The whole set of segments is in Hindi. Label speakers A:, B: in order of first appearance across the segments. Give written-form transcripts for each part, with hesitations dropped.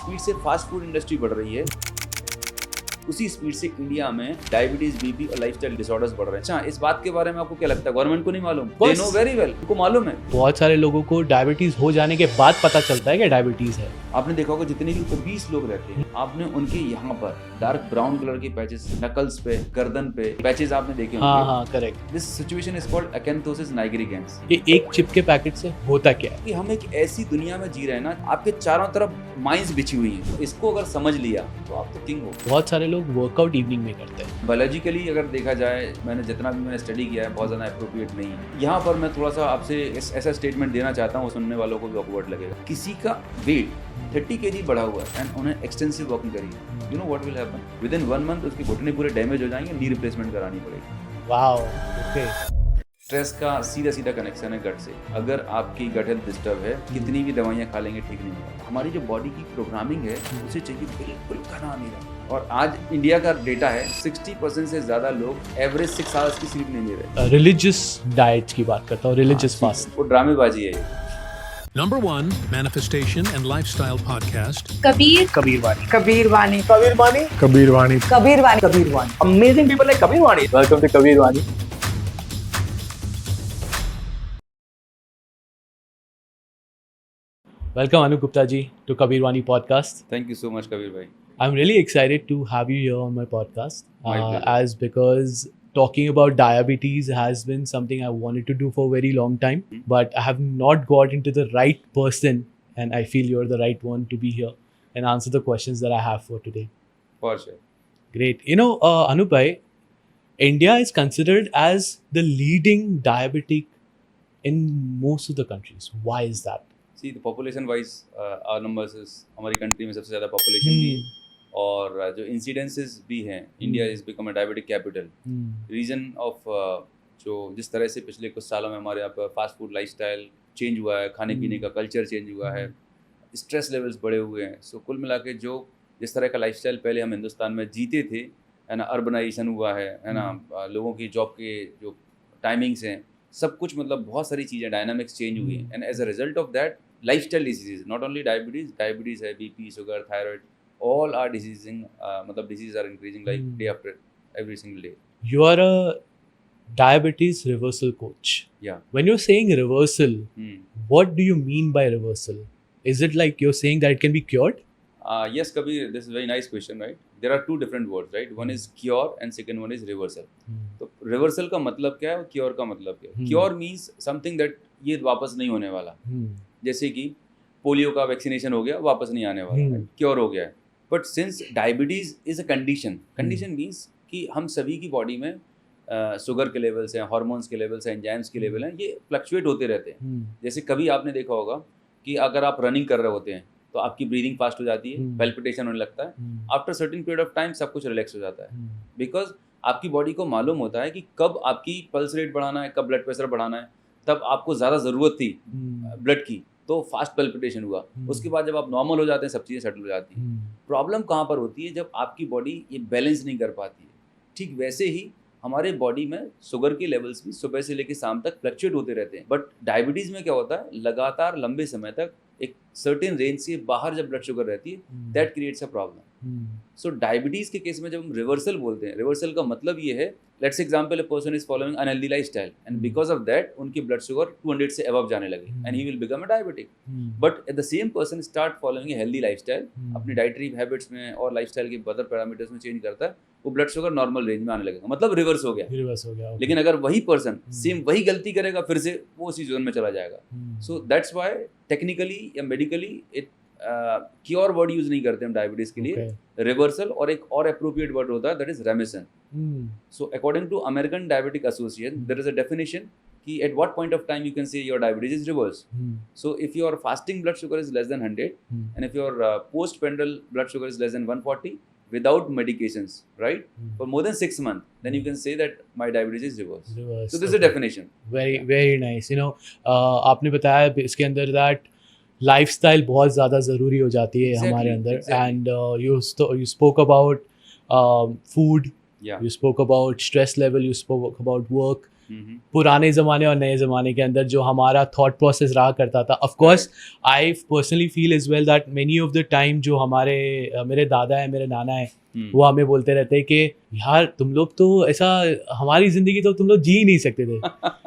A: स्पीड से फास्ट फूड इंडस्ट्री बढ़ रही है, उसी स्पीड से इंडिया में डायबिटीज, बीपी और लाइफस्टाइल डिसऑर्डर्स बढ़ रहे हैं। अच्छा, इस बात के बारे में आपको क्या लगता है? गवर्नमेंट को नहीं मालूम? दे नो वेरी वेल, उनको मालूम है।
B: बहुत सारे लोगों को डायबिटीज हो जाने के बाद पता चलता है कि डायबिटीज है।
A: आपने देखा होगा जितने भी ओबीस लोग रहते हैं, आपने उनके यहाँ पर डार्क ब्राउन कलर के पैचेस, नकल्स पे, गर्दन पे पैचेस आपने देखे होंगे।
B: हाँ, correct.
A: This situation is called acanthosis nigricans.
B: ये एक चिप के पैकेट से होता क्या है?
A: कि हम एक ऐसी दुनिया में जी रहे हैं ना, आपके चारों तरफ माइंस बिछी हुई हैं। इसको अगर समझ लिया तो आप तो किंग हो।
B: बहुत सारे लोग वर्कआउट इवनिंग में करते हैं।
A: बायोलॉजिकली अगर देखा जाए, मैंने जितना भी मैंने स्टडी किया है, बहुत ज़्यादा अप्रोप्रिएट नहीं है। यहाँ पर मैं थोड़ा सा आपसे ऐसा स्टेटमेंट देना चाहता हूँ, सुनने वालों को भी ऑकवर्ड लगेगा। किसी का वेट 30 kg बढ़ा हुआ है एंड उन्हें एक्सटेंसिव वॉकिंग करी, you know what will happen? With in 1 month उसके घुटने पूरे डैमेज हो जाएंगे, नी रिप्लेसमेंट करानी पड़ेगी।
B: Wow, okay.
A: स्ट्रेस का सीधा सीधा कनेक्शन है गट से। अगर आपकी गट हेल्थ डिस्टर्ब है, कितनी भी दवाइयाँ खा लेंगे ठीक नहीं होगा। हमारी जो बॉडी की प्रोग्रामिंग है उसे चाहिए बिल्कुल खाना नहीं रहा। और आज इंडिया का डेटा है 60% से ज़्यादा लोग एवरेज 6 आवर्स की स्लीप नहीं ले रहे।
B: रिलीजियस डाइट की बात करता हूँ, रिलीजियस फास्ट।
A: वो ड्रामेबाजी है ये।
C: Number 1 Manifestation and Lifestyle Podcast.
D: Kabir Vani.
E: Amazing people like Kabir Vani. Welcome to Kabir Vani.
B: Welcome Anup Gupta ji to Kabir Vani podcast.
A: Thank you so much Kabir भाई।
B: I'm really excited to have you here on my podcast,
A: My pleasure.
B: as because talking about diabetes has been something I wanted to do for a very long time, but I have not got into the right person, and I feel you're the right one to be here and answer the questions that I have for today.
A: For sure.
B: Great. You know, Anup bhai, India is considered as the leading diabetic in most of the countries. Why is that?
A: See, the population wise, our numbers is हमारी कंट्री में सबसे ज़्यादा पॉपुलेशन भी है और जो इंसिडेंसेस भी हैं, India is become a diabetic capital. Reason of जो जिस तरह से पिछले कुछ सालों में हमारे यहाँ पर फास्ट फूड लाइफस्टाइल चेंज हुआ है, खाने पीने का कल्चर चेंज हुआ है, स्ट्रेस लेवल्स बढ़े हुए हैं। सो कुल मिला के जो जिस तरह का लाइफस्टाइल पहले हम हिंदुस्तान में जीते थे, है ना, अर्बनाइजेशन हुआ है ना, लोगों की जॉब के जो टाइमिंग्स हैं, सब कुछ मतलब बहुत सारी चीज़ें डायनामिक्स चेंज हुई हैं। And as a result of that lifestyle disease, not only diabetes है, BP, sugar, thyroid, all are diseasing, मतलब diseases are increasing like day after every single day.
B: You are a diabetes reversal coach.
A: Yeah.
B: When you're saying reversal, what do you mean by reversal? Is it like you're saying that it can be cured?
A: Yes, Kabir, this is a very nice question, right? There are two different words, right? One is cure and second one is reversal. तो reversal का मतलब क्या है और cure का मतलब क्या है? Cure means something that ये वापस नहीं होने वाला। जैसे कि पोलियो का वैक्सीनेशन हो गया, वापस नहीं आने वाला, क्योर हो गया है। But since diabetes is a condition means कि हम सभी की बॉडी में शुगर के लेवल्स हैं, हार्मोन्स के लेवल्स हैं, एंजाइम्स के लेवल हैं, ये फ्लक्चुएट होते रहते हैं। जैसे कभी आपने देखा होगा कि अगर आप रनिंग कर रहे होते हैं तो आपकी ब्रीदिंग फास्ट हो जाती है, पैल्पिटेशन होने लगता है। After certain period of time सब कुछ रिलैक्स हो जाता है, बिकॉज आपकी बॉडी को मालूम होता है कि कब आपकी पल्स रेट बढ़ाना है, कब ब्लड प्रेशर बढ़ाना है। तब आपको ज़्यादा ज़रूरत थी ब्लड की, तो फास्ट पल्पिटेशन हुआ। उसके बाद जब आप नॉर्मल हो जाते हैं, सब चीज़ें सेटल हो जाती हैं। प्रॉब्लम कहाँ पर होती है? जब आपकी बॉडी ये बैलेंस नहीं कर पाती है। ठीक वैसे ही हमारे बॉडी में शुगर के लेवल्स भी सुबह से लेकर शाम तक फ्लक्चुएट होते रहते हैं। बट डायबिटीज़ में क्या होता है, लगातार लंबे समय तक एक सर्टेन रेंज से बाहर जब ब्लड शुगर रहती है, that creates a problem. So diabetes के केस में जब हम रिवर्सल बोलते हैं, रिवर्सल का मतलब ये है, let's example, a person is following unhealthy lifestyle and because of that उनकी ब्लड शुगर 200 से अबव जाने लगे and he will become a diabetic. But at the same person start following a healthy lifestyle, अपनी डाइटरी हैबिट्स में और लाइफस्टाइल के अदर पैरामीटर्स में चेंज करता है, वो ब्लड शुगर नॉर्मल रेंज में आने लगेगा, मतलब रिवर्स हो गया।
B: Okay.
A: लेकिन अगर वही पर्सन सेम वही गलती करेगा, फिर से वो उसी जोन में चला जाएगा। सो दैट्स व्हाई टेक्निकली या medically it cure word use नहीं करते हम डायबिटीज के लिए। रिवर्सल और एक और अप्रोप्रिएट वर्ड होता है, that is remission. So according to American Diabetic Association, there is a definition कि at what point of time you can say your diabetes is reversed. So if your fasting blood sugar is less than 100 and if your postprandial blood sugar is less than 140 without medications, right, for more than 6 months, then you can say that my diabetes is reversed. So this is a definition.
B: Very nice. You know, आपने बताया इसके अंदर that lifestyle बहुत ज़्यादा ज़रूरी हो जाती है हमारे अंदर, and you spoke about food,
A: Yeah.
B: you spoke about stress level, you spoke about work. पुराने ज़माने और नए ज़माने के अंदर जो हमारा थॉट प्रोसेस रहा करता था. Of course I personally feel as well that many of the time जो हमारे मेरे दादा है, मेरे नाना है, वो हमें बोलते रहते हैं कि यार तुम लोग तो ऐसा, हमारी ज़िंदगी तो तुम लोग जी ही नहीं सकते थे,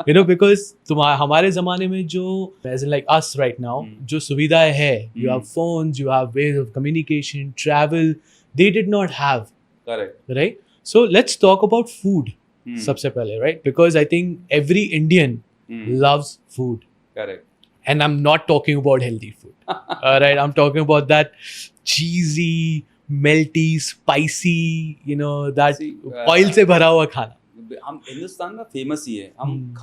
B: यू नो, बिकॉज हमारे ज़माने में जो as like us right now जो सुविधाएं है, you have phones, you have ways of communication, travel, they did not have.
A: Correct.
B: Right. So let's talk about food सबसे पहले, right, because I think every Indian loves food.
A: करेक्ट.
B: And I'm not talking about healthy food. All right, I'm talking about that cheesy, melty, spicy, you know, that
A: See,
B: oil से भरा हुआ खाना.
A: हम हिंदुस्तान में फेमस ही है, हम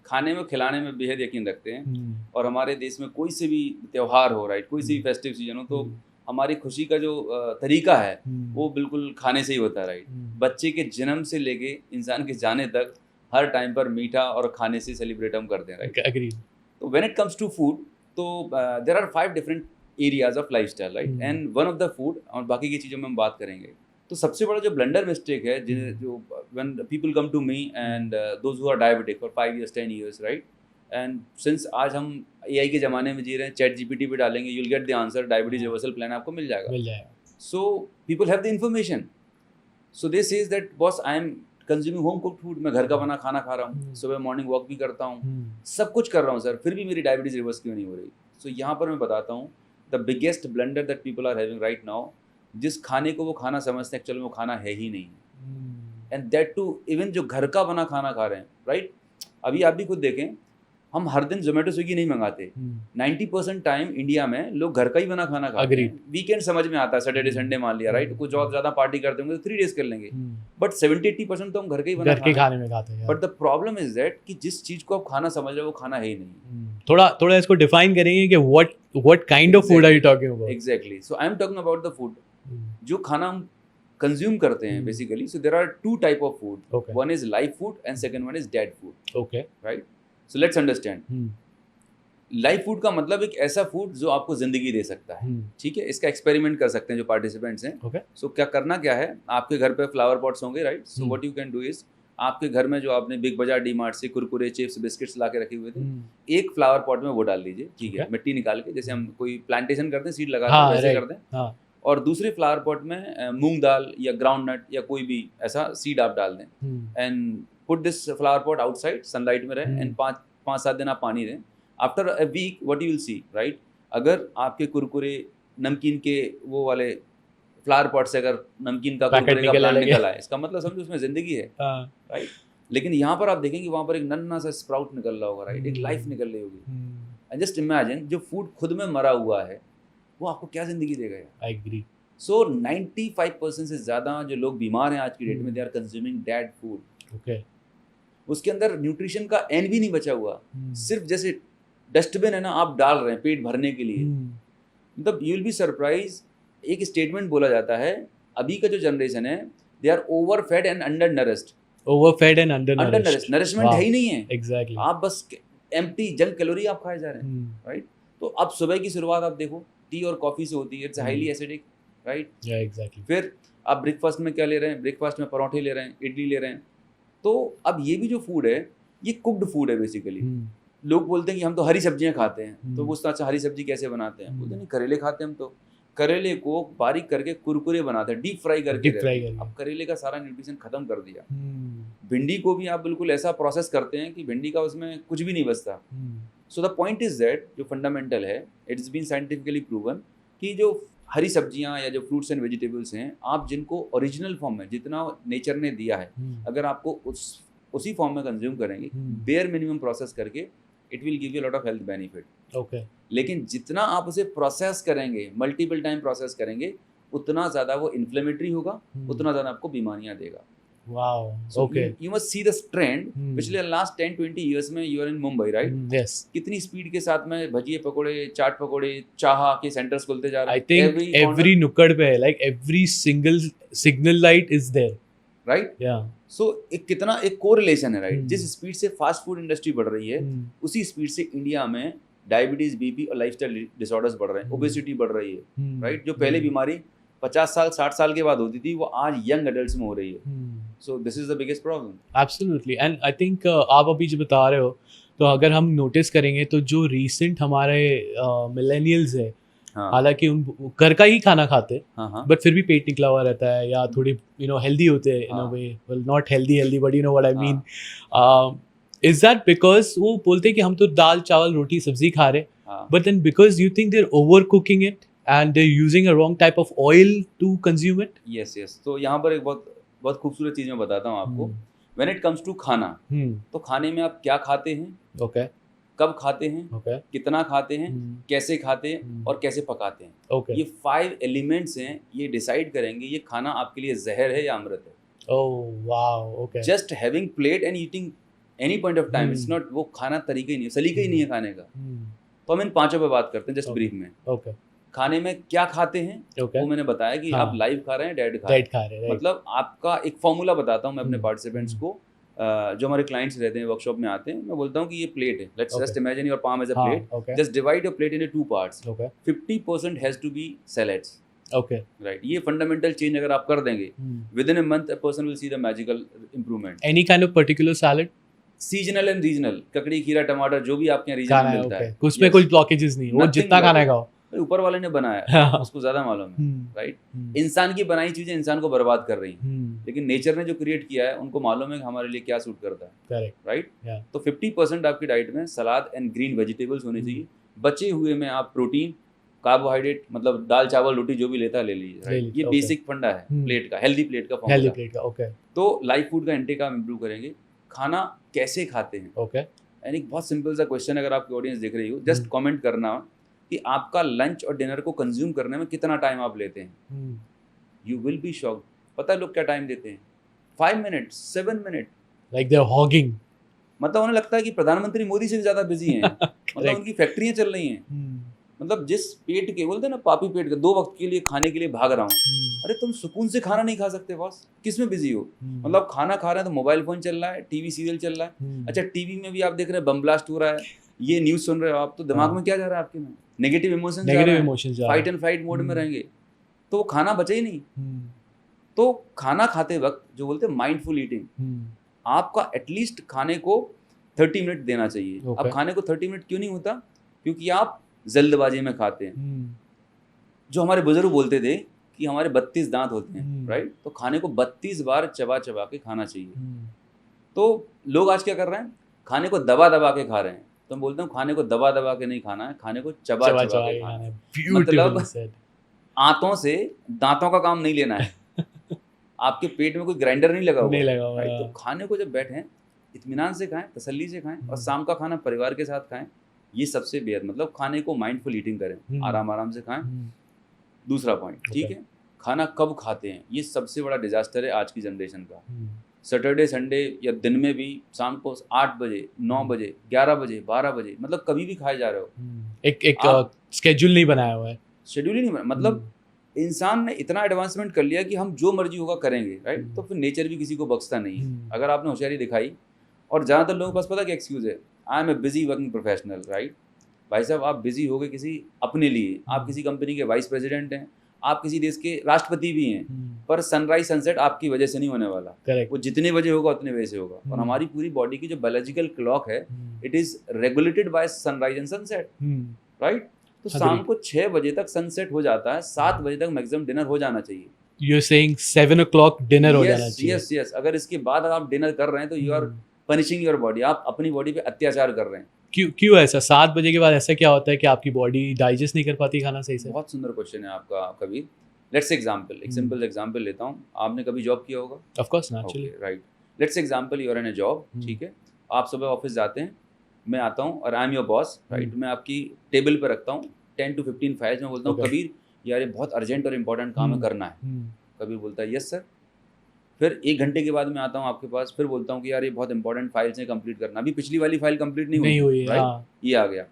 A: खाने में खिलाने में बेहद यकीन रखते हैं. और हमारे देश में कोई से भी त्योहार हो, राइट, कोई सी भी फेस्टिव सीजन हो, तो हमारी खुशी का जो तरीका है वो बिल्कुल खाने से ही होता है, राइट. बच्चे के जन्म से लेके इंसान के जाने तक हर टाइम पर मीठा और खाने से सेलिब्रेट हम करते हैं, राइट.
B: Agreed.
A: तो when it comes to food, तो there are 5 different areas of lifestyle, right, and one of the food, और बाकी की चीज़ों में हम बात करेंगे. तो सबसे बड़ा जो ब्लंडर मिस्टेक है, जो when people come to me and those who are diabetic for 5 years 10 years, right, and since आज हम AI के ज़माने में जी रहे हैं, चैट GPT पे डालेंगे, you will get the answer, diabetes reversal plan आपको मिल जाएगा. So people have the information, so they says that boss I am consuming home cooked food, मैं घर का बना खाना खा रहा हूँ, सुबह मॉर्निंग वॉक भी करता हूँ, सब कुछ कर रहा हूँ सर, फिर भी मेरी डायबिटीज रिवर्स क्यों नहीं हो रही. सो यहाँ पर मैं बताता हूँ the biggest blunder that people are having right now, जिस खाने को वो खाना समझते हैं एक्चुअली वो खाना है ही नहीं, एंड दैट टू इवन जो घर का बना खाना खा रहे हैं, राइट. अभी आप भी खुद देखें, हम हर दिन जोमेटो स्विगी नहीं मंगाते. 90% टाइम इंडिया में लोग घर का ही बना खाना खाते हैं. वीकेंड समझ में आता है, सैटरडे संडे मान लिया, राइट, कुछ और ज़्यादा पार्टी करते होंगे तो 3 days कर लेंगे, बट 70-80% तो हम घर का ही बना
B: खाने में खाते हैं.
A: But the problem is that कि जिस चीज़ को आप खाना समझ रहे हो वो खाना है ही नहीं.
B: थोड़ा इसको डिफाइन करेंगे कि what kind of food are you talking about?
A: Exactly. So I am talking about the food. जो खाना हम कंज्यूम करते हैं basically. So there are 2 type of food.
B: Okay.
A: One is live food and second one is dead food.
B: Okay.
A: Right? So let's understand. Live food का मतलब एक ऐसा फूड जो आपको जिंदगी दे सकता है, ठीक है. इसका एक्सपेरिमेंट कर सकते हैं जो पार्टिसिपेंट्स हैं.
B: Okay.
A: सो क्या करना क्या है, आपके घर पे फ्लावर पॉट्स होंगे, right. So what you can do is, आपके घर में जो आपने बिग बाजार डी-मार्ट से कुरकुरे, चिप्स, बिस्किट्स ला के रखे हुए थे, एक फ्लावर पॉट में वो डाल दीजिए, ठीक है, मिट्टी निकाल के, जैसे हम कोई प्लांटेशन करते हैं, सीड लगाते हैं, वैसे कर दें. और दूसरे फ्लावर पॉट में मूंग दाल या ग्राउंड नट या कोई भी ऐसा सीड आप डाल दें, and put this flower pot outside, sunlight में रहे, एंड 5-7 दिन आप पानी दें. After a week what you will see, right, अगर आपके कुरकुरे नमकीन के वो वाले फ्लावर पॉट से अगर नमकीन का कुरकुरे का प्लांट निकल आए, इसका मतलब समझो उसमें जिंदगी है, राइट. लेकिन यहाँ पर आप देखेंगे वहाँ पर एक नन्ना सा स्प्राउट निकल रहा होगा, राइट, एक लाइफ निकल रही होगी. एंड जस्ट इमेजिन, जो फूड खुद में मरा हुआ है वो आपको क्या जिंदगी देगा. I agree. सो 95% से ज़्यादा जो लोग बीमार हैं आज की डेट में, they are consuming dead food. Okay. उसके अंदर न्यूट्रिशन का एन भी नहीं बचा हुआ, सिर्फ जैसे डस्टबिन है ना, आप डाल रहे हैं पेट भरने के लिए. मतलब यू विल बी सरप्राइज, एक स्टेटमेंट बोला जाता है, अभी का जो जनरेशन है, they are overfed and undernourished. Overfed and undernourished, nourishment है ही नहीं है. एग्जैक्टली. आप बस एम्प्टी जंक कैलोरी आप खाए जा रहे हैं, राइट. तो अब सुबह की शुरुआत आप देखो टी और कॉफी से होती है, it's highly acidic, right. Exactly. फिर आप ब्रेकफास्ट में क्या ले रहे हैं, ब्रेकफास्ट में परोठे ले रहे हैं, इडली ले रहे हैं. तो अब ये भी जो फूड है ये कुक्ड फूड है बेसिकली. लोग बोलते हैं कि हम तो हरी सब्जियां खाते हैं, तो पूछता अच्छा हरी सब्जी कैसे बनाते हैं, बोलते नहीं करेले खाते हैं हम तो. करेले को बारीक करके कुरकुरे बनाते हैं, डीप फ्राई करके. अब करेले का सारा न्यूट्रिशन खत्म कर दिया. भिंडी को भी आप बिल्कुल ऐसा प्रोसेस करते हैं कि भिंडी का उसमें कुछ भी नहीं बचता. सो द पॉइंट इज दैट जो फंडामेंटल है, इट्स बीन साइंटिफिकली प्रूवन कि जो हरी सब्जियां या जो फ्रूट्स एंड वेजिटेबल्स हैं, आप जिनको ओरिजिनल फॉर्म में जितना नेचर ने दिया है, अगर आपको उसी फॉर्म में कंज्यूम करेंगे, बेयर मिनिमम प्रोसेस करके, it will give you lot of health benefit. Okay. लेकिन जितना आप उसे प्रोसेस करेंगे, मल्टीपल टाइम प्रोसेस करेंगे, उतना ज़्यादा वो इन्फ्लेमेटरी होगा, उतना ज़्यादा आपको बीमारियां देगा. Wow. Okay. You must see the trend. पिछले लास्ट 10-20 ईयर्स में you are in Mumbai, right. Yes. कितनी स्पीड के साथ में भजिए पकोड़े, चाट पकोड़े, चाहा के सेंटर्स खुलते जा रहे हैं. आई थिंक एवरी नुक्कड़ पे है, like every single signal light is there, right. Yeah. So एक कोरिलेशन है, राइट. जिस स्पीड से फास्ट फूड इंडस्ट्री बढ़ रही है, उसी स्पीड से इंडिया में डायबिटीज, बीपी और लाइफस्टाइल डिसऑर्डर्स बढ़ रहे हैं, ओबेसिटी बढ़ रही है, राइट. जो पहले बीमारी 50 साल 60 साल के बाद होती थी, वो आज यंग एडल्ट्स में हो रही है. सो this is the biggest problem.
B: Absolutely. And I think आप अभी जो बता रहे हो, तो अगर हम नोटिस करेंगे तो जो रीसेंट हमारे मिलेनियल्स है,
A: हाँ
B: हालांकि उन घर का ही खाना खाते हैं
A: हाँ हाँ
B: बट फिर भी पेट निकला हुआ रहता है, या थोड़े हेल्दी होते हैं इन अ
A: हाँ।
B: Way, well not healthy but you know what I
A: हाँ।
B: मीन. इज दैट बिकॉज वो बोलते हैं कि हम तो दाल चावल रोटी सब्जी खा रहे,
A: हाँ.
B: but then because you think they're overcooking it and they're using a wrong type of oil to consume it?
A: Yes yes. तो यहाँ पर एक बहुत बहुत खूबसूरत चीज़ मैं बताता हूँ आपको. व्हेन इट कम्स टू खाना, तो खाने में आप क्या खाते हैं,
B: Okay.
A: कब खाते हैं,
B: Okay.
A: कितना खाते हैं,
B: Hmm.
A: कैसे खाते हैं
B: Hmm.
A: और कैसे पकाते हैं.
B: Okay.
A: ये 5 एलिमेंट्स हैं, ये डिसाइड करेंगे ये खाना आपके लिए जहर है या अमृत है.
B: Oh wow. Okay.
A: Just having plate and eating any point of time,
B: Hmm.
A: It's not, वो खाना तरीका ही नहीं है, सलीका ही नहीं है खाने का.
B: Hmm.
A: तो हम इन पांचों पे बात करते हैं जस्ट
B: Okay.
A: ब्रीफ में.
B: Okay.
A: खाने में क्या खाते हैं,
B: Okay.
A: वो मैंने बताया कि
B: हाँ.
A: आप लाइव खा रहे हैं, डेड खा रहे
B: Diet खा रहे हैं,
A: हैं.
B: right?
A: मतलब आपका एक फॉर्मूला बताता हूँ मैं अपने
B: Hmm.
A: पार्टिसिपेंट्स को, जो हमारे क्लाइंट्स रहते हैं, वर्कशॉप में आते हैं, मैं बोलता हूँ कि ये प्लेट है, let's
B: Okay.
A: Just imagine your palm as a
B: हाँ,
A: plate,
B: okay.
A: Just divide your plate into 2 parts.
B: Okay.
A: 50% has to be salads,
B: Okay.
A: Right. ये फंडामेंटल चेंज अगर आप कर देंगे,
B: Hmm.
A: Within a month a person will see the magical improvement.
B: Any kind of particular salad?
A: Seasonal and regional, ककड़ी, खीरा, टमाटर, जो भी आपके यहाँ रीजन
B: खाना
A: में
B: है,
A: मिलता
B: okay.
A: है,
B: उसमें
A: Yes.
B: कोई blockages नहीं, वो
A: Nothing
B: जितना खाना
A: blockage.
B: खाओ.
A: भाई ऊपर वाले ने बनाया,
B: हाँ.
A: उसको ज्यादा मालूम है,
B: Hmm.
A: राइट.
B: Hmm.
A: इंसान की बनाई चीजें इंसान को बर्बाद कर रही हैं,
B: Hmm.
A: लेकिन नेचर ने जो क्रिएट किया है उनको मालूम है कि हमारे लिए क्या सूट करता है,
B: Correct.
A: राइट.
B: Yeah.
A: तो 50% आपकी डाइट में सलाद एंड ग्रीन वेजिटेबल्स होने चाहिए. बचे हुए में आप प्रोटीन, कार्बोहाइड्रेट, मतलब दाल चावल रोटी जो भी लेता है ले लीजिए,
B: ले
A: राइट.
B: लीजिए,
A: ये
B: okay.
A: बेसिक फंडा है
B: Hmm.
A: प्लेट का, हेल्दी प्लेट का
B: Healthy
A: फॉर्मूला.
B: plate का. Okay.
A: तो लाइव फूड का इंटेक आप इंप्रूव करेंगे. खाना कैसे खाते हैं,
B: Okay.
A: यानी एक बहुत सिंपल सा क्वेश्चन, अगर आपकी ऑडियंस देख रही हो, जस्ट
B: Hmm.
A: कमेंट करना कि आपका लंच और डिनर को कंज्यूम करने में कितना टाइम आप लेते हैं.
B: Hmm.
A: You will be shocked. पता है लोग क्या टाइम देते हैं? 5 minute, 7 minute.
B: Like they're hogging.
A: मतलब उन्हें लगता है कि प्रधानमंत्री मोदी से भी ज्यादा बिजी हैं. मतलब
B: Correct.
A: उनकी फैक्ट्रियां चल रही हैं.
B: Hmm.
A: मतलब जिस पेट के, बोलते हैं ना पापी पेट के, 2 वक्त के लिए खाने के लिए भाग रहा हूँ.
B: Hmm.
A: अरे तुम सुकून से खाना नहीं खा सकते बॉस, किस में बिजी हो?
B: Hmm.
A: मतलब खाना खा रहे हैं तो मोबाइल फोन चल रहा है, टीवी सीरियल चल रहा है.
B: Hmm.
A: अच्छा टीवी में भी आप देख रहे हैं बम ब्लास्ट हो रहा है, ये न्यूज़ सुन रहे हो आप, तो दिमाग
B: हाँ.
A: में क्या जा रहा है आपके में? नेगेटिव इमोशंस जा
B: Negative
A: रहे हैं,
B: emotions जा
A: फाइट
B: रहे
A: एंड फाइट मोड में
B: हम्म.
A: रहेंगे, तो वो खाना बचे ही नहीं.
B: Hmm.
A: तो खाना खाते वक्त जो बोलते हैं माइंडफुल ईटिंग,
B: Hmm.
A: आपका एटलीस्ट खाने को 30 मिनट देना चाहिए.
B: Okay.
A: अब खाने को 30 मिनट क्यों नहीं होता? क्योंकि आप जल्दबाजी में खाते हैं.
B: Hmm.
A: जो हमारे बुजुर्ग बोलते थे कि हमारे 32 दांत होते हैं,
B: हम्म.
A: राइट. तो खाने को 32 बार चबा चबा के खाना चाहिए.
B: Hmm.
A: तो लोग आज क्या कर रहे हैं, खाने को दबा दबा के खा रहे हैं. तो मैं बोलता हूँ खाने को दबा दबा के नहीं खाना है, खाने को चबा
B: चबा
A: चबा
B: चबा
A: के
B: के
A: खाना
B: खाना
A: है.
B: है. Beautifully
A: मतलब
B: said.
A: आंतों से दांतों का काम नहीं लेना है. आपके पेट में कोई ग्राइंडर नहीं लगा हुआ
B: नहीं
A: है,
B: लगा हुआ है,
A: right? तो
B: हाँ.
A: खाने को जब बैठें इत्मीनान से खाएं, तसल्ली से खाएं, और
B: हम्म.
A: शाम का खाना परिवार के साथ खाएं. ये सबसे बेहद, मतलब खाने को माइंडफुल ईटिंग करें,
B: हम्म.
A: आराम आराम से खाएं.
B: Hmm.
A: दूसरा पॉइंट, ठीक
B: Okay.
A: है, खाना कब खाते हैं, ये सबसे बड़ा डिजास्टर है आज की जनरेशन का.
B: Hmm.
A: सैटरडे संडे या दिन में भी शाम को 8 बजे, 9 बजे, 11 बजे, 12 बजे, मतलब कभी भी खाए जा रहे हो.
B: Hmm. एक
A: आप-
B: स्केड्यूल नहीं बनाया हुआ है.
A: शेड्यूल ही नहीं बना. मतलब इंसान ने इतना एडवांसमेंट कर लिया कि हम जो मर्जी होगा करेंगे, राइट.
B: हम्म.
A: तो फिर नेचर भी किसी को बख्शता नहीं है.
B: हम्म.
A: अगर आपने होशियारी दिखाई, और ज़्यादातर लोगों के पास पता क्या एक्सक्यूज़ है, I am a busy working professional, right. भाई साहब आप बिजी हो गए किसी अपने लिए, आप किसी कंपनी के वाइस प्रेसिडेंट हैं, आप किसी देश के राष्ट्रपति भी हैं,
B: Hmm.
A: पर सनराइज सनसेट आपकी वजह से नहीं होने वाला.
B: Correct.
A: वो जितने बजे होगा उतने बजे से होगा. और
B: हम्म.
A: हमारी पूरी बॉडी की जो बायोलॉजिकल क्लॉक है,
B: Hmm.
A: It is regulated by sunrise and sunset,
B: Hmm.
A: Right. तो
B: Agree.
A: शाम को 6 बजे तक सनसेट हो जाता है, 7 बजे तक मैक्सिमम डिनर हो जाना चाहिए.
B: You're saying 7 o'clock dinner हो जाना चाहिए.
A: Yes yes. अगर इसके बाद आप डिनर कर रहे हैं तो you are
B: Hmm.
A: Punishing your body, आप अपनी बॉडी पे अत्याचार कर रहे हैं.
B: क्यों ऐसा 7 बजे के बाद ऐसा क्या होता है कि आपकी बॉडी डाइजेस्ट नहीं कर पाती खाना सही से?
A: बहुत सुंदर क्वेश्चन है आपका कबीर. लेट्स एग्जांपल, एक
B: हम्म.
A: सिंपल एग्जांपल लेता हूँ. आपने कभी जॉब किया होगा?
B: Of course naturally.
A: Right. Let's example you are in a job,
B: hmm.
A: ठीक है. आप सुबह ऑफिस जाते हैं, मैं आता हूँ और I am your boss, right.
B: Hmm.
A: मैं आपकी टेबल पर रखता हूँ 10 to 15 फाइल्स. मैं बोलता हूँ
B: Okay.
A: कबीर यार ये बहुत अर्जेंट और इंपॉर्टेंट काम है,
B: हम्म.
A: करना है. कबीर बोलता है यस सर. फिर 1 घंटे के बाद मैं आता हूँ आपके पास, फिर बोलता हूँ कि यार ये बहुत इंपॉर्टेंट फाइल्स हैं, कंप्लीट करना. अभी पिछली वाली फाइल कंप्लीट नहीं
B: हुई है.
A: right?
B: हाँ.
A: ये आ गया.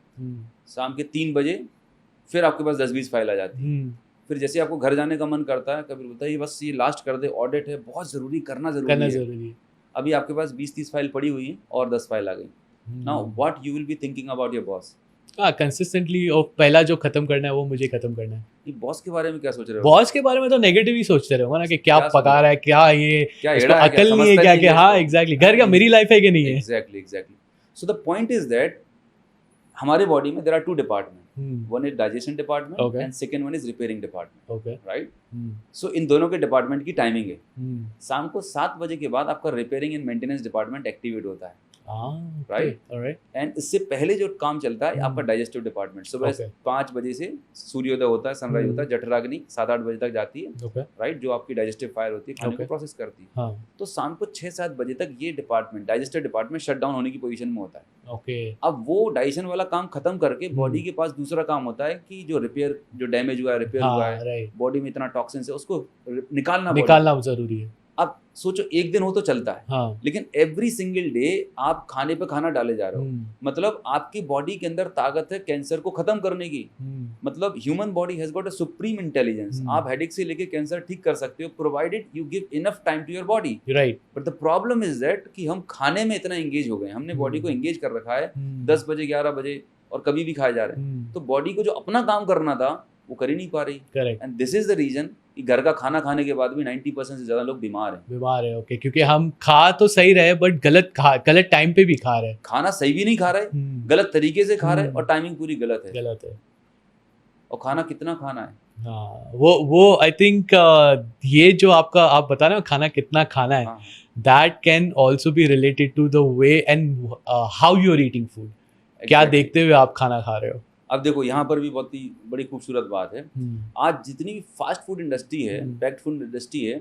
A: शाम के 3 बजे फिर आपके पास 10-20 फाइल आ जाती है. फिर जैसे आपको घर जाने का मन करता है, कबीर बोलता है ये बस ये लास्ट कर दे, ऑडिट है बहुत ज़रूरी, करना
B: करना
A: ज़रूरी है.
B: जरूरी है.
A: अभी आपके पास 20-30 फाइल पड़ी हुई हैं और 10 फाइल आ गई. Now what you will be thinking about your boss?
B: हाँ कंसिस्टेंटली, और पहला जो खत्म करना है वो मुझे खत्म करना है।
A: ये बॉस के बारे में क्या सोच रहे हो?
B: बॉस के बारे में तो नेगेटिव ही सोचते रहो ना, कि क्या
A: क्या सोच
B: पका
A: रहे
B: रहा है, क्या ये
A: क्या
B: इसको
A: एड़ा है, क्या
B: अकल नहीं है,
A: समझता
B: क्या
A: नहीं
B: क्या।
A: है
B: हाँ
A: इसको?
B: एग्जैक्टली, घर का मेरी लाइफ है कि नहीं है।
A: Exactly so the point is that हमारे बॉडी में there are 2 department, one is digestion department
B: Okay.
A: And second one is repairing department,
B: okay.
A: Right? So in दोनों के डिपार्टमेंट की टाइमिंग है, शाम को 7 बजे के बाद आपका repairing and maintenance department activate होता है,
B: राइट, ऑलराइट,
A: एंड इससे पहले जो काम चलता है आपका डाइजेस्टिव डिपार्टमेंट। सुबह
B: Okay.
A: 5 बजे से सूर्योदय होता है, सनराइज होता है, जठराग्नि 7-8 बजे तक जाती है,
B: ओके,
A: राइट? जो आपकी डाइजेस्टिव फायर होती है, खाने को
B: Okay.
A: प्रोसेस करती है।
B: हाँ,
A: तो शाम को 6-7 बजे तक ये department, digestive department shut down होने की पोजीशन में होता है।
B: ओके,
A: अब वो डाइजेशन वाला काम खत्म करके बॉडी के पास दूसरा काम होता है कि जो रिपेयर, जो डैमेज हुआ है, रिपेयर हुआ
B: हाँ
A: है,
B: राइट,
A: बॉडी में इतना टॉक्सिन्स है, उसको निकालना body।
B: निकालना जरूरी है।
A: अब सोचो एक दिन हो तो चलता है,
B: हाँ,
A: लेकिन एवरी सिंगल डे आप खाने पे खाना डाले जा रहे हो, मतलब आपकी बॉडी के अंदर ताकत है कैंसर को खत्म करने की। मतलब human body has got a supreme intelligence. आप हेडेक से लेके कैंसर ठीक कर सकते हो provided you give enough time to your body.
B: Right,
A: but the problem is that कि हम खाने में इतना एंगेज हो गए, हमने बॉडी को एंगेज कर रखा है 10 बजे 11 बजे और कभी भी खाए जा रहे हैं, तो बॉडी को जो अपना काम करना था वो कर ही नहीं पा रही।
B: Correct,
A: and this is the reason कि घर का खाना खाने के बाद भी 90% से ज्यादा लोग बीमार हैं।
B: बीमार है। ओके, क्योंकि हम खा तो सही रहे बट गलत टाइम पे भी खा रहे हैं।
A: खाना सही भी नहीं खा रहे, गलत तरीके से खा रहे और टाइमिंग पूरी गलत है।
B: गलत है।
A: और खाना कितना खाना है?
B: हाँ, वो आई थिंक ये जो आपका आप बता रहे हो खाना कितना खाना है,
A: हाँ,
B: that can also be related to the way and how you are eating food. क्या
A: exactly।
B: देखते हुए आप खाना खा रहे हो।
A: अब देखो यहाँ पर भी बहुत ही बड़ी खूबसूरत बात है। आज जितनी भी फास्ट फूड इंडस्ट्री है, पैक्ड फूड इंडस्ट्री है,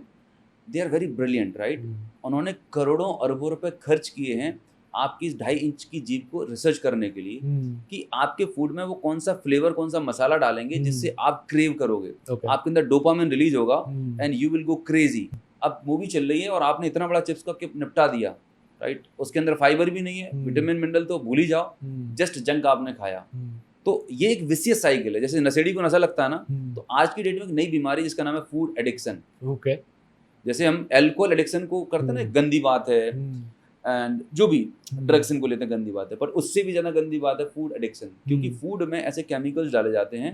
A: they are very brilliant, right? उन्होंने करोड़ों अरबों रुपए खर्च किए हैं आपकी इस 2.5 इंच की जीभ को रिसर्च करने के लिए कि आपके फूड में वो कौन सा फ्लेवर, कौन सा मसाला डालेंगे जिससे आप क्रेव करोगे।
B: Okay.
A: आपके अंदर डोपामिन रिलीज होगा and you will go crazy. अब मूवी चल रही है और आपने इतना बड़ा चिप्स का निपटा दिया, राइट? उसके अंदर फाइबर भी नहीं है, विटामिन मिनरल तो भूल ही जाओ, जस्ट जंक आपने खाया। तो ये एक विशियस साइकिल है। जैसे नशेड़ी को नशा लगता है ना, तो आज की डेट में एक नई बीमारी जिसका नाम है फूड एडिक्शन।
B: ओके,
A: जैसे हम अल्कोहल एडिक्शन को करते हैं ना, गंदी बात है, एंड जो भी ड्रग्स इनको लेते हैं गंदी बात है, पर उससे भी ज्यादा गंदी बात है फूड एडिक्शन, क्योंकि फूड में ऐसे केमिकल्स डाले जाते हैं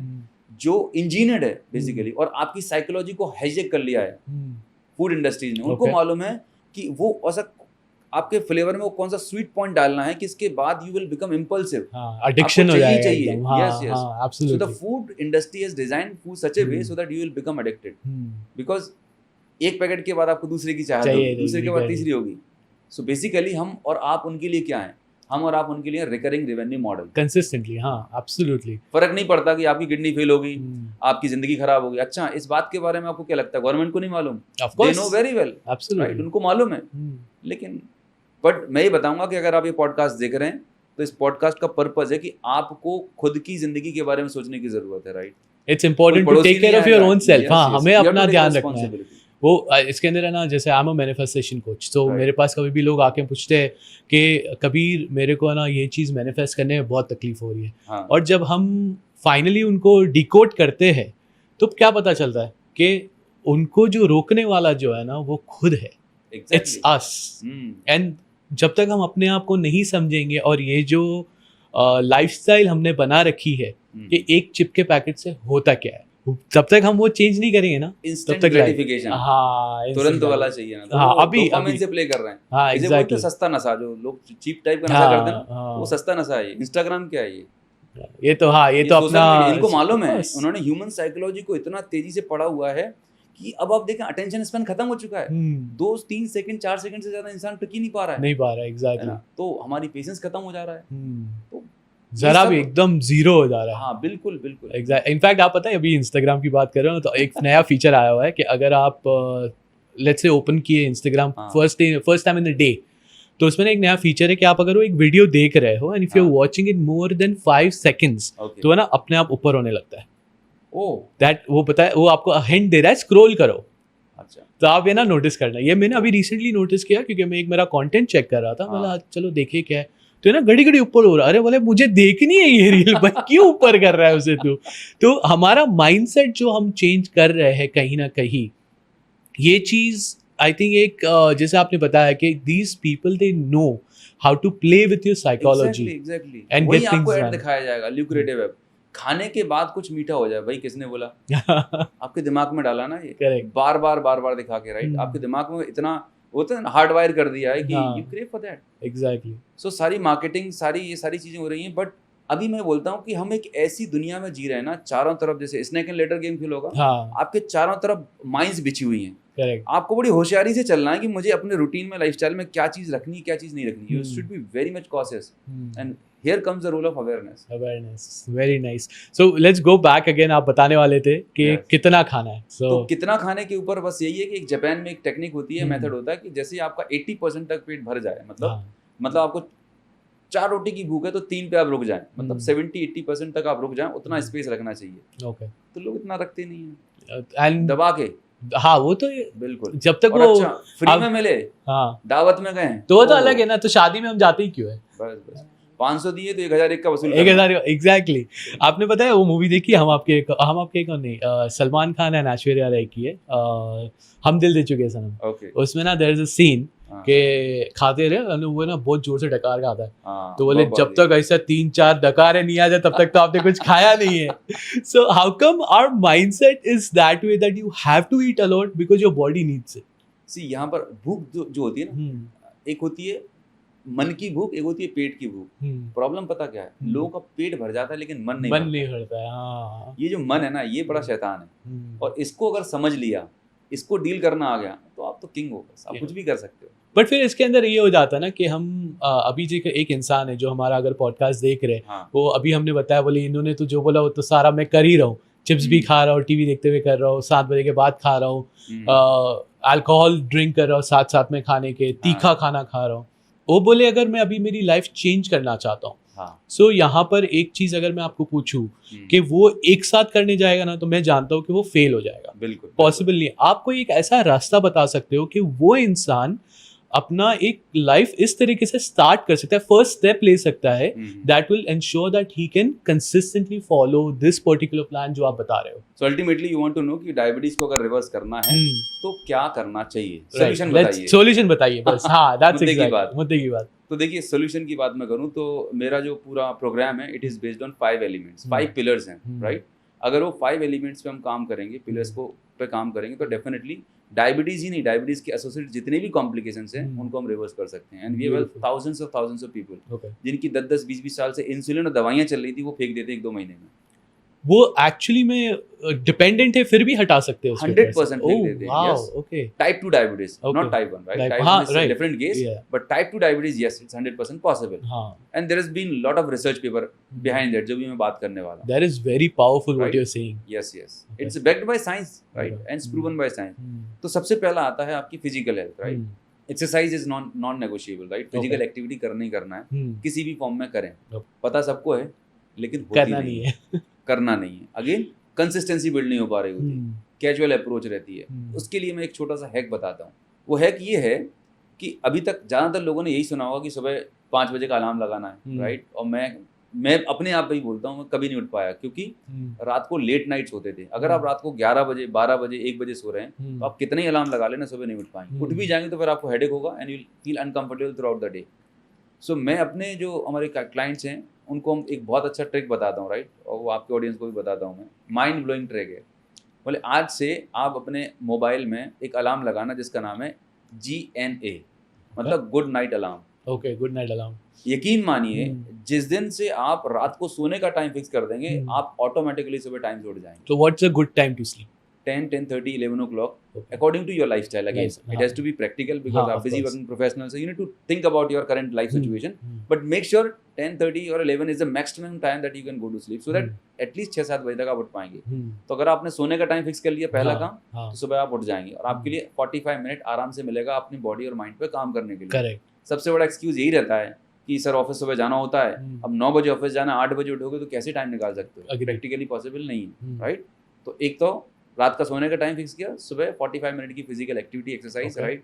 A: जो इंजीनियर्ड है बेसिकली, और आपकी साइकोलॉजी को हाईजेक कर लिया है फूड इंडस्ट्रीज ने। उनको
B: Okay.
A: मालूम है कि वो ऐसा आपके फ्लेवर में वो कौन सा स्वीट पॉइंट डालना है कि इसके बाद you will become impulsive,
B: addiction हो जाएगा
A: चाहिए।
B: एकदम। हाँ,
A: Yes, yes.
B: हाँ,
A: So the
B: absolutely.
A: food industry has designed food such a way so that you will become addicted, because एक पैकेट के बाद आपको दूसरे की चाहत
B: चाहिए,
A: होगी, दूसरे के बाद
B: चाहिए।
A: तीसरी होगी। सो बेसिकली हम और आप उनके लिए क्या हैं? हम और आप उनके लिए रिकरिंग रेवेन्यू मॉडल।
B: कंसिस्टेंटली, हाँ, एब्सोल्युटली।
A: फर्क नहीं पड़ता कि आपकी किडनी फेल होगी, आपकी जिंदगी खराब होगी। अच्छा, इस बात के बारे में आपको क्या लगता है? गवर्नमेंट को नहीं मालूम?
B: Of
A: they
B: course,
A: know very well, right?
B: Absolutely.
A: उनको मालूम है। लेकिन बट मैं ये बताऊंगा कि अगर आप ये पॉडकास्ट देख रहे हैं तो इस पॉडकास्ट का पर्पस है कि आपको खुद की जिंदगी के बारे में सोचने की जरूरत है, right?
B: It's important to take care of your own self. हाँ, हमें अपना ध्यान रखना है। वो इसके अंदर है ना, जैसे I am a manifestation coach, तो
A: Right.
B: मेरे पास कभी भी लोग आके पूछते हैं कि कबीर मेरे को है ना ये चीज़ मैनिफेस्ट करने में बहुत तकलीफ हो रही है।
A: हाँ,
B: और जब हम फाइनली उनको डिकोड करते हैं तो क्या पता चलता है कि उनको जो रोकने वाला जो है ना वो खुद है, इट्स
A: exactly.
B: अस। एंड जब तक हम अपने आप को नहीं समझेंगे और ये जो लाइफस्टाइल हमने बना रखी है कि एक चिप के पैकेट से होता क्या है, तब तक हम वो चेंज नहीं करेंगे ना,
A: इंस्टेंट
B: तब तक
A: ग्रेटिफिकेशन,
B: हाँ,
A: तुरंत वाला चाहिए ना, तो
B: हाँ,
A: वो
B: अभी
A: डोपामाइन से प्ले कर रहे हैं।
B: हाँ,
A: इसे बोलते हैं
B: एग्जैक्टली।
A: सस्ता नशा, जो लोग चीप टाइप का नशा करते हैं ना,
B: हाँ,
A: वो सस्ता नशा है। इंस्टाग्राम क्या है
B: ये तो हाँ, ये तो
A: social
B: अपना
A: media, इनको मालूम है।
B: बस।
A: उन्होंने ह्यूमन साइकोलॉजी को इतना तेजी से पढ़ा हुआ है कि अब आप देखें अटेंशन स्पैन खत्म हो चुका है। 2-3 सेकंड 4 सेकंड से ज्यादा इंसान टिक ही नहीं पा रहा है,
B: नहीं पा रहा,
A: है
B: एग्जैक्टली।
A: ना? तो हमारी पेशेंस खत्म हो जा रहा है। तो
B: जरा
A: ये
B: भी
A: सब-
B: एकदम जीरो हो जा रहा है।
A: हाँ, बिल्कुल बिल्कुल।
B: एग्जैक्ट। इनफैक्ट आप पता है अभी इंस्टाग्राम की बात कर रहे हो तो एक नया फीचर आया हुआ है कि अगर आप लेट्स से ओपन किए इंस्टाग्राम
A: हाँ।
B: First time in the day, तो उसमें ना एक नया फीचर है कि आप अगर वो एक वीडियो देख रहे हो एंड इफ यू आर
A: हाँ।
B: Watching it more than 5 seconds,
A: okay.
B: तो है ना अपने आप ऊपर होने लगता है।
A: ओह,
B: दैट वो पता है, वो आपको हिंट दे रहा है स्क्रॉल करो।
A: अच्छा।
B: तो आप ये ना नोटिस करना, ये मैंने अभी रिसेंटली नोटिस किया क्योंकि मैं एक मेरा कंटेंट चेक कर रहा था।
A: हाँ।
B: मैंने चलो देखे क्या है, तो है ना घड़ी घड़ी ऊपर हो रहा है। अरे बोले मुझे देखनी है ये रील, भाई क्यों ऊपर कर रहा है उसे तू? तो हमारा माइंडसेट जो हम चेंज कर रहे हैं कहीं ना कहीं, ये चीज आई थिंक एक जैसे आपने बताया कि these people they know how to play with your psychology
A: exactly
B: and
A: वही
B: get things
A: आपको ऐड
B: done.
A: दिखाया जाएगा ल्यूक्रेटिव ऐप खाने के बाद कुछ मीठा हो जाए, भाई किसने बोला? आपके दिमाग में डाला ना ये,
B: Correct.
A: बार बार दिखा के, राइट? आपके दिमाग में इतना होता है ना, हार्ड वायर कर दिया है कि
B: हाँ.
A: You crave for that.
B: Exactly.
A: सो सारी मार्केटिंग, ये सारी चीजें हो रही हैं. बट अभी मैं बोलता हूँ कि हम एक ऐसी दुनिया में जी रहे हैं ना, चारों तरफ जैसे स्नेक एंड लेडर गेम खेल होगा,
B: हाँ.
A: आपके चारों तरफ माइंस बिछी हुई हैं.
B: Correct.
A: आपको बड़ी होशियारी से चलना है कि मुझे अपने रूटीन में, लाइफस्टाइल में क्या चीज रखनी है, क्या चीज नहीं रखनी. You should be very much cautious and here comes the role of awareness.
B: Awareness. Very nice. So let's go back again. आप बताने वाले थे कि
A: Yes.
B: कितना खाना है. So
A: तो कितना खाने के ऊपर बस यही है कि एक जापान में एक टेक्निक होती है, मेथड होता है कि जैसे ही आपका 80% तक पेट भर जाए, मतलब आपको 4 रोटी की भूख है तो 3 पे आप रुक जाएं, मतलब 70-80% तक आप रुक जाएं, उतना स्पेस रखना चाहिए.
B: okay.
A: तो लोग इतना रखते नहीं हैं,
B: And
A: दबा के.
B: हाँ वो तो
A: बिल्कुल.
B: जब तक
A: और
B: वो
A: अच्छा फ्री
B: अब-
A: में मिले,
B: हाँ
A: दावत में गए
B: तो वो तो
A: ओह,
B: अलग है ना. तो शादी में हम जाते ही क्यों है?
A: बस 500 दिए तो 1001 का वसूल
B: 1000 एग्जैक्टली. आपने बताया वो मूवी देखी हम आपके कौन नहीं, सलमान खान एंड ऐश्वर्या राय की है, हम दिल दे चुके हैं सनम.
A: ओके.
B: उसमें ना देयर इज अ सीन
A: हाँ.
B: के खाते रहे और वो ना बहुत जोर से डकार खाता है.
A: हाँ,
B: तो बोले
A: बहुत
B: जब
A: बढ़िया.
B: तक ऐसा 3-4 डकारे नहीं आ जाए तब तक तो आपने कुछ खाया नहीं है. So how come our mindset is that way that you have to eat a lot because your body needs it.
A: See यहाँ पर भूख जो होती है ना, एक होती है मन की भूख, एक होती है पेट की भूख. प्रॉब्लम पता क्या है, लोगों का पेट भर जाता है लेकिन मन नहीं
B: मन
A: भरता.
B: नहीं भरता है. हाँ.
A: ये जो मन है ना, ये बड़ा शैतान है, और इसको अगर समझ लिया, इसको डील करना आ गया तो आप तो किंग हो, बस आप कुछ भी कर सकते हो.
B: बट फिर इसके अंदर ये हो जाता है ना कि हम अभी जो एक इंसान है जो हमारा अगर पॉडकास्ट देख रहे हैं,
A: हाँ.
B: वो अभी हमने बताया बोले इन्होंने तो जो बोला वो तो सारा मैं कर ही रहा हूँ. चिप्स भी खा रहा हूँ, टीवी देखते हुए कर रहा हूँ, 7 बजे के बाद खा रहा हूँ, अल्कोहल ड्रिंक कर रहा हूँ साथ साथ में खाने के, तीखा खाना खा रहा हूँ. वो बोले अगर मैं अभी मेरी लाइफ चेंज करना चाहता हूँ,
A: हाँ.
B: सो यहाँ पर एक चीज अगर मैं आपको पूछूं कि वो एक साथ करने जाएगा ना, तो मैं जानता हूँ कि वो फेल हो जाएगा.
A: बिल्कुल
B: पॉसिबल नहीं है. आप कोई एक ऐसा रास्ता बता सकते हो कि वो इंसान अपना एक लाइफ इस तरीके से स्टार्ट कर सकता है, फर्स्ट स्टेप ले सकता है that will ensure that he can consistently follow this particular plan जो आप बता रहे हो.
A: So ultimately you want to know कि डायबिटीज को अगर रिवर्स करना है तो क्या करना चाहिए, सोल्यूशन बताइए.
B: सॉल्यूशन बताइए बस. हाँ, दैट्स
A: मुद्दे की
B: एग्जैक्टली
A: बात.
B: मुद्दे की बात.
A: तो देखिए, सोल्यूशन की बात मैं करूं तो मेरा जो पूरा प्रोग्राम है, it is based on 5 elements, 5 pillars हैं, राइट? अगर वो 5 एलिमेंट्स पे हम काम करेंगे, पिलर्स को पे काम करेंगे, तो डेफिनेटली डायबिटीज ही नहीं, डायबिटीज के एसोसिएटेड जितने भी कॉम्प्लिकेशंस हैं उनको हम रिवर्स कर सकते हैं. And we have thousands of people जिनकी 10-10, 20-20 साल से इंसुलिन और दवाइयां चल रही थी, वो फेंक देते हैं 1-2 महीने में.
B: वो एक्चुअली में डिपेंडेंट है फिर भी हटा सकते हो.
A: 100% फेंक देते हैं.
B: Wow,
A: Yes.
B: Okay.
A: Type 2 diabetes,
B: Okay.
A: not type 1, right?
B: Type-
A: Type
B: हाँ,
A: 1 is
B: right.
A: a different case,
B: Yeah.
A: but type 2 diabetes, yes, it's 100% possible.
B: हाँ.
A: And there has been lot of research paper behind that, जो भी मैं बात करने वाला हूँ.
B: That is very powerful what
A: Right.
B: you're saying.
A: Yes.
B: Okay.
A: It's backed by science, right?
B: Okay.
A: And it's proven by science. तो सबसे पहला आता है आपकी physical health, right? Exercise is non-negotiable, right? Physical activity करना ही करना है, किसी भी फॉर्म में करें.
B: Okay.
A: पता सबको है, लेकिन होती
B: करना नहीं है.
A: करना नहीं है. अगेन कंसिस्टेंसी बिल्ड नहीं हो पा रही होती, कैजुअल अप्रोच रहती है. उसके लिए मैं एक छोटा सा हैक बताता हूँ. वो हैक ये है कि अभी तक ज़्यादातर लोगों ने यही सुना होगा कि सुबह 5 बजे का अलार्म लगाना है, राइट? और मैं अपने आप पे ही बोलता हूँ, मैं कभी नहीं उठ पाया, क्योंकि रात को लेट नाइट्स होते थे. अगर आप रात को 11 बजे, 12 बजे, 1 बजे सो रहे हैं, तो आप कितने ही अलार्म लगा लेना, सुबह नहीं उठ पाएंगे. उठ भी जाएंगे तो फिर आपको हेडेक होगा and you feel uncomfortable throughout the day. So मैं अपने जो हमारे क्लाइंट्स हैं उनको हम एक बहुत अच्छा ट्रिक बताता हूँ, राइट? और वो आपके ऑडियंस को भी बताता हूँ मैं. माइंड ब्लोइंग ट्रिक है. बोले आज से आप अपने मोबाइल में एक अलार्म लगाना जिसका नाम है GNA, मतलब good night alarm.
B: Okay, good night alarm.
A: यकीन मानिए, जिस दिन से आप रात को सोने का टाइम फिक्स कर देंगे, आप ऑटोमेटिकली सुबह टाइम से उठ जाएंगे.
B: So what's a good time to sleep?
A: 10, 10:30, 11 o'clock,
B: Okay.
A: according to your lifestyle. Again,
B: Yes,
A: it has to be practical because
B: हाँ,
A: आप
B: of
A: busy
B: course.
A: working professional, so you need to think about your current life situation. But make sure 10:30 or 11 is the maximum time that you can go to sleep, so that at least 6-7 बजे तक आप उठ पाएंगे. तो अगर आपने सोने का टाइम फिक्स कर लिया पहला काम, तो सुबह आप उठ जाएंगे और आपके लिए 45 मिनट आराम से मिलेगा अपनी बॉडी और माइंड पे काम करने के लिए.
B: करेक्ट.
A: सबसे बड़ा एक्सक्यूज यही रहता है कि सर ऑफिस सुबह जाना होता है, अब 9 बजे ऑफिस जाना, 8 बजे उठोगे तो कैसे टाइम निकाल सकते हो?
B: Agree.
A: प्रैक्टिकली पॉसिबल नहीं है, राइट? तो एक तो रात का सोने का टाइम फिक्स किया, सुबह 45 मिनट की फिजिकल एक्टिविटी, एक्सरसाइज, राइट?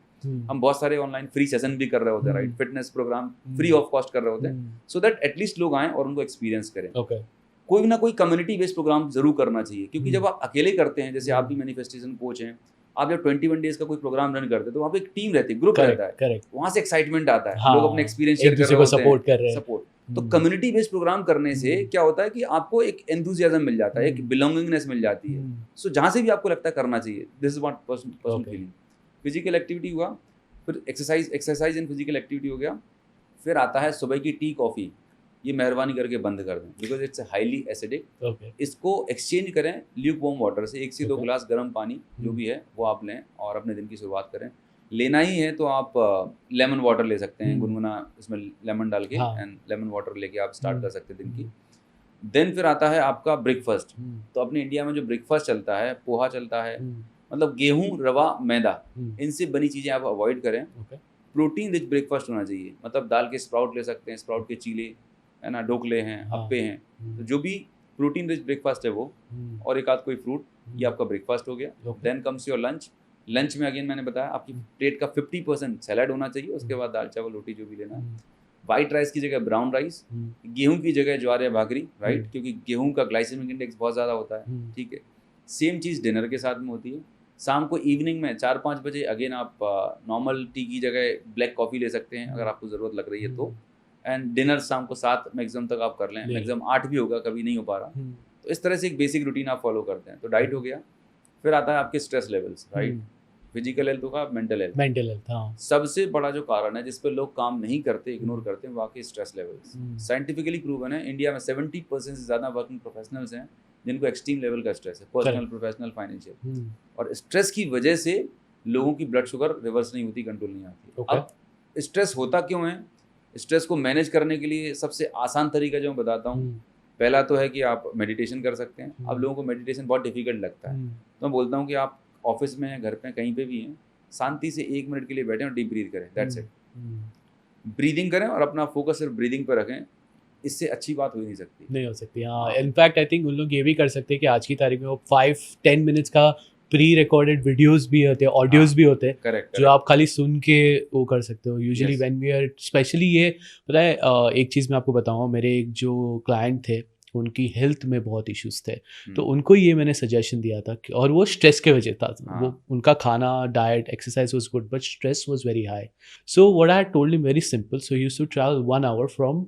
A: हम बहुत सारे ऑनलाइन फ्री सेशन भी कर रहे होते हैं, right? Fitness program free of cost कर रहे होते हैं, सो दैट एटलीस्ट लोग आएं और उनको एक्सपीरियंस करें.
B: ओके.
A: कोई ना कोई कम्युनिटी बेस्ड प्रोग्राम जरूर करना चाहिए, क्योंकि जब आप अकेले करते हैं, जैसे आप भी मैनिफेस्टेशन कोच हैं, आप जब 21 डेज का कोई प्रोग्राम रन करते हो तो वहाँ पे एक टीम रहती है, ग्रुप रहता है,
B: करेक्ट
A: वहाँ से एक्साइटमेंट आता है,
B: हाँ,
A: लोग अपने एक्सपीरियंस शेयर
B: एक
A: कर
B: दूसरे
A: रहे
B: को
A: होते
B: सपोर्ट कर
A: हैं,
B: रहे हैं
A: सपोर्ट। तो कम्युनिटी बेस्ड प्रोग्राम करने से क्या होता है कि आपको एक एंथुसियाज्म मिल जाता है, एक बिलोंगिंगनेस मिल जाती है। सो जहाँ से भी आपको लगता है करना चाहिए, this is what personal feeling. Physical activity हुआ, फिर एक्सरसाइज एंड फिजिकल एक्टिविटी हो गया, फिर आता है सुबह की टी कॉफ़ी। ये मेहरबानी करके बंद कर दें, बिकॉज इट्स हाईली एसिडिक। इसको एक्सचेंज करें ल्यूक वार्म वाटर से, 1 से 2 गिलास गर्म पानी जो भी है वो आप लें और अपने दिन की शुरुआत करें। लेना ही है तो आप लेमन वाटर ले सकते हैं, गुनगुना इसमें लेमन डाल के, एंड लेमन वाटर लेके आप स्टार्ट कर सकते हैं दिन की। देन फिर आता है आपका ब्रेकफास्ट। तो अपने इंडिया में जो ब्रेकफास्ट चलता है, पोहा चलता है, मतलब गेहूं, रवा, मैदा, इनसे बनी चीज़ें आप अवॉइड करें। प्रोटीन रिच ब्रेकफास्ट होना चाहिए, मतलब दाल के स्प्राउट ले सकते हैं, स्प्राउट के चीले है ना, ढोकले हैं, अप्पे हैं, तो जो भी प्रोटीन रिच ब्रेकफास्ट है वो, और एक आध कोई फ्रूट, ये आपका ब्रेकफास्ट हो गया। Then comes your lunch. Lunch में अगेन मैंने बताया आपकी प्लेट का 50% सैलड होना चाहिए, उसके बाद दाल चावल रोटी जो भी लेना है। वाइट राइस की जगह ब्राउन राइस, गेहूं की जगह ज्वार या बाजरी, राइट, क्योंकि गेहूं का ग्लाइसेमिक इंडेक्स बहुत ज़्यादा होता है, ठीक है। सेम चीज़ डिनर के साथ में होती है। शाम को इवनिंग में 4-5 बजे अगेन आप नॉर्मल टी की जगह ब्लैक कॉफ़ी ले सकते हैं अगर आपको ज़रूरत लग रही है तो। एंड डिनर शाम को 7 मैक्सिमम तक आप कर लें, मैक्सिमम 8 भी होगा, कभी नहीं हो पा रहा। तो इस तरह से एक बेसिक रूटीन आप फॉलो करते हैं। तो डाइट हो गया, फिर आता है आपके stress levels, right. Physical health होगा, मेंटल हेल्थ, हाँ। सबसे बड़ा जो कारण है जिस पर लोग काम नहीं करते, इग्नोर करते हैं, वाकई स्ट्रेस लेवल्स। साइंटिफिकली प्रूवन है, इंडिया में 70% से ज़्यादा वर्किंग प्रोफेशनल्स हैं जिनको एक्सट्रीम लेवल का स्ट्रेस है, पर्सनल, प्रोफेशनल, फाइनेंशियल। और स्ट्रेस की वजह से लोगों की ब्लड शुगर रिवर्स नहीं होती, कंट्रोल नहीं आती। अब स्ट्रेस होता क्यों है? स्ट्रेस को मैनेज करने के लिए सबसे आसान तरीका जो मैं बताता हूँ, पहला तो है कि आप मेडिटेशन कर सकते हैं। अब लोगों को मेडिटेशन बहुत डिफिकल्ट लगता है, तो मैं बोलता हूँ कि आप ऑफिस में हैं, घर पे, कहीं पे भी हैं, शांति से 1 मिनट के लिए बैठें और डीप ब्रीथ करें, दैट्स इट। ब्रीदिंग करें और अपना फोकस सिर्फ ब्रीदिंग पर रखें, इससे अच्छी बात हो ही नहीं सकती।
B: नहीं हो सकती, हाँ। इनफैक्ट आई थिंक उन लोग ये भी कर सकते हैं कि आज की तारीख में वो 5-10 मिनट्स का प्री रिकॉर्डेड वीडियोस भी होते हैं, ऑडियोज भी होते हैं,
A: करेक्ट,
B: जो आप खाली सुन के वो कर सकते हो। Usually when we are, specially ये पता है, एक चीज़ मैं आपको बताऊँ, मेरे एक जो क्लाइंट थे उनकी हेल्थ में बहुत इश्यूज थे, तो उनको ये मैंने सजेशन दिया था कि, और वो स्ट्रेस के वजह था, वो उनका खाना, diet, exercise was good but stress was very high. So what I told him very simple, so he used to travel 1 hour from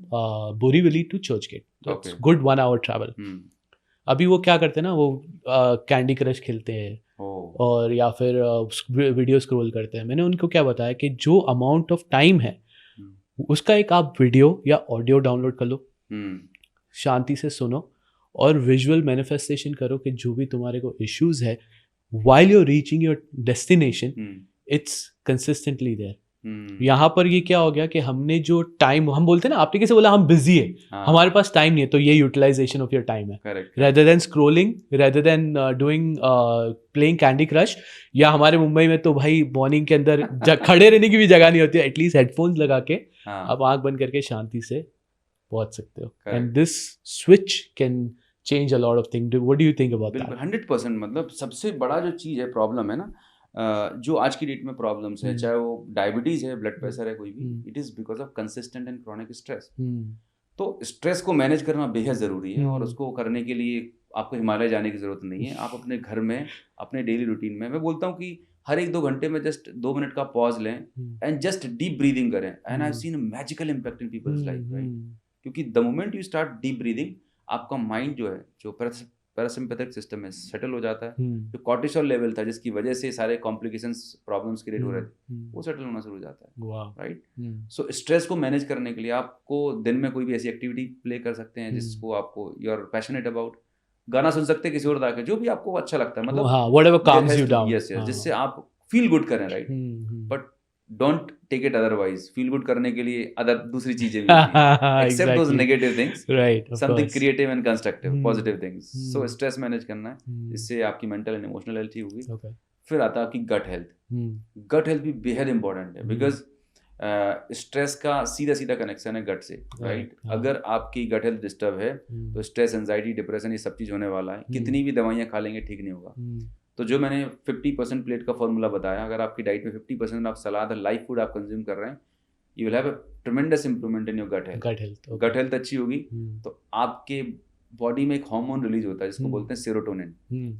B: Borivali to Churchgate, that's good 1 hour travel. अभी वो क्या करते हैं ना, वो कैंडी क्रश खेलते हैं और या फिर वीडियो स्क्रॉल करते हैं। मैंने उनको क्या बताया कि जो अमाउंट ऑफ टाइम है उसका एक आप वीडियो या ऑडियो डाउनलोड कर लो, शांति से सुनो और विजुअल मैनिफेस्टेशन करो कि जो भी तुम्हारे को इश्यूज है, while you are reaching your destination, it's consistently there. यहाँ पर ये क्या हो गया कि हमने जो टाइम, हम बोलते हैं ना, आपने कैसे बोला हम बिजी है, हमारे पास टाइम नहीं है, तो ये यूटिलाइजेशन ऑफ योर टाइम है, rather than scrolling, rather than doing playing candy crush. या हमारे मुंबई में तो भाई मॉर्निंग के अंदर खड़े रहने की भी जगह नहीं होती है, एटलीस्ट हेडफोन्स लगा के आप आंख बंद करके शांति से पहुंच सकते हो। And this switch can change a lot of thing. What do you think about that?
A: 100%। मतलब सबसे बड़ा जो चीज़ है, प्रॉब्लम है ना, जो आज की डेट में प्रॉब्लम्स है, चाहे वो डायबिटीज़ है, ब्लड प्रेशर है, कोई भी, it is because of consistent and chronic stress. तो स्ट्रेस को मैनेज करना बेहद ज़रूरी है, और उसको करने के लिए आपको हिमालय जाने की ज़रूरत नहीं है। आप अपने घर में, अपने डेली रूटीन में, मैं बोलता हूँ कि हर 1-2 घंटे में जस्ट 2 मिनट का पॉज लें एंड जस्ट डीप ब्रीदिंग करें, and I have seen a magical impact in people's life, right. क्योंकि the moment you start deep breathing, आपका माइंड जो है, जो पैरासिम्पैथिक सिस्टम है, सेटल हो जाता है। जो कॉर्टिसोल लेवल था जिसकी वजह से सारे कॉम्प्लिकेशंस, प्रॉब्लम्स क्रिएट हो रहे थे, वो सेटल होना शुरू हो जाता है, राइट। सो स्ट्रेस को मैनेज करने के लिए आपको दिन में कोई भी ऐसी एक्टिविटी प्ले कर सकते हैं जिसको आपको, यू आर पैशनेट अबाउट। गाना सुन सकते हैं किसी और के, जो भी आपको अच्छा लगता है, मतलब
B: whatever comes you down,
A: yes, जिससे आप फील गुड करें, right. But don't take it otherwise. Feel good करने के लिए अदर दूसरी चीजें भी होती हैं, except those negative things,
B: right,
A: something creative and constructive, positive things. So stress manage करना है, इससे आपकी मेंटल एंड इमोशनल हेल्थ ही होगी। फिर आता है आपकी गट हेल्थ। गट हेल्थ भी बेहद इंपॉर्टेंट है, बिकॉज स्ट्रेस का सीधा सीधा कनेक्शन है गट से, राइट। अगर आपकी गट हेल्थ डिस्टर्ब है तो स्ट्रेस, एंजाइटी, डिप्रेशन, ये सब चीज़ होने वाला है। कितनी भी दवाइयाँ खा लेंगे, ठीक नहीं होगा। तो जो मैंने 50% प्लेट का फॉर्मूला बताया, अगर आपकी डाइट में 50% आप सलाद और लाइव फूड आप कंज्यूम कर रहे हैं, you will have a tremendous improvement in your gut health. Gut health अच्छी होगी तो आपके बॉडी में एक हार्मोन रिलीज होता है जिसको बोलते हैं सेरोटोनिन।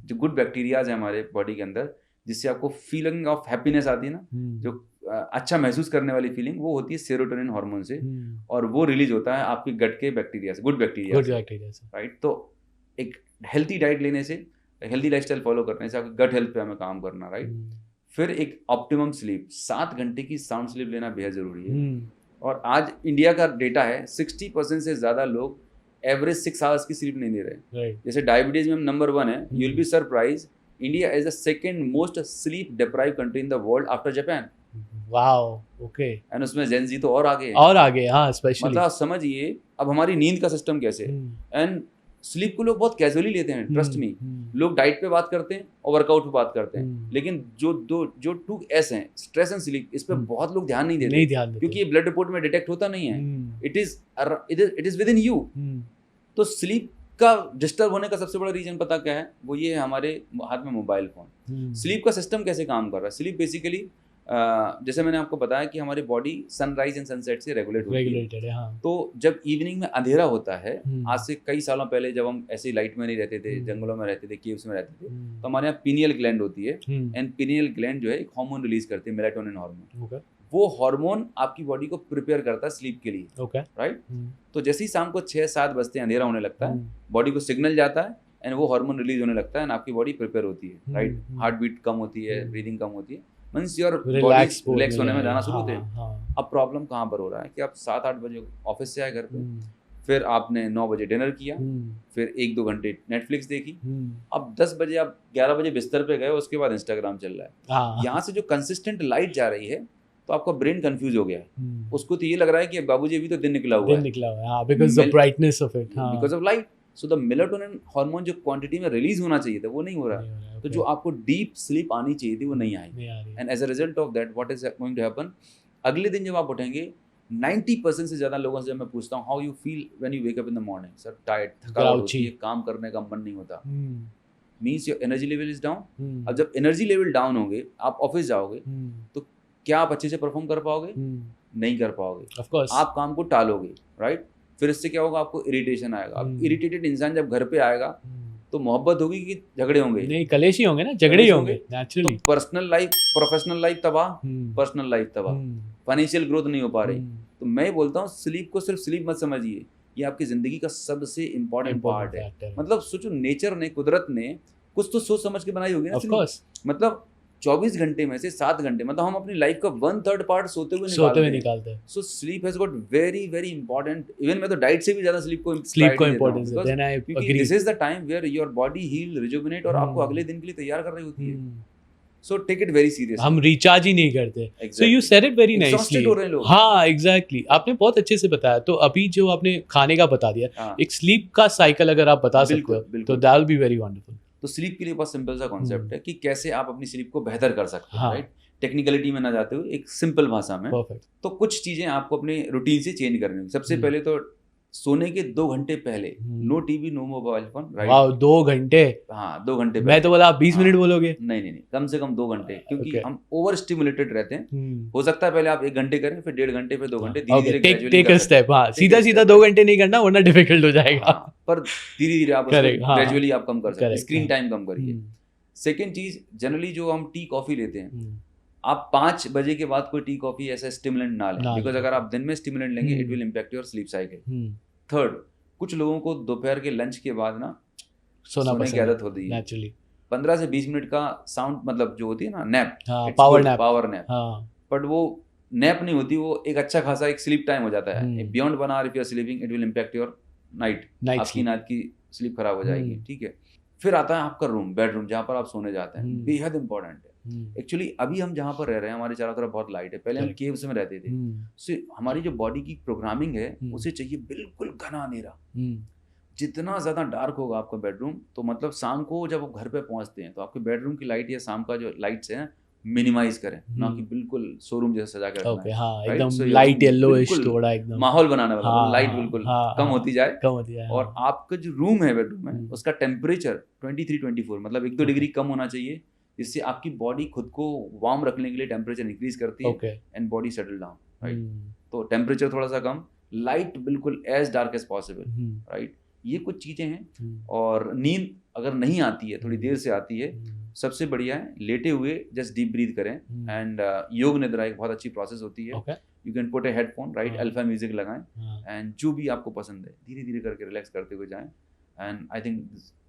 A: जो गुड बैक्टीरियाज है हमारे बॉडी के अंदर, जिससे आपको फीलिंग ऑफ हैप्पीनेस आती है ना, जो अच्छा महसूस करने वाली फीलिंग, वो होती है सेरोटोनिन हार्मोन से, और वो रिलीज होता है आपकी गट के बैक्टीरिया से, गुड बैक्टीरिया से, राइट। तो एक हेल्थी डाइट लेने से, हेल्थी लाइफस्टाइल फॉलो करने से आपकी गट हेल्थ पे हमें काम करना, राइट। फिर एक ऑप्टिमम स्लीप, 7 घंटे की साउंड स्लीप लेना बेहद जरूरी है। और आज इंडिया का डेटा है 60% से ज्यादा लोग एवरेज 6 आवर्स की स्लीप नहीं ले रहे। जैसे डायबिटीज में हम नंबर 1 है, you will be surprise, India is the second most sleep deprived country in the world after Japan.
B: Wow, okay.
A: And उसमें जेन जी तो और आगे है,
B: और आगे, हाँ, स्पेशली
A: मतलब आप समझिए अब हमारी नींद का सिस्टम कैसे है। एंड स्लीप को लोग बहुत कैजुअली लेते हैं, ट्रस्ट मी। लोग डाइट पे बात करते हैं और वर्कआउट पे बात करते हैं, लेकिन जो 2 S हैं, स्ट्रेस एंड स्लीप, इस पे बहुत लोग ध्यान नहीं देते, क्योंकि ये ब्लड रिपोर्ट में डिटेक्ट होता नहीं है। It is with in you. तो स्लीप का डिस्टर्ब होने का सबसे बड़ा रीजन पता क्या है? वो ये है हमारे हाथ में मोबाइल फोन। स्लीप का सिस्टम कैसे काम कर रहा है? स्लीप बेसिकली जैसे मैंने आपको बताया कि हमारी बॉडी सनराइज एंड सनसेट से रेगुलेट होती है। हाँ। तो जब इवनिंग में अंधेरा होता है, आज से कई सालों पहले जब हम ऐसे लाइट में नहीं रहते थे, जंगलों में रहते थे, केव्स में रहते थे, तो हमारे यहाँ पीनियल ग्लैंड होती है, एंड पीनियल ग्लैंड जो है एक हार्मोन रिलीज करती है, मेलाटोनिन हार्मोन। वो हार्मोन आपकी बॉडी को प्रिपेयर करता है स्लीप के लिए, राइट। तो जैसे ही शाम को 6-7 बजते अंधेरा होने लगता है, बॉडी को सिग्नल जाता है एंड वो हार्मोन रिलीज होने लगता है, एंड आपकी बॉडी प्रिपेयर होती है, राइट। हार्ट बीट कम होती है, ब्रीदिंग कम होती है, मींस योर बॉडी रिलैक्स होने में जाना शुरू होते हैं। अब प्रॉब्लम कहाँ पर हो रहा है कि आप 7-8 बजे ऑफिस से आए घर पे, फिर आपने 9 बजे डिनर किया, फिर 1-2 घंटे नेटफ्लिक्स देखी, अब 10 बजे आप 11 बजे बिस्तर पे गए, उसके बाद इंस्टाग्राम चल रहा है। यहाँ से जो कंसिस्टेंट लाइट जा रही है, तो आपका ब्रेन कंफ्यूज हो गया है। उसको तो ये लग रहा है कि बाबूजी अभी तो दिन निकला हुआ है,
B: because of brightness of it,
A: because of light. So the melatonin hormone जो क्वांटिटी में रिलीज होना चाहिए था, वो नहीं हो रहा है। तो जो आपको डीप स्लीप आनी चाहिए थी, वो नहीं आई। And as a result of that what is going to happen, अगले दिन जब आप उठेंगे, 90% से ज्यादा लोगों से जब मैं पूछता हूँ how you feel when you wake up in the morning, sir tired, थकावट होती है, काम करने का मन नहीं होता, means your energy level is down. अब जब एनर्जी लेवल डाउन होंगे, आप ऑफिस जाओगे, तो क्या आप अच्छे से परफॉर्म कर पाओगे? नहीं कर पाओगे, ऑफ कोर्स। आप काम को टालोगे, राइट। फिर इससे क्या होगा? आपको इरिटेशन आएगा। अब इरिटेटेड इंसान जब घर पे आएगा, तो मोहब्बत होगी कि झगड़े होंगे? नहीं,
B: कलेश ही होंगे ना, झगड़े ही होंगे नेचुरली।
A: तो पर्सनल लाइफ, प्रोफेशनल लाइफ तबाह, पर्सनल लाइफ तबाह, फाइनेंशियल ग्रोथ नहीं हो पा रही। तो मैं बोलता हूँ स्लीप को सिर्फ स्लीप मत समझिए, ये आपकी जिंदगी का सबसे इम्पोर्टेंट पार्ट है। मतलब सोचो, नेचर ने, कुदरत ने कुछ तो सोच समझ के बनाई होगी ना स्लीप। मतलब 24 घंटे में से 7 घंटे, मतलब हम अपनी लाइफ का 1/3 पार्ट सोते हुए निकालते हैं। So sleep has got very very important. Even मैं तो डाइट से भी ज्यादा स्लीप को इंपॉर्टेंस देता हूं, क्योंकि this is the time where your body heal, rejuvenate, और आपको अगले दिन के लिए तैयार कर रही होती है। So take it very seriously.
B: हम रिचार्ज ही नहीं करते। So you said it very nicely. हाँ, एग्जैक्टली, आपने बहुत अच्छे से बताया। तो अभी जो आपने खाने का बता दिया, एक स्लीप का साइकिल अगर आप बता सकते हो, तो that will be very wonderful.
A: तो स्लीप के लिए बहुत सिंपल सा कॉन्सेप्ट है कि कैसे आप अपनी स्लीप को बेहतर कर सकते हैं, राइट। टेक्निकलिटी में ना जाते हुए एक सिंपल भाषा में। तो कुछ चीजें आपको अपने रूटीन से चेंज करनी होगी। सबसे पहले तो सोने के 2 घंटे पहले no TV, no mobile phone, right.
B: Wow, 2 घंटे? हाँ,
A: 2 घंटे।
B: मैं तो बोला आप 20 मिनट बोलोगे।
A: नहीं, कम से कम 2 घंटे, क्योंकि हम ओवर स्टिमुलेटेड रहते हैं। हो सकता है पहले आप 1 घंटे करें, फिर 1.5 घंटे, फिर 2 घंटे, धीरे-धीरे
B: टेक अ स्टेप। हाँ, सीधा 2 घंटे नहीं करना, वरना डिफिकल्ट हो जाएगा।
A: पर धीरे-धीरे आप ग्रेजुअली आप कम कर सकते हैं, स्क्रीन टाइम कम करिए। सेकेंड चीज, जनरली जो हम टी कॉफी लेते हैं, आप 5 बजे के बाद कोई टी कॉफी ऐसा स्टिमुलेंट ना लें, बिकॉज अगर आप दिन में स्टिमुलेंट लेंगे, it will impact your sleep cycle. Third, कुछ लोगों को दोपहर के लंच के बाद ना सोने की आदत होती है नेचुरली। 15 से 20 मिनट का साउंड, मतलब जो होती है ना नैप, पावर नैप, बट वो नैप नहीं होती, वो एक अच्छा खासा एक स्लीप टाइम हो जाता है। Beyond 1 hour if you are sleeping, it will impact your night, आपकी नाइट की स्लीप खराब हो जाएगी, ठीक है। फिर आता है आपका रूम, बेडरूम, जहाँ पर आप सोने जाते हैं, बेहद इंपॉर्टेंट है। एक्चुअली अभी हम जहाँ पर रह रहे हैं, हमारे चारों तरफ बहुत लाइट है। पहले हम केव्स में रहते थे, सो हमारी जो बॉडी की प्रोग्रामिंग है, उसे चाहिए बिल्कुल घना अंधेरा। जितना ज्यादा डार्क होगा आपका बेडरूम, तो मतलब शाम को जब आप घर पे पहुंचते हैं, तो आपके बेडरूम की लाइट या शाम का जो लाइट्स है मिनिमाइज करें, ना कि बिल्कुल शोरूम जैसा सजा कर रखना है।
B: हाँ, एकदम लाइट येलोइश थोड़ा, एकदम
A: माहौल बनाने वाला, लाइट बिल्कुल कम होती जाए। और आपका जो रूम है बेडरूम में, उसका टेम्परेचर 23-24, मतलब 1-2 डिग्री कम होना चाहिए, जिससे आपकी बॉडी खुद को वार्म रखने के लिए टेम्परेचर इंक्रीज करती है and body settle down, right. तो टेम्परेचर थोड़ा सा कम, लाइट बिल्कुल as dark as possible, right. ये कुछ चीज़ें हैं। और नींद अगर नहीं आती है, थोड़ी देर से आती है, सबसे बढ़िया है लेटे हुए जस्ट डीप ब्रीथ करें। एंड योग निद्रा एक बहुत अच्छी प्रोसेस होती है। You can put A headphone, right, alpha music लगाएं एंड जो भी आपको पसंद है धीरे धीरे करके रिलैक्स करते हुए जाएं। एंड आई थिंक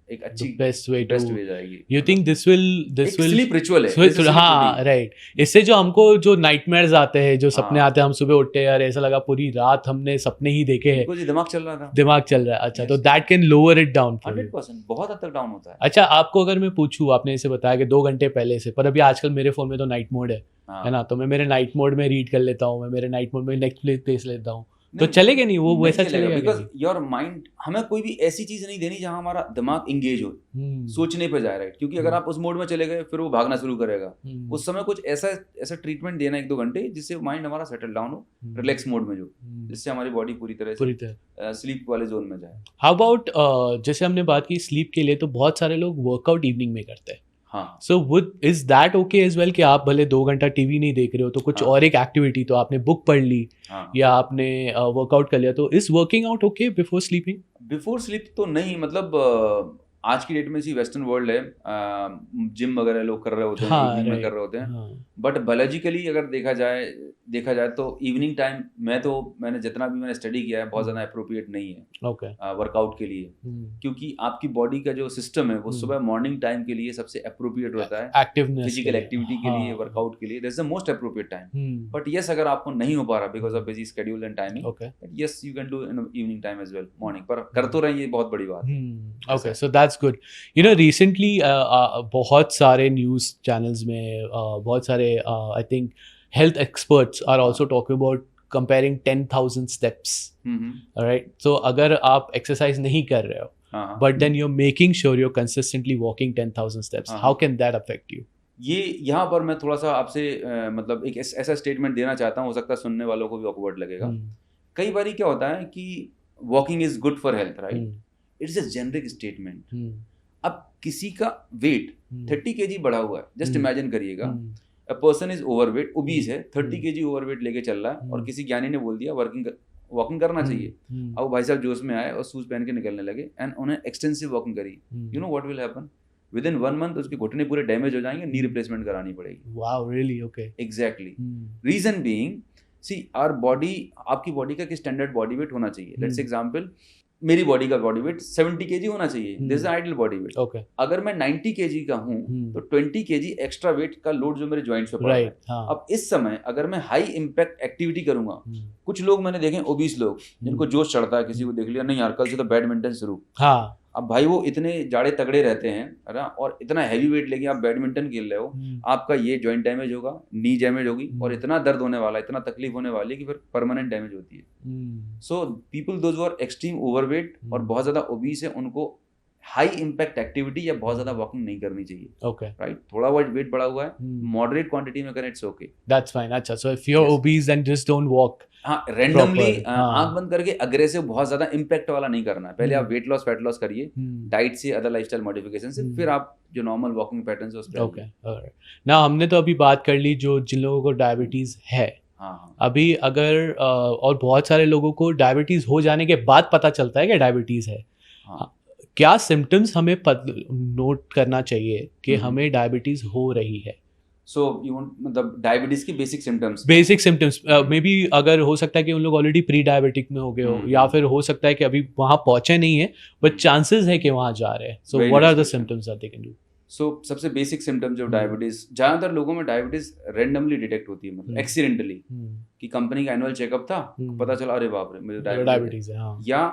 A: एक अच्छी
B: बेस्ट वे
A: जाएगी।
B: You think this will
A: sleep ritual है।
B: हाँ, राइट। इससे जो हमको जो नाइटमेयर्स आते हैं, जो सपने
A: हाँ।
B: आते हैं, हम सुबह उठते हैं यार ऐसा लगा पूरी रात हमने सपने ही देखे हैं,
A: कुछ दिमाग चल रहा था,
B: दिमाग चल रहा है। अच्छा,
A: Yes.
B: तो that can lower it down for you.
A: 100% बहुत हद तक डाउन होता है।
B: अच्छा, आपको अगर मैं पूछूं, आपने इसे बताया कि 2 घंटे पहले से, पर अभी आजकल मेरे फोन में तो नाइट मोड
A: हाँ।
B: है ना, तो मैं मेरे नाइट मोड में रीड कर लेता हूँ, मैं मेरे नाइट मोड में नेटफ्लिक्स लेता हूँ, तो
A: नहीं,
B: चलेगा नहीं वो वैसा चलेगा?
A: बिकॉज योर माइंड, हमें कोई भी ऐसी चीज नहीं देनी जहां हमारा दिमाग इंगेज हो, सोचने पे जाए, राइट। क्योंकि अगर आप उस मोड में चले गए फिर वो भागना शुरू करेगा। उस समय कुछ ऐसा ट्रीटमेंट देना 1-2 घंटे जिससे माइंड हमारा सेटल डाउन हो, रिलैक्स मोड में, जो जिससे हमारी बॉडी पूरी तरह से स्लीप वाले जोन में जाए।
B: हाउ अबाउट जैसे हमने बात की स्लीप के लिए, तो बहुत सारे लोग वर्कआउट इवनिंग में करते हैं।
A: हाँ,
B: so would is that okay as well कि आप भले 2 घंटा टीवी नहीं देख रहे हो, तो कुछ
A: हाँ।
B: और एक एक्टिविटी, तो आपने बुक पढ़ ली
A: हाँ।
B: या आपने वर्कआउट कर लिया, तो is working out okay before sleeping?
A: Before sleep तो नहीं, मतलब आज की डेट में सी वेस्टर्न वर्ल्ड है, जिम वगैरह लोग कर रहे होते हैं,
B: हाँ,
A: इवनिंग में
B: right.
A: कर रहे होते हैं।
B: हाँ,
A: बट बायोलॉजिकली अगर देखा जाए तो इवनिंग टाइम मैंने जितना भी मैंने स्टडी किया है बहुत ज़्यादा अप्रोप्रिएट नहीं है
B: ओके।
A: वर्कआउट के लिए। क्योंकि आपकी बॉडी का जो सिस्टम है वो सुबह मॉर्निंग टाइम के लिए सबसे अप्रोप्रिएट होता है,
B: एक्टिवनेस,
A: फिजिकल एक्टिविटी के लिए, वर्कआउट के लिए that's the most appropriate time. But yes, अगर आपको नहीं हो पा रहा because of busy schedule and timing,
B: okay,
A: yes you can do in evening time as well, morning पर कर तो रही, ये बहुत बड़ी बात है।
B: ओके, so that's good. You know recently बहुत सारे न्यूज़ चैनल्स में बहुत सारे I think health experts are also talking about comparing 10,000 steps, right? So अगर आप exercise नहीं कर रहे हो, but then you're making sure you're consistently walking 10,000 steps, how can that affect you?
A: ये यहाँ पर मैं थोड़ा सा आपसे मतलब एक ऐसा स्टेटमेंट देना चाहता हूँ, हो सकता है सुनने वालों को भी ऑकवर्ड लगेगा। कई बारी क्या होता है कि walking is good for health, right, it's a generic statement. अब किसी का वेट 30 kg बढ़ा हुआ है, जस्ट इमेजिन करिएगा, a person is overweight, obese है, 30 kg ओवरवेट लेके चल रहा है, और किसी ज्ञानी ने बोल दिया वॉकिंग करना चाहिए। अब भाई साहब जोश में आए और शूज पहन के निकलने लगे एंड उन्हें एक्सटेंसिव वॉकिंग करी। You know what will happen, with in 1 month उसके घुटने पूरे डैमेज हो जाएंगे, नी रिप्लेसमेंट करानी पड़ेगी।
B: Wow, really? Okay,
A: exactly. Reason being, see our body, आपकी बॉडी का एक स्टैंडर्ड बॉडी वेट होना चाहिए। लेट्स एग्जांपल, मेरी बॉडी का बॉडी वेट 70 kg होना चाहिए, this is ideal body weight.
B: Okay,
A: अगर मैं 90 kg का हूँ तो 20 kg एक्स्ट्रा वेट का लोड जो मेरे जॉइंट्स पे पड़ रहा है। अब इस समय अगर मैं हाई इम्पैक्ट एक्टिविटी करूंगा, कुछ लोग मैंने देखे ओबीस लोग जिनको जोश चढ़ता है, किसी को देख लिया, नहीं यार कल से तो बैडमिंटन शुरू। हाँ, अब भाई वो इतने जाड़े तगड़े रहते हैं, है ना, और इतना हैवी वेट लेके आप बैडमिंटन खेल रहे हो, आपका ये जॉइंट डैमेज होगा, नी डैमेज होगी, और इतना दर्द होने वाला है, इतना तकलीफ होने वाली है कि फिर परमानेंट डैमेज होती है। So people those who are extreme overweight और बहुत ज्यादा ओबीस है, उनको हाई इम्पैक्ट एक्टिविटी या बहुत ज्यादा वॉकिंग नहीं करनी चाहिए।
B: ओके,
A: राइट, थोड़ा वेट बढ़ा हुआ है, मॉडरेट क्वांटिटी में करें, इट्स ओके,
B: दैट्स फाइन। अच्छा, so if you are obese then just don't walk.
A: हाँ, रैंडमली आंख बंद करके अग्रेसिव बहुत ज्यादा इम्पैक्ट वाला नहीं करना है। पहले आप वेट लॉस फैट लॉस करिए डाइट से, अदर लाइफस्टाइल मॉडिफिकेशन से, फिर आप जो नॉर्मल वॉकिंग पैटर्न है उस पे।
B: Okay, alright. ना हमने तो अभी बात कर ली जो जिन लोगों को डायबिटीज है।
A: हाँ,
B: अभी अगर और बहुत सारे लोगों को डायबिटीज हो जाने के बाद पता चलता है कि डायबिटीज है।
A: हाँ,
B: क्या सिम्टम्स हमें नोट करना चाहिए कि हमें डायबिटीज हो रही है?
A: सो यू वांट, मतलब डायबिटीज की बेसिक सिम्टम्स
B: मे बी अगर हो सकता है कि उन लोग ऑलरेडी प्री डायबिटिक में हो गए हो, या फिर हो सकता है कि अभी वहां पहुंचे नहीं है बट चांसेस है कि वहां जा रहे हैं। So what are the symptoms that they can do?
A: सो सबसे बेसिक सिम्टम्स जो डायबिटीज, ज्यादातर लोगों में डायबिटीज रैंडमली डिटेक्ट होती है, मतलब एक्सीडेंटली, कि कंपनी का एनुअल चेकअप था, पता चला अरे बाप रे मुझे डायबिटीज है, या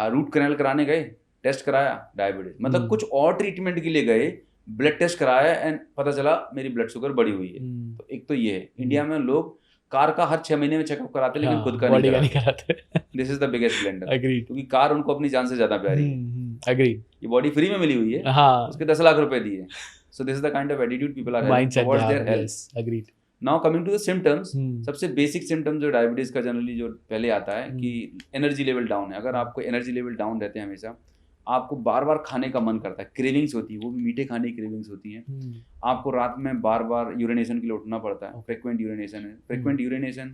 A: रूट कैनाल कराने गए, टेस्ट कराया डायबिटीज, मतलब कुछ और ट्रीटमेंट के लिए गए, ब्लड टेस्ट कराया एंड पता चला मेरी ब्लड शुगर बढ़ी हुई है। तो एक तो ये है, इंडिया में लोग कार का हर 6 महीने में चेकअप कराते हैं, लेकिन खुद का नहीं कराते। This is the biggest blunder, क्योंकि कार उनको अपनी जान से ज्यादा प्यारी है।
B: एग्रीड,
A: ये बॉडी फ्री में मिली हुई है, हाँ, उसके 10 लाख रुपए दिए। So this is the kind of attitude people are having towards their health. Agreed. Now coming to the symptoms, सबसे बेसिक सिम्टम्स जो डायबिटीज का जनरली जो पहले आता है कि एनर्जी लेवल डाउन है। अगर आपको एनर्जी लेवल डाउन रहते हैं, हमेशा आपको बार बार खाने का मन करता है, क्रेविंग्स होती है, वो भी मीठे खाने की क्रेविंग्स होती हैं, आपको रात में बार बार यूरिनेशन के लिए उठना पड़ता है, फ्रिक्वेंट यूरिनेशन है,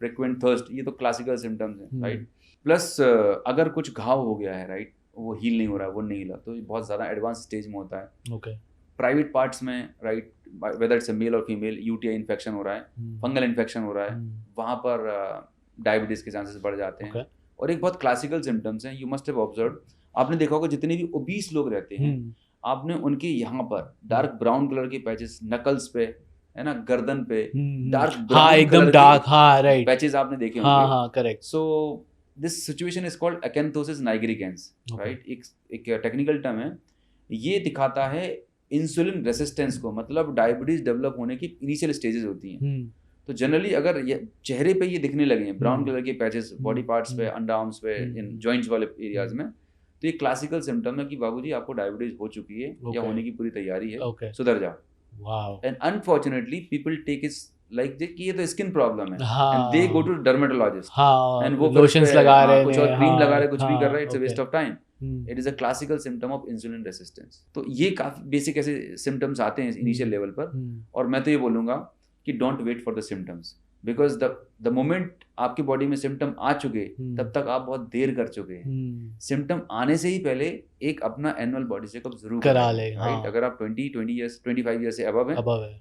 A: फ्रिक्वेंट थर्स्ट, ये तो क्लासिकल सिम्टम्स हैं, राइट। प्लस अगर कुछ घाव हो गया है, राइट, वो हील नहीं हो रहा है, वो नहीं हिला, तो ये बहुत ज़्यादा एडवांस स्टेज में होता है।
B: Okay.
A: प्राइवेट पार्ट्स में राइट, वेदर इट्स मेल और फीमेल, यूटीआई इन्फेक्शन हो रहा है, फंगल इन्फेक्शन हो रहा है, वहाँ पर डायबिटीज़ के चांसेस बढ़ जाते हैं।
B: Okay.
A: और एक बहुत क्लासिकल सिम्टम्स हैं, यू मस्ट हैव ऑब्जर्व, आपने देखा होगा जितने भी ओबीस लोग रहते हैं, आपने उनके यहाँ पर डार्क ब्राउन कलर के पैचेस नकल्स पे, है ना, गर्दन पे डार्क
B: हाँ
A: ब्राउन
B: एकदम डार्क, हाँ राइट,
A: पैचेस आपने देखे
B: हाँ
A: होंगे।
B: हाँ correct.
A: So this situation is called acanthosis nigricans, right, एक टेक्निकल टर्म है। ये दिखाता है इंसुलिन रेसिस्टेंस को, मतलब डायबिटीज डेवलप होने की इनिशियल स्टेजेस होती हैं। तो जनरली अगर ये चेहरे पे ये दिखने लगे हैं ब्राउन कलर के पैचेस बॉडी पार्ट्स पे, अंडर आर्म्स पे, इन जॉइंट्स वाले एरियाज में, तो ये क्लासिकल सिम्टम है कि बाबूजी आपको डायबिटीज हो चुकी है या होने की पूरी तैयारी है, सुधर जाओ।
B: Wow.
A: And unfortunately people take it like कि ये तो स्किन प्रॉब्लम है,
B: हाँ,
A: and they go to dermatologist,
B: हाँ,
A: एंड वो
B: लोशंस लगा रहे हैं,
A: कुछ और क्रीम लगा रहे हैं, कुछ भी
B: हाँ,
A: कर रहे हैं, it's a
B: okay.
A: Waste of time. It is a classical symptom of insulin resistance. तो ये काफी बेसिक ऐसे सिम्टम्स आते हैं इनिशियल लेवल पर, और मैं तो ये बोलूंगा कि don't wait for the symptoms, because the moment आपकी बॉडी में सिम्टम आ चुके तब तक आप बहुत देर कर चुके हैं। सिम्टम आने से ही पहले एक अपना एनुअल बॉडी चेकअप जरूर
B: करा ले,
A: राइट।
B: हाँ।
A: अगर आप 25 ईयर्स से अबव है,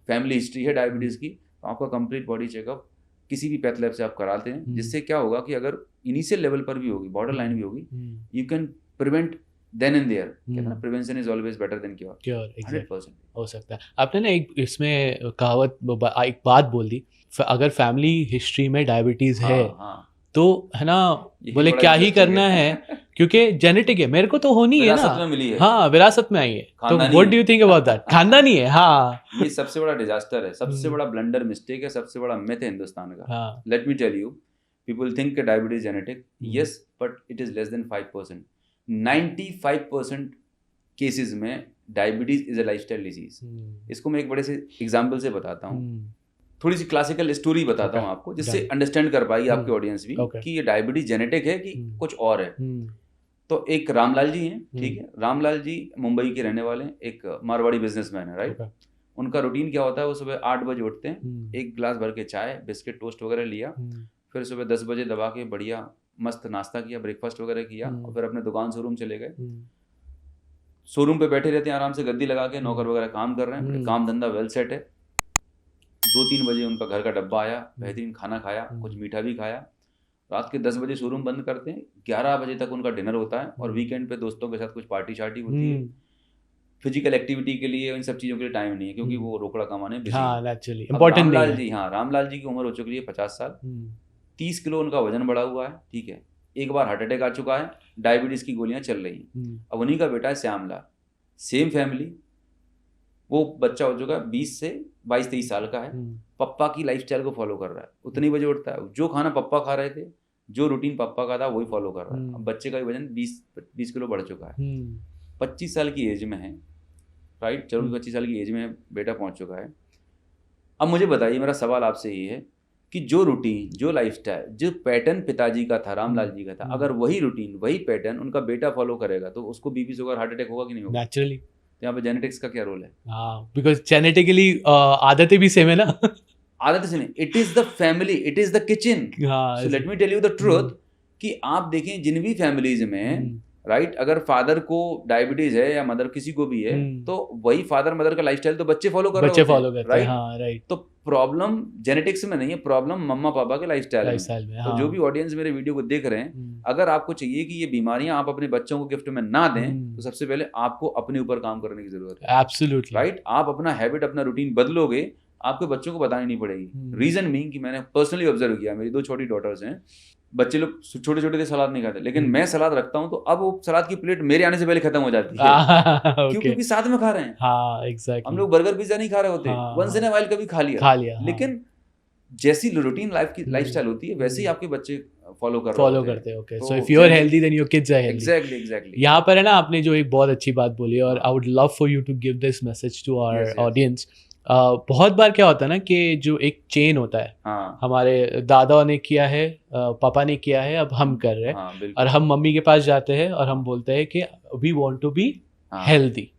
A: फैमिली हिस्ट्री है डायबिटीज की, तो आपका कंप्लीट बॉडी चेकअप किसी भी पैथ लैब से आप कराते हैं, जिससे क्या होगा कि अगर इनिशियल लेवल पर भी होगी, बॉर्डर लाइन भी होगी, you can prevent then and there. कहते हैं ना, prevention is always better than cure. 100%
B: हो सकता है। आपने ना एक इसमें कहावत, एक बात बोल दी, अगर फैमिली हिस्ट्री में डायबिटीज है, तो है ना, बोले क्या ही करना है, क्योंकि जेनेटिक है, मेरे को तो होनी है ना,
A: विरासत में मिली है,
B: हाँ विरासत में आई है। तो
A: खानदानी
B: what do you think about that? खानदानी है, हाँ।
A: ये सबसे बड़ा डिजास्टर है, सबसे बड़ा ब्लंडर मिस्टेक है, सबसे बड़ा मिथ है हिंदुस्तान का।
B: हाँ।
A: Let me tell you, people think कि diabetes genetic, yes, but it is less than 5%। 95% cases में diabetes is a lifestyle disease. इसको मैं एक बड़े से एग्जांपल से बताता हूँ, थोड़ी सी क्लासिकल स्टोरी बताता हूँ आपको, जिससे अंडरस्टैंड कर पाएगी आपकी ऑडियंस भी कि ये डायबिटीज जेनेटिक है कि कुछ और है। तो एक रामलाल जी हैं, ठीक है, रामलाल जी मुंबई के रहने वाले हैं, एक मारवाड़ी बिजनेसमैन है, राइट। उनका रूटीन क्या होता है, वो सुबह 8 बजे उठते हैं, एक गिलास भर के चाय, बिस्किट, टोस्ट वगैरह लिया, फिर सुबह 10 बजे दबा के बढ़िया मस्त नाश्ता किया, ब्रेकफास्ट वगैरह किया, और फिर अपने दुकान शोरूम चले गए। शोरूम पे बैठे रहते हैं आराम से, गद्दी लगा के, नौकर वगैरह काम कर रहे हैं, काम धंधा वेल सेट है। 2-3 बजे उनका घर का डब्बा आया, बेहतरीन खाना खाया, कुछ मीठा भी खाया। रात के 10 बजे शोरूम बंद करते हैं, 11 बजे तक उनका डिनर होता है, और वीकेंड पे दोस्तों के साथ कुछ पार्टी शार्टी होती है। फिजिकल एक्टिविटी के लिए, इन सब चीज़ों के लिए टाइम नहीं है, क्योंकि वो रोकड़ा कमाने बिजी हैं।
B: हाँ, नेचुरली इंपॉर्टेंट नहीं है।
A: रामलाल जी की उम्र हो चुकी है 50 साल, 30 किलो उनका वजन बढ़ा हुआ है, ठीक है, एक बार हार्ट अटैक आ चुका है, डायबिटीज की गोलियां चल रही हैं। अब उन्हीं का बेटा है श्यामलाल, सेम फैमिली, वो बच्चा हो चुका है 20 से 22-23 साल का है, पप्पा की लाइफस्टाइल को फॉलो कर रहा है, उतनी बजे उठता है, जो खाना पप्पा खा रहे थे, जो रूटीन पप्पा का था वही फॉलो कर रहा है। अब बच्चे का वजन 20 किलो बढ़ चुका है, 25 साल की एज में है, राइट, चलो 25 साल की एज में बेटा पहुंच चुका है। अब मुझे बताइए, मेरा सवाल आपसे ये है कि जो रूटीन, जो लाइफस्टाइल, जो पैटर्न पिताजी का था, रामलाल जी का था, अगर वही रूटीन, वही पैटर्न उनका बेटा फॉलो करेगा, तो उसको बीपी, शुगर, हार्ट अटैक होगा कि नहीं होगा?
B: नेचुरली।
A: यहाँ पे जेनेटिक्स का क्या रोल है?
B: हाँ, बिकॉज जेनेटिकली आदतें भी सेम है ना।
A: आदतें से नहीं, it is the family, it is the kitchen. So let me tell you the truth कि आप देखें जिन भी फैमिलीज में, राइट, अगर फादर को डायबिटीज है या मदर किसी को भी है, तो वही फादर मदर का लाइफस्टाइल तो बच्चे फॉलो कर रहे हैं, राइट। हाँ, राइट। तो प्रॉब्लम जेनेटिक्स में नहीं है, प्रॉब्लम मम्मा पापा के लाइफस्टाइल में। तो जो भी ऑडियंस मेरे वीडियो को देख रहे हैं, अगर आपको चाहिए कि ये बीमारियां आप अपने बच्चों को गिफ्ट में ना दें, तो सबसे पहले आपको अपने ऊपर काम करने की जरूरत है।
B: Absolutely,
A: right. आप अपना हैबिट, अपना रूटीन बदलोगे, आपके बच्चों को बतानी नहीं पड़ेगी। रीजन मीन कि मैंने पर्सनली ऑब्जर्व किया, मेरी 2 छोटी डॉटर्स हैं, बच्चे लोग छोटे छोटे थे, सलाद नहीं खाते, लेकिन मैं सलाद रखता हूँ तो अब वो सलाद की प्लेट मेरे आने से पहले खत्म हो जाती है। क्योंकि साथ में खा रहे हैं।
B: हाँ, एग्जैक्टली।
A: हम लोग बर्गर पिज्जा नहीं खा रहे होते, वंस इन अ व्हाइल कभी खा लिया। लेकिन जैसी रूटीन लाइफस्टाइल होती है, वैसे ही आपके बच्चे फॉलो करते हैं।
B: Okay, so if you are healthy then your kids are healthy.
A: Exactly.
B: यहाँ पर है ना, आपने जो एक बहुत अच्छी बात बोली, और I would love for you to give this message to our audience. बहुत बार क्या होता है ना कि जो एक चेन होता है, हमारे दादा ने किया है, पापा ने किया है, अब हम कर रहे हैं, और हम मम्मी के पास जाते हैं और हम बोलते हैं कि we want to be healthy,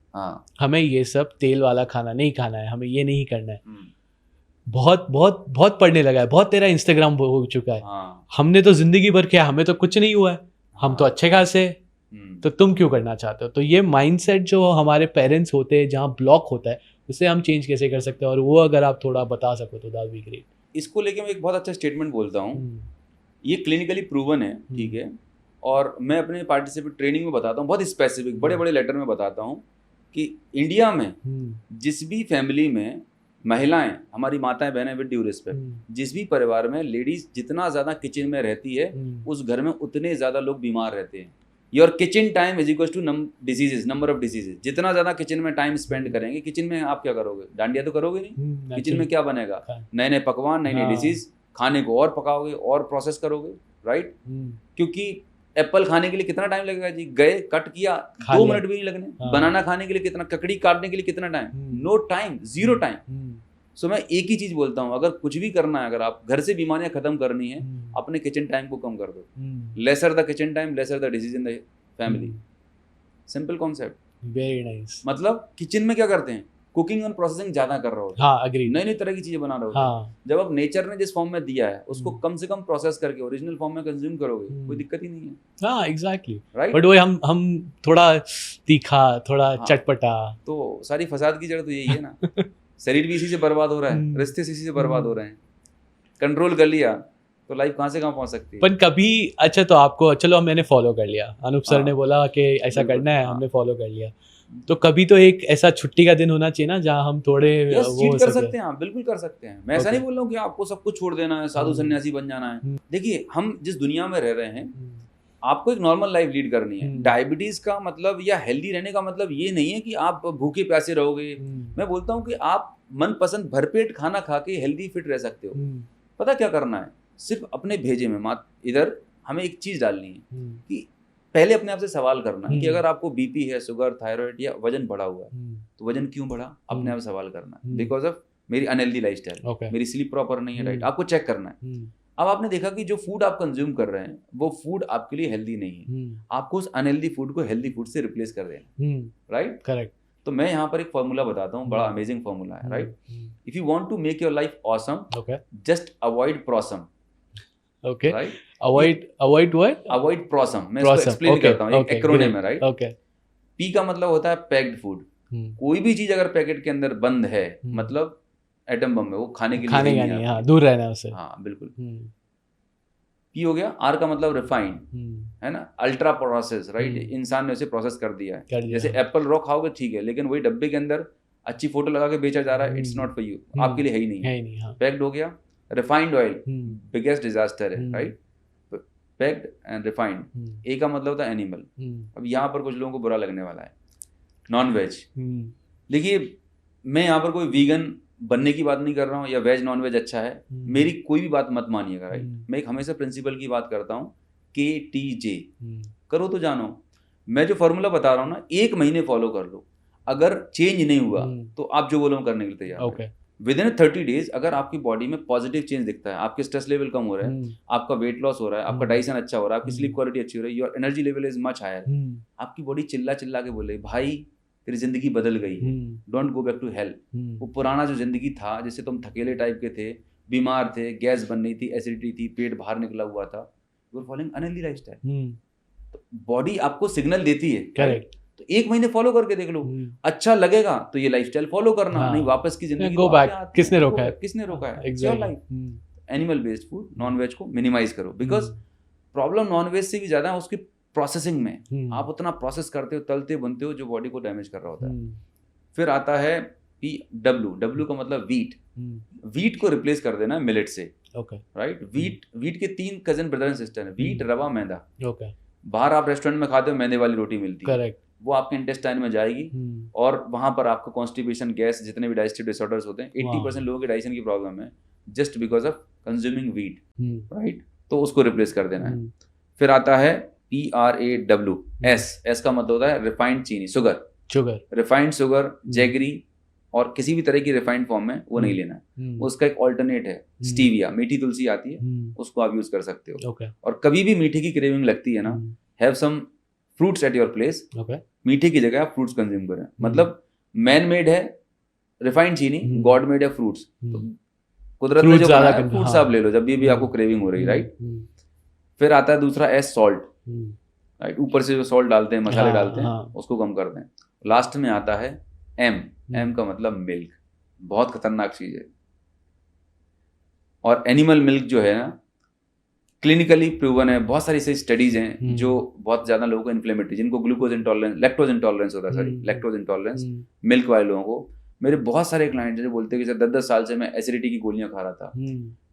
B: हमें ये सब तेल वाला खाना नहीं खाना है, हमें ये नहीं करना है। बहुत बहुत बहुत पढ़ने लगा है, बहुत तेरा इंस्टाग्राम हो चुका है। हमने तो जिंदगी भर किया, हमें तो कुछ नहीं हुआ है, हम तो अच्छे खासे, तो तुम क्यों करना चाहते हो? तो ये माइंडसेट जो हमारे पेरेंट्स होते हैं जहाँ ब्लॉक होता है, उसे हम चेंज कैसे कर सकते हैं? और वो अगर आप थोड़ा बता सको तो दैट बी ग्रेट।
A: इसको लेके मैं एक बहुत अच्छा स्टेटमेंट बोलता हूँ, ये क्लिनिकली प्रूवन है, ठीक है, और मैं अपने पार्टिसिपेट ट्रेनिंग में बताता हूँ, बहुत स्पेसिफिक बड़े बड़े लेटर में बताता हूँ कि इंडिया में जिस भी फैमिली में महिलाएं, हमारी माताएं बहनें, विद ड्यू रिस्पेक्ट, जिस भी परिवार में लेडीज जितना ज़्यादा किचन में रहती है, उस घर में उतने ज़्यादा लोग बीमार रहते हैं। Your kitchen time is equal to diseases, number of diseases. जितना ज़्यादा किचन में टाइम स्पेंड करेंगे, किचन में आप क्या करोगे? डांडिया तो करोगे नहीं, किचन में क्या बनेगा? नए नए पकवान, नई नई डिजीज, खाने को और पकाओगे और प्रोसेस करोगे, राइट? क्योंकि एप्पल खाने के लिए कितना टाइम लगेगा जी? गए, कट किया, 2 मिनट भी नहीं लगने। बनाना खाने के लिए कितना, ककड़ी काटने के लिए कितना time? No time, zero time. So मैं एक ही चीज बोलता हूँ, अगर कुछ भी करना है, अगर आप घर से बीमारियां खत्म करनी है, अपने किचन टाइम को कम कर दो। Lesser the kitchen time, lesser the disease in the family. Simple concept,
B: very nice.
A: मतलब किचन में क्या करते हैं? कुकिंग और प्रोसेसिंग ज्यादा कर रहे हो,
B: हाँ, एग्रीड,
A: नई नई तरह की चीजें बना रहे हो। जब आप नेचर ने जिस फॉर्म में दिया है उसको कम से कम प्रोसेस करके ओरिजिनल फॉर्म में कंज्यूम करोगे, कोई दिक्कत ही नहीं है।
B: हाँ, एग्जैक्टली,
A: राइट।
B: बट वो हम थोड़ा तीखा, थोड़ा चटपटा,
A: तो सारी फसाद की जड़ तो यही है ना। शरीर भी इसी से बर्बाद हो रहा है, रिश्ते इसी से बर्बाद हो रहे हैं। कंट्रोल कर लिया तो लाइफ कहाँ से कहाँ पहुँच सकती है।
B: पर कभी, अच्छा तो आपको, चलो मैंने फॉलो कर लिया, अनूप सर ने बोला कि ऐसा करना है, हमने फॉलो कर लिया, तो कभी तो एक ऐसा छुट्टी का दिन होना चाहिए ना जहाँ हम थोड़े
A: चीट कर सकते हैं। आप बिल्कुल कर सकते हैं। मैं ऐसा नहीं बोल रहा हूँ कि आपको सब कुछ छोड़ देना है, साधु सन्यासी बन जाना है। देखिए, हम जिस दुनिया में रह रहे हैं, आपको एक नॉर्मल लाइफ लीड करनी है। डायबिटीज का मतलब या हेल्दी रहने का मतलब ये नहीं है कि आप भूखे प्यासे रहोगे। मैं बोलता हूँ कि आप मनपसंद भरपेट खाना खा के हेल्दी फिट रह सकते हो। पता क्या करना है? सिर्फ अपने भेजे में इधर हमें एक चीज डालनी है कि पहले अपने आप से सवाल करना है कि अगर आपको बीपी है, शुगर, थायराइड या वजन बढ़ा हुआ है, तो वजन क्यों बढ़ा? अपने आप से सवाल करना है। बिकॉज ऑफ मेरी अनहेल्दी लाइफस्टाइल, मेरी स्लीप प्रॉपर नहीं है, राइट? आपको चेक करना है। अब आपने देखा कि जो फूड आप कंज्यूम कर रहे हैं वो फूड आपके लिए हेल्दी नहीं है, आपको उस अनहेल्दी फूड को हेल्दी फूड से रिप्लेस कर देना, राइट? करेक्ट। तो मैं यहाँ पर एक फॉर्मूला बताता हूँ, बड़ा अमेजिंग फॉर्मूला है, right? If you want to make your life awesome, just avoid prosam. Okay, right? Avoid what? Avoid prosam. मैं इसको एक्सप्लेन करता हूँ, एक एक्रोनिम है, राइट? ओके। पी का मतलब होता है पैक्ड फूड। कोई भी चीज अगर पैकेट के अंदर बंद है, मतलब एटम बम है, वो खाने के लिए नहीं है, हाँ, दूर रहना है उससे। हाँ, बिल्कुल। पी हो गया। आर का मतलब रिफाइंड, है ना, अल्ट्रा प्रोसेस, राइट? इंसान ने उसे प्रोसेस कर दिया है। जैसे एप्पल रॉ खाओगे ठीक है, लेकिन वही डब्बे के अंदर अच्छी फोटो लगा के बेचा जा रहा है, इट्स नॉट फॉर यू, आपके लिए है ही नहीं है। पैक्ड हो गया। रिफाइंड ऑयल बिगेस्ट डिजास्टर है, right? Packed and refined. A का मतलब होता है एनिमल। अब यहाँ पर कुछ लोगों को बुरा लगने वाला है, नॉन वेज। देखिए, मैं यहाँ पर कोई वीगन बनने की बात नहीं कर रहा हूँ या वेज नॉन वेज अच्छा है, मेरी कोई भी बात मत मानिएगा, राइट? मैं एक हमेशा प्रिंसिपल की बात करता हूँ, KTJ, करो तो जानो। मैं जो फॉर्मूला बता रहा हूँ ना, 1 महीने फॉलो कर लो, अगर चेंज नहीं हुआ तो आप जो बोलो करने के लिए तैयार। विद इन 30 डेज अगर आपकी बॉडी में पॉजिटिव चेंज दिखता है, आपके स्ट्रेस लेवल कम हो रहा है, आपका वेट लॉस हो रहा है, आपका डाइजेशन अच्छा हो रहा है, आपकी स्लीप क्वालिटी अच्छी हो रही है, your energy level is much higher, आपकी बॉडी चिल्ला चिल्ला के बोले भाई तेरी जिंदगी बदल गई है, don't go back to hell. वो पुराना जो जिंदगी था, जिससे तुम थकेले टाइप के थे, बीमार थे, गैस बन रही थी, एसिडिटी थी, पेट बाहर निकला हुआ था, you are following unhealthy lifestyle. तो बॉडी आपको सिग्नल देती है, करेक्ट? तो 1 महीने फॉलो करके देख लो, अच्छा लगेगा तो ये लाइफस्टाइल फॉलो करना, नहीं वापस की जिंदगी
B: गो बैक। किसने रोका है?
A: किसने रोका है? Animal based food, non veg को मिनिमाइज करो, बिकॉज प्रॉब्लम नॉन वेज से भी ज्यादा है उसकी प्रोसेसिंग में। आप उतना प्रोसेस करते हो, तलते बनते हो, जो बॉडी को डैमेज कर रहा होता है। फिर आता है PW का मतलब वीट। वीट को रिप्लेस कर देना है मिलेट से, राइट? वीट के 3 कजन ब्रदर एंड सिस्टर है, वीट, रवा, मैदा। बाहर आप रेस्टोरेंट में खाते हो, मैदे वाली रोटी मिलती है, वो आपके इंटेस्टाइन में जाएगी और वहां पर आपको कॉन्स्टिपेशन, गैस, जितने भी डाइजेस्टिव डिसऑर्डर्स होते हैं, 80% लोगों के डाइजेशन की प्रॉब्लम है just because of consuming wheat, right? तो उसको रिप्लेस कर देना है। फिर आता है PRAW, S का मतलब होता है रिफाइंड चीनी, शुगर। रिफाइंड शुगर, जैगरी और किसी भी तरह की रिफाइंड फॉर्म में वो नहीं लेना है। उसका एक ऑल्टरनेट है स्टीविया, मीठी तुलसी आती है, उसको आप यूज कर सकते हो। और कभी भी मीठे की क्रेविंग लगती है ना, have some fruits at your place. मीठे की जगह आप फ्रूट्स कंज्यूम करें। मतलब मैन मेड है रिफाइंड चीनी, गॉड मेड है फ्रूट्स। तो कुदरत ने जो बनाया है, फ्रूट्स आप ले लो जब भी आपको क्रेविंग हो रही, राइट? फिर आता है दूसरा S, सॉल्ट, राइट, ऊपर से जो सॉल्ट डालते हैं, मसाले
B: हाँ,
A: डालते हैं,
B: हाँ।
A: उसको कम करते हैं। लास्ट में आता है एम का मतलब मिल्क, बहुत खतरनाक चीज़ है। और एनिमल मिल्क जो है ना, क्लिनिकली प्रूवन है, बहुत सारी ऐसी स्टडीज हैं जो बहुत ज़्यादा लोगों को इन्फ्लेमेटरी, जिनको ग्लूकोज इंटॉलरेंस, लैक्टोज इंटॉलरेंस होता है, सॉरी लैक्टोज इंटॉलरेंस, मिल्क वाले लोगों को। मेरे बहुत सारे क्लाइंट जो बोलते हैं कि सर 10-10 साल से मैं एसिडिटी की गोलियां खा रहा था,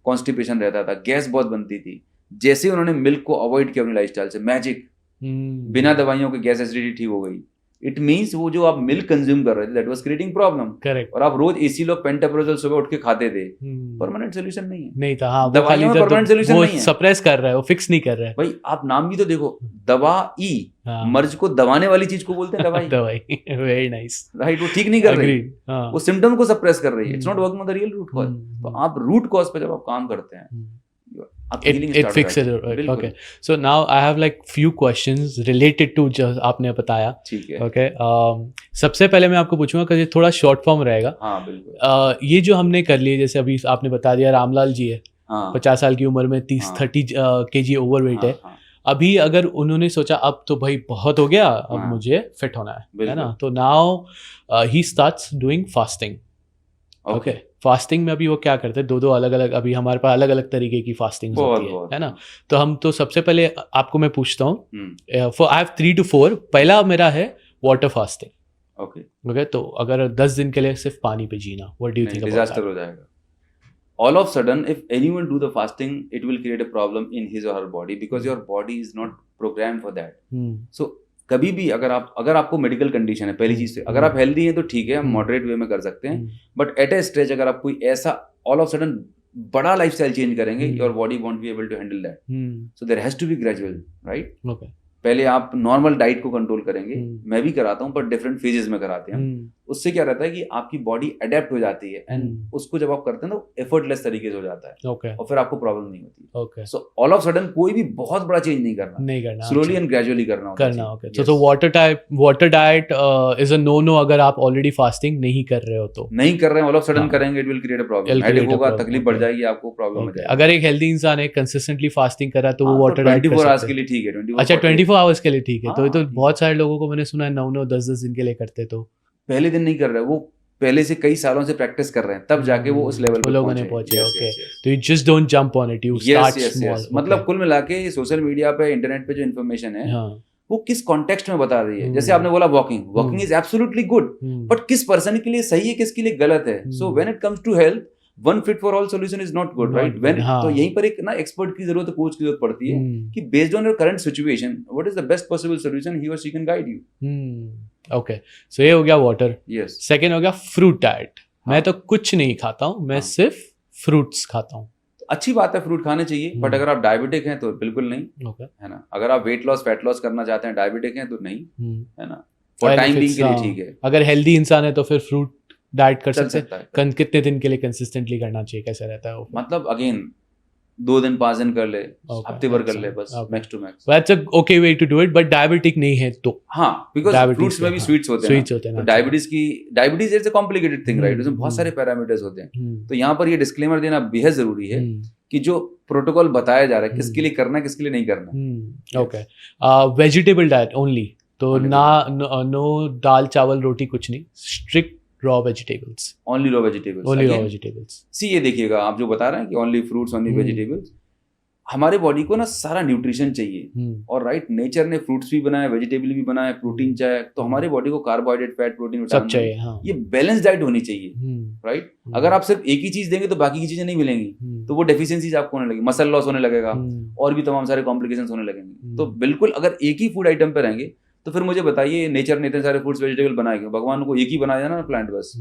A: कॉन्स्टिपेशन रहता था, गैस बहुत बनती थी, जैसे ही उन्होंने मिल्क को अवॉइड किया अपनी लाइफस्टाइल से, मैजिक, बिना दवाइयों के गैस एसिडिटी ठीक हो गई। इट मीन्स वो जो आप मिल्क कंज्यूम कर रहे थे, that was creating problem.
B: Correct.
A: और आप रोज एसिलो पेंटाप्रोजोल सुबह उठ के खाते थे, परमानेंट सोल्यूशन नहीं है।
B: नहीं था, हाँ, वो
A: दवाइयों
B: खाली
A: में
B: दर्द
A: permanent solution
B: वो
A: नहीं है।
B: सप्रेस कर रहा है, वो फिक्स नहीं कर रहा है।
A: भाई आप नाम भी तो देखो, दवा ई,
B: हाँ।
A: मर्ज को दबाने वाली चीज को बोलते हैं दवाई।
B: दवाई, वेरी नाइस,
A: राइट, वो ठीक नहीं कर रही,
B: एग्रीड, हाँ।
A: वो सिम्टम को सप्रेस कर रही है। It's not working on the real root cause. तो आप रूट कॉज पे जब आप काम करते हैं, आप healing
B: it
A: start
B: fixes
A: हो
B: it,
A: जाती है।
B: right?
A: बिल्कुल।
B: Okay, so now I have like few questions related to जो आपने बताया।
A: ठीक है।
B: Okay, सबसे पहले मैं आपको पूछूंगा कि ये थोड़ा शॉर्ट फॉर्म रहेगा।
A: हाँ बिल्कुल।
B: ये जो हमने कर लिए, जैसे अभी आपने बता दिया रामलाल जी है,
A: हाँ
B: 50 साल की उम्र में 30
A: हाँ।
B: 30 kg ओवरवेट है।
A: हाँ,
B: अभी अगर उन्होंने सोचा अब तो भाई बहुत हो गया, अब
A: हाँ।
B: मुझे फिट होना है
A: बिल्कुल।
B: ना, तो now he starts doing fasting. Okay, fasting में अभी वो क्या करते हैं, दो अलग अलग, अभी हमारे पास अलग अलग तरीके की फास्टिंग
A: बहुत,
B: होती
A: बहुत।
B: है ना। तो हम तो सबसे पहले आपको मैं पूछता हूँ,
A: हम्म,
B: फॉर आई हैव 3 to 4। पहला मेरा है वाटर फास्टिंग।
A: ओके।
B: ओके, तो अगर 10 दिन के लिए सिर्फ पानी पे जीना, what do you think about
A: disaster हो जाएगा। All of sudden, if anyone do the fasting, it will create a problem in his or her body because your body is not programmed for that. So कभी भी अगर आपको मेडिकल कंडीशन है, पहली चीज से अगर आप हेल्दी हैं तो ठीक है, हम मॉडरेट वे में कर सकते हैं। बट एट ए स्टेज अगर आप कोई ऐसा ऑल ऑफ सडन बड़ा लाइफस्टाइल चेंज करेंगे, your body won't be able to handle that. So there has to be gradual, right.
B: Okay,
A: पहले आप नॉर्मल डाइट को कंट्रोल करेंगे, मैं भी कराता हूँ, पर डिफरेंट फेजेस में कराते हैं। उससे क्या रहता है कि आपकी बॉडी अडेप्ट हो जाती है, एंड उसको जब आप करते हैं तो एफर्टलेस तरीके से हो जाता है,
B: ओके,
A: और फिर आपको प्रॉब्लम नहीं होती।
B: Okay,
A: so all of sudden कोई भी बहुत बड़ा चेंज नहीं करना, स्लोली एंड ग्रेजुअली करना होता है।
B: ओके। तो water diet is a no अगर आप ऑलरेडी फास्टिंग नहीं कर रहे हो तो।
A: नहीं कर रहे हैं, ऑल ऑफ सडन
B: हाँ।
A: करेंगे, it will create a
B: It'll
A: problem,
B: create
A: headache
B: a
A: होगा,
B: problem,
A: तकलीफ बढ़
B: okay.
A: जाएगी, आपको प्रॉब्लम हो
B: Okay.
A: जाएगी।
B: अगर एक हेल्दी इंसान है, कंसिस्टेंटली फास्टिंग कर रहा है, तो वो
A: हाँ,
B: वाटर डाइट
A: 24
B: कर
A: आवर्स
B: सकते
A: के
B: हैं।
A: लिए ठीक है, 24
B: अच्छा, 24 आवर्स के लिए ठीक है। तो ये तो
A: हाँ,
B: बहुत सारे लोगों को मैंने सुना है 9 10 दिन के लिए करते, तो
A: पहले दिन नहीं कर रहे, वो पहले से कई सालों से प्रैक्टिस कर रहे हैं, तब जाके वो उस लेवल
B: वो
A: पे
B: लोगों ने पहुंचे। ओके, तो you just don't jump on it, you start small.
A: मतलब कुल मिला के सोशल मीडिया पे, इंटरनेट पे जो इन्फॉर्मेशन है, वो किस कॉन्टेक्स्ट में बता रही है। जैसे आपने बोला walking is absolutely good, but किस पर्सन के लिए सही है, किसके लिए गलत है। So when it comes to health, one fit for all solution is not good, right. When तो यहीं पर एक ना एक्सपर्ट की जरूरत है, कोच की जरूरत पड़ती है कि based on your current situation what is the best possible solution, he और she can guide you.
B: Okay, so ये हो गया वाटर।
A: यस।
B: सेकंड हो गया फ्रूट डाइट। मैं तो कुछ नहीं खाता हूँ, मैं
A: हाँ।
B: सिर्फ फ्रूट्स खाता हूँ।
A: अच्छी बात है, फ्रूट खाने चाहिए, बट अगर आप डायबिटिक हैं तो बिल्कुल नहीं,
B: ओके,
A: है ना। अगर आप वेट लॉस फैट लॉस करना चाहते हैं, डायबिटिक हैं तो नहीं, है ना,
B: Well,
A: for time
B: if
A: being
B: it's,
A: के लिए
B: हाँ,
A: ठीक है,
B: अगर हेल्दी इंसान है तो फिर फ्रूट डाइट कर
A: चल
B: सकते
A: सकता है।
B: हैं। कितने दिन के लिए कंसिस्टेंटली करना चाहिए, कैसे रहता है वो?
A: मतलब अगेन 2 दिन 5 दिन कर ले,
B: Okay,
A: हफ्ते भर कर
B: अच्छा,
A: ले, बस
B: okay.
A: Max to max.
B: That's a okay way to do it, but diabetic नहीं है तो
A: हाँ, बिकॉज
B: Diabetes
A: फ्रूट्स में
B: का,
A: भी
B: हाँ,
A: स्वीट्स होते हैं
B: स्वीट्स होते हैं
A: तो
B: ना।
A: Diabetes is a complicated thing, right. उसमें बहुत
B: हम्म,
A: सारे पैरामीटर्स होते हैं,
B: हम्म,
A: तो यहाँ पर ये डिस्क्लेमर देना बेहद जरूरी है
B: हम्म,
A: कि जो प्रोटोकॉल बताया जा रहा है, किसके
B: हम्म।
A: लिए करना है, किसके लिए नहीं करना है।
B: ओके। वेजिटेबल डाइट ओनली, तो
A: Only
B: ना नो दाल चावल रोटी कुछ नहीं, strict raw vegetables,
A: only raw vegetables,
B: only raw vegetables.
A: See ये देखिएगा, आप जो बता रहे हैं कि only fruits only
B: hmm.
A: Vegetables, हमारे बॉडी को ना सारा न्यूट्रिशन चाहिए, और राइट नेचर ने फ्रूट्स भी बनाए, वेजिटेबल भी बनाए, प्रोटीन चाहिए, तो हमारे बॉडी को कार्बोहाइड्रेट, फैट, प्रोटीन,
B: सब चाहिए, हाँ।
A: ये बैलेंस डाइट होनी चाहिए, राइट। अगर आप सिर्फ एक ही चीज देंगे तो बाकी की चीजें नहीं मिलेंगी, तो वो डेफिशिएंसीज आपको होने लगेगी, मसल लॉस होने लगेगा, और भी तमाम सारे कॉम्प्लिकेशंस होने लगेंगे। तो बिल्कुल अगर एक ही फूड आइटम पे रहेंगे तो फिर मुझे बताइए, नेचर ने इतने सारे फ्रूट्स वेजिटेबल बनाए क्यों? भगवान को एक ही बना देना ना प्लांट, बस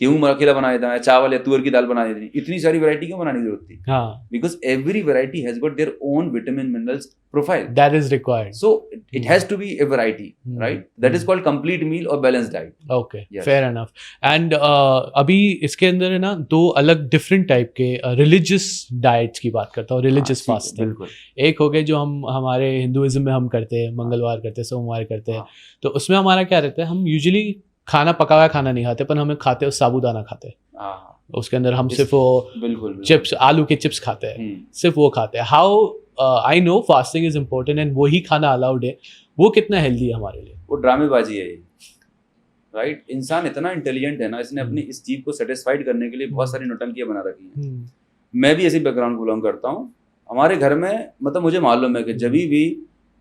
A: गेहूं अकेला बना देता है, चावल या तुअर की दाल बना देती, इतनी सारी वैरायटी क्यों बनाने की जरूरत थी?
B: हाँ,
A: because every variety has got their own vitamin minerals profile,
B: that is required.
A: so it has to be a variety, right? That is called complete meal or balanced diet.
B: Okay,
A: Yes.
B: Fair enough. And अभी इसके अंदर है ना 2 अलग डिफरेंट टाइप के रिलीजियस डाइट्स की बात करता हूँ, रिलीजियस
A: हाँ,
B: फास्टिंग।
A: बिल्कुल।
B: एक हो गए जो हम हमारे हिंदुइज्म में हम करते हैं, मंगलवार करते हैं, सोमवार करते हैं।
A: हाँ।
B: तो उसमें हमारा क्या रहता है, हम यूजुअली खाना पका हुआ खाना नहीं खाते, पर हमें खाते हो साबूदाना खाते हैं।
A: हाँ,
B: उसके अंदर हम
A: इस-
B: सिर्फ वो
A: बिल्कुल।
B: चिप्स, आलू के चिप्स खाते हैं,
A: हम्म,
B: सिर्फ वो खाते हैं। How I know fasting is important and वही खाना अलाउड है, वो कितना हेल्दी है हमारे लिए?
A: वो ड्रामेबाजी है ये, राइट? इंसान इतना इंटेलिजेंट है ना, इसने अपनी इस जीव को सेटिस्फाइड करने के लिए बहुत सारी नौटंकियां बना रखी हैं। मैं भी ऐसी बैकग्राउंड को बिलोंग करता हूँ। हमारे घर में मतलब मुझे मालूम है कि जब भी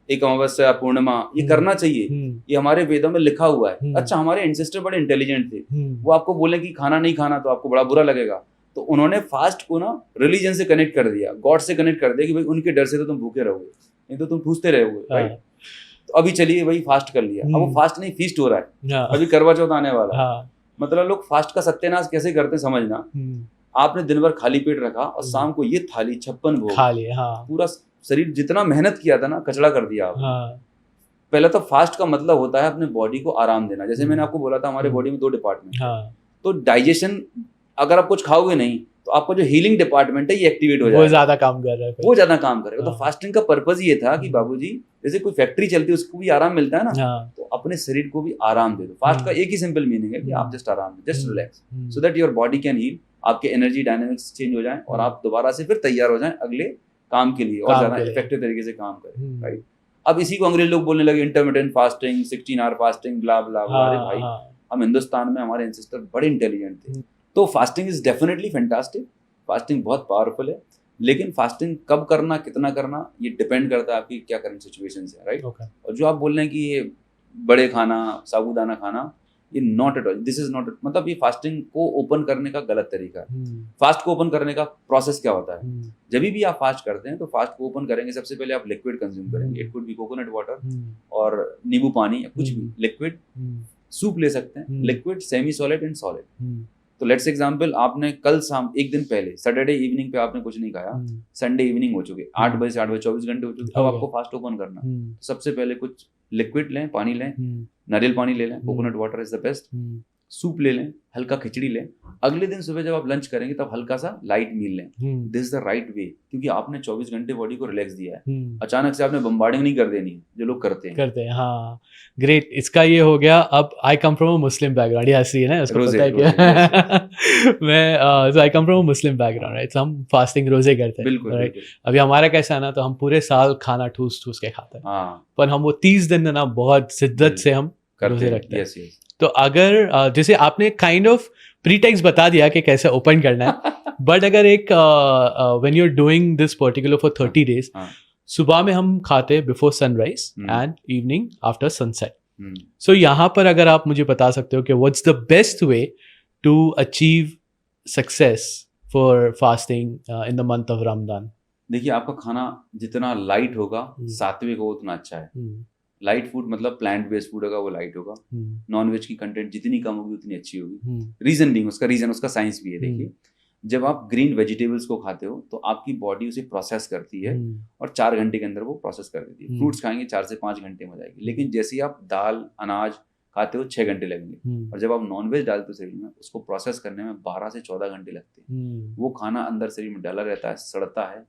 A: एक अमावस्या पूर्णिमा ये करना चाहिए, ये हमारे वेदों में लिखा हुआ है। अच्छा, हमारे एंसेस्टर बड़े इंटेलिजेंट थे, वो आपको बोले कि खाना नहीं खाना तो आपको बड़ा बुरा लगेगा, तो उन्होंने फास्ट को ना रिलीजन से कनेक्ट कर दिया, गॉड से कनेक्ट कर दिया कि भाई उनके डर से तो तुम भूखे रहोगे, नहीं तो तुम ठूसते रहोगे, राइट? तो अभी चलिए भाई फास्ट कर लिया, अब वो फास्ट नहीं फीस्ट हो रहा है, अभी करवा चौथ आने वाला है। मतलब लोग फास्ट का सत्यानाश कैसे करते हैं समझना, आपने दिन भर खाली पेट रखा और शाम को ये थाली 56 भोग खा लिए, पूरा शरीर जितना मेहनत किया था ना कचड़ा कर दिया आपने। पहले तो फास्ट का मतलब होता है अपने बॉडी को आराम देना। जैसे मैंने आपको बोला था हमारे बॉडी में 2 डिपार्टमेंट है, तो डाइजेशन अगर आप कुछ खाओगे नहीं तो आपका जो हीलिंग डिपार्टमेंट है ये एक्टिवेट हो जाएगा, वो ज्यादा काम कर रहा है, वो ज्यादा काम करेगा। तो फास्टिंग का पर्पज ये था कि बाबूजी जैसे कोई फैक्ट्री चलती है उसको भी आराम मिलता है ना, तो अपने शरीर को भी आराम दे दो। फास्ट का एक ही सिंपल मीनिंग है कि आप जस्ट आराम दो, just relax, so that your body can heal, आपके एनर्जी डायनामिक्स चेंज हो जाए और आप दोबारा से फिर तैयार हो जाए अगले काम के लिए और ज्यादा इफेक्टिव तरीके से काम करें, राइट? अब इसी को अंग्रेज लोग बोलने लगे इंटरमिटेंट फास्टिंग, 16 आवर फास्टिंग, ब्ला ब्ला। अरे भाई, हम हिंदुस्तान में हमारे एंसेस्टर बड़े इंटेलिजेंट थे। तो fasting is definitely fantastic, fasting बहुत पावरफुल है, लेकिन फास्टिंग कब करना, कितना करना, ये डिपेंड करता है आपकी क्या करंट सिचुएशन है, राइट? और जो आप बोल रहे हैं कि ये बड़े खाना, साबूदाना खाना, ये not at all, this is not, मतलब ये फास्टिंग को ओपन करने का गलत तरीका है। फास्ट को ओपन करने का प्रोसेस क्या होता है? जब भी आप फास्ट करते हैं तो फास्ट को ओपन करेंगे, सबसे पहले आप लिक्विड कंज्यूम करेंगे। It could be coconut water और नींबू पानी या कुछ भी लिक्विड, सूप ले सकते हैं, liquid, semi solid and solid. तो लेट्स एग्जांपल, आपने कल शाम एक दिन पहले सैटरडे इवनिंग पे आपने कुछ नहीं खाया, संडे इवनिंग हो चुके, 8 बजे से 8 बजे 24 घंटे हो चुके, अब आपको फास्ट ओपन करना। सबसे पहले कुछ लिक्विड लें, पानी लें, नारियल पानी ले लें, coconut water is the best, soup ले लें, हल्का खिचड़ी लें। अगले दिन सुबह जब आप लंच करेंगे तब हल्का सा लाइट मील लें। This is the right way, क्योंकि आपने 24 घंटे बॉडी को रिलैक्स दिया है। अचानक से आपने बम्बार्डिंग नहीं कर देनी जो लोग करते हैं। हाँ, ग्रेट। इसका ये हो गया। अब आई come from a Muslim background, ये ऐसी है ना, उसको पता है क्या? मैं so I come from a Muslim background, right? तो हम फास्टिंग रोजे करते हैं, बिल्कुल, राइट? अभी हमारा कैसा है ना, तो हम पूरे साल खाना ठूस ठूस के खाते हैं, पर हम वो 30 दिन ना बहुत शिद्दत से हम रोजे रखते हैं। तो अगर जैसे आपने काइंड ऑफ प्रीटेक्स्ट बता दिया कि कैसे ओपन करना है, बट अगर एक when you are doing this particular for 30 days, सुबह में हम खाते before sunrise and evening after sunset. So यहाँ पर अगर आप मुझे बता सकते हो कि what's the best way to achieve success for fasting in the month of Ramzan? देखिए, आपका खाना जितना लाइट होगा, सात्विक होगा, उतना अच्छा है। लाइट फूड मतलब प्लांट बेस्ड फूड होगा, वो लाइट होगा। नॉन वेज की कंटेंट जितनी कम होगी उतनी अच्छी होगी। रीजन बीइंग, उसका साइंस भी है। देखिए, जब आप ग्रीन वेजिटेबल्स को खाते हो तो आपकी बॉडी उसे प्रोसेस करती है और 4 घंटे के अंदर वो प्रोसेस कर देती है। फ्रूट्स खाएंगे 4 से 5 घंटे में जाएगी, लेकिन जैसे ही आप दाल अनाज खाते हो 6 घंटे लगेंगे, और जब आप नॉन वेज डालते हो शरीर में, उसको प्रोसेस करने में 12 से 14 घंटे लगते हैं। वो खाना अंदर शरीर में डाला रहता है, सड़ता है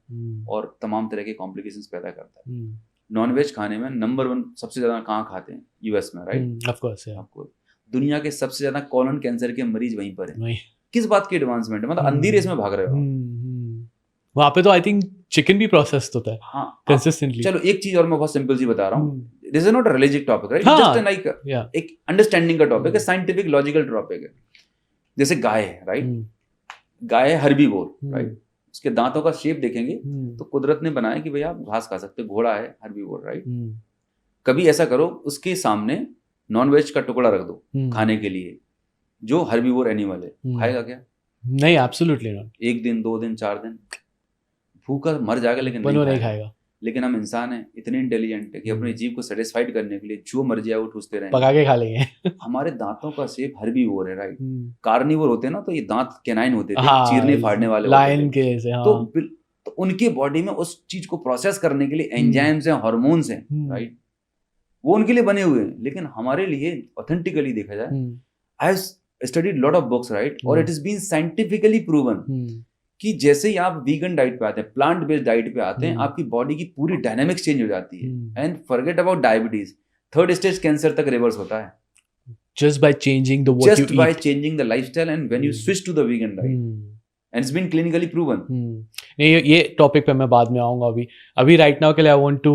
A: और तमाम तरह के कॉम्प्लिकेशंस पैदा करता है। नॉन वेज खाने में नंबर 1 सबसे ज्यादा कहाँ खाते हैं? यूएस में, राइट? Of course. आपको दुनिया के सबसे ज्यादा कॉलन कैंसर के मरीज वहीं पर है। किस बात की एडवांसमेंट है? मतलब अंधी रेस में भाग रहे हो। वहाँ पे तो आई थिंक चिकन भी प्रोसेस्ड होता है, हाँ, कंसिस्टेंटली। चलो एक चीज और मैं बहुत सिंपल सी बता रहा हूँ, this is not a religious topic, right? Just like एक अंडरस्टैंडिंग का टॉपिक है, साइंटिफिक लॉजिकल टॉपिक है। जैसे गाय है, राइट? गाय है हर्बीवोर, राइट? उसके दांतों का शेप देखेंगे तो कुदरत ने बनाया कि भाई आप घास खा सकते हो। घोड़ा है हर्बीवोर, राइट? कभी ऐसा करो, उसके सामने नॉन वेज का टुकड़ा रख दो खाने के लिए, जो हर्बीवोर एनिमल है, खाएगा क्या? नहीं, एब्सोल्युटली नॉट। 1 दिन 2 दिन 4 दिन भूखा मर जाएगा, लेकिन नहीं खाएगा। लेकिन हम इंसान हैं, इतने इंटेलिजेंट है कि अपने जीव को सेटिस्फाइड करने के लिए जो मर्जी है वो ठूसते रहेंगे, पका के खा लेंगे। हमारे दांतों का शेप हर्बीवोर है, राइट? कार्निवोर होते हैं ना, तो ये दांत कैनाइन होते थे, चीरने फाड़ने वाले, लायन के जैसे। तो उनके बॉडी में उस चीज को प्रोसेस करने के लिए एंजाइम्स हैं, हार्मोन्स हैं, राइट? वो उनके लिए बने हुए हैं। लेकिन हमारे लिए ऑथेंटिकली देखा जाए, I have studied lot of books, right? और it is been scientifically proven कि जैसे ही आप वीगन डाइट पे आते हैं, प्लांट बेस्ड डाइट पे आते हैं, आपकी बॉडी की पूरी डायनामिक्स चेंज हो जाती है। And forget about diabetes, 3rd stage cancer तक रिवर्स होता है just by changing the what you eat, just by changing the lifestyle and when you switch to the vegan diet. And it's been clinically proven.
B: नहीं, ये टॉपिक पे मैं बाद में आऊंगा। अभी राइट नाउ के लिए आई वांट टू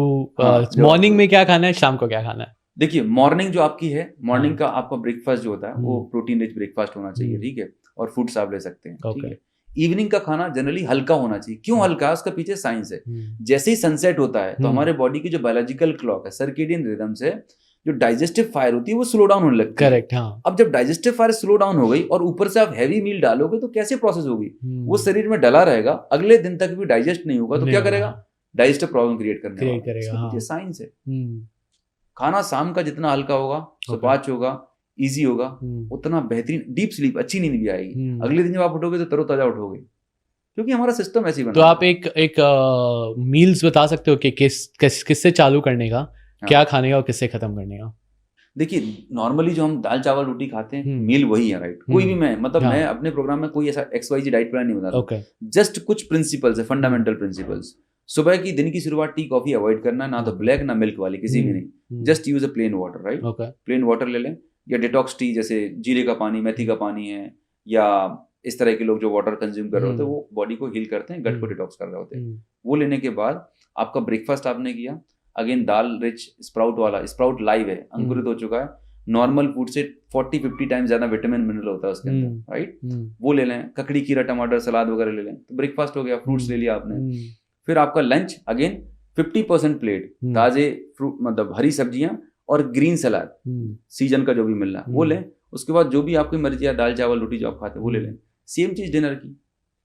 B: मॉर्निंग में क्या खाना है, शाम को क्या खाना है?
A: देखिए मॉर्निंग जो आपकी है, मॉर्निंग का आपका ब्रेकफास्ट जो होता है वो प्रोटीन रिच ब्रेकफास्ट होना चाहिए, ठीक है, और फ्रूट्स आप ले सकते हैं, ठीक है। इवनिंग का खाना जनरली हल्का होना चाहिए। क्यों हल्का? उसका पीछे साइंस है। जैसे ही सनसेट होता है तो हमारे बॉडी की जो बायोलॉजिकल क्लॉक है, सर्केडियन रिदम से जो डाइजेस्टिव फायर होती है वो स्लो डाउन होने लगती है।
B: करेक्ट, हाँ।
A: अब जब डाइजेस्टिव फायर स्लो डाउन हो गई और ऊपर से आप हैवी मील डालोगे तो कैसे प्रोसेस होगी? वो शरीर में डला रहेगा, अगले दिन तक भी डाइजेस्ट नहीं होगा, तो क्या करेगा? डाइजेस्टिव प्रॉब्लम क्रिएट करेगा। ये साइंस है। खाना शाम का जितना हल्का होगा, सुपाच्य होगा, इजी होगा, उतना बेहतरीन डीप स्लीप, अच्छी नींद भी आएगी। अगले दिन जब आप उठोगे तो तरोताजा उठोगे, क्योंकि हमारा सिस्टम ऐसे ही बना।
B: तो आप एक मील्स बता सकते हो कि किससे चालू करने का, क्या खाने का और किससे खत्म करने का?
A: देखिए नॉर्मली जो हम दाल चावल रोटी खाते हैं, मील वही है, राइट। कोई भी मैं अपने प्रोग्राम में कोई ऐसा XYZ डाइट प्लान नहीं बता रहा, जस्ट कुछ प्रिंसिपल्स है, फंडामेंटल प्रिंसिपल्स। सुबह की दिन की शुरुआत टी कॉफी अवॉइड करना, ना तो ब्लैक ना मिल्क वाली, किसी भी नहीं। Just use a plain water, right. Plain water ले लें, या डिटॉक्स टी, जैसे जीरे का पानी, मेथी का पानी है, या इस तरह के लोग जो वाटर कंज्यूम कर रहे होते हैं वो बॉडी को हील करते हैं, गट को डिटॉक्स कर रहे होते हैं। वो लेने के बाद आपका ब्रेकफास्ट आपने किया, अगेन दाल रिच स्प्राउट वाला, स्प्राउट लाइव है, अंकुरित हो चुका है, नॉर्मल फूड से 40-50 टाइम्स ज्यादा विटामिन मिनरल होता है उसके अंदर, राइट। वो ले लें, ककड़ी खीरा टमाटर सलाद वगैरह ले लें, तो ब्रेकफास्ट हो गया, फ्रूट्स ले लिया आपने। फिर आपका लंच अगेन 50% प्लेट ताजे फ्रूट, मतलब हरी सब्जियां और ग्रीन सलाद, सीजन का जो भी मिल रहा है वो लें। उसके बाद जो भी आपकी मर्जी है, दाल चावल रोटी जो आप खाते हैं वो ले लें। सेम चीज डिनर की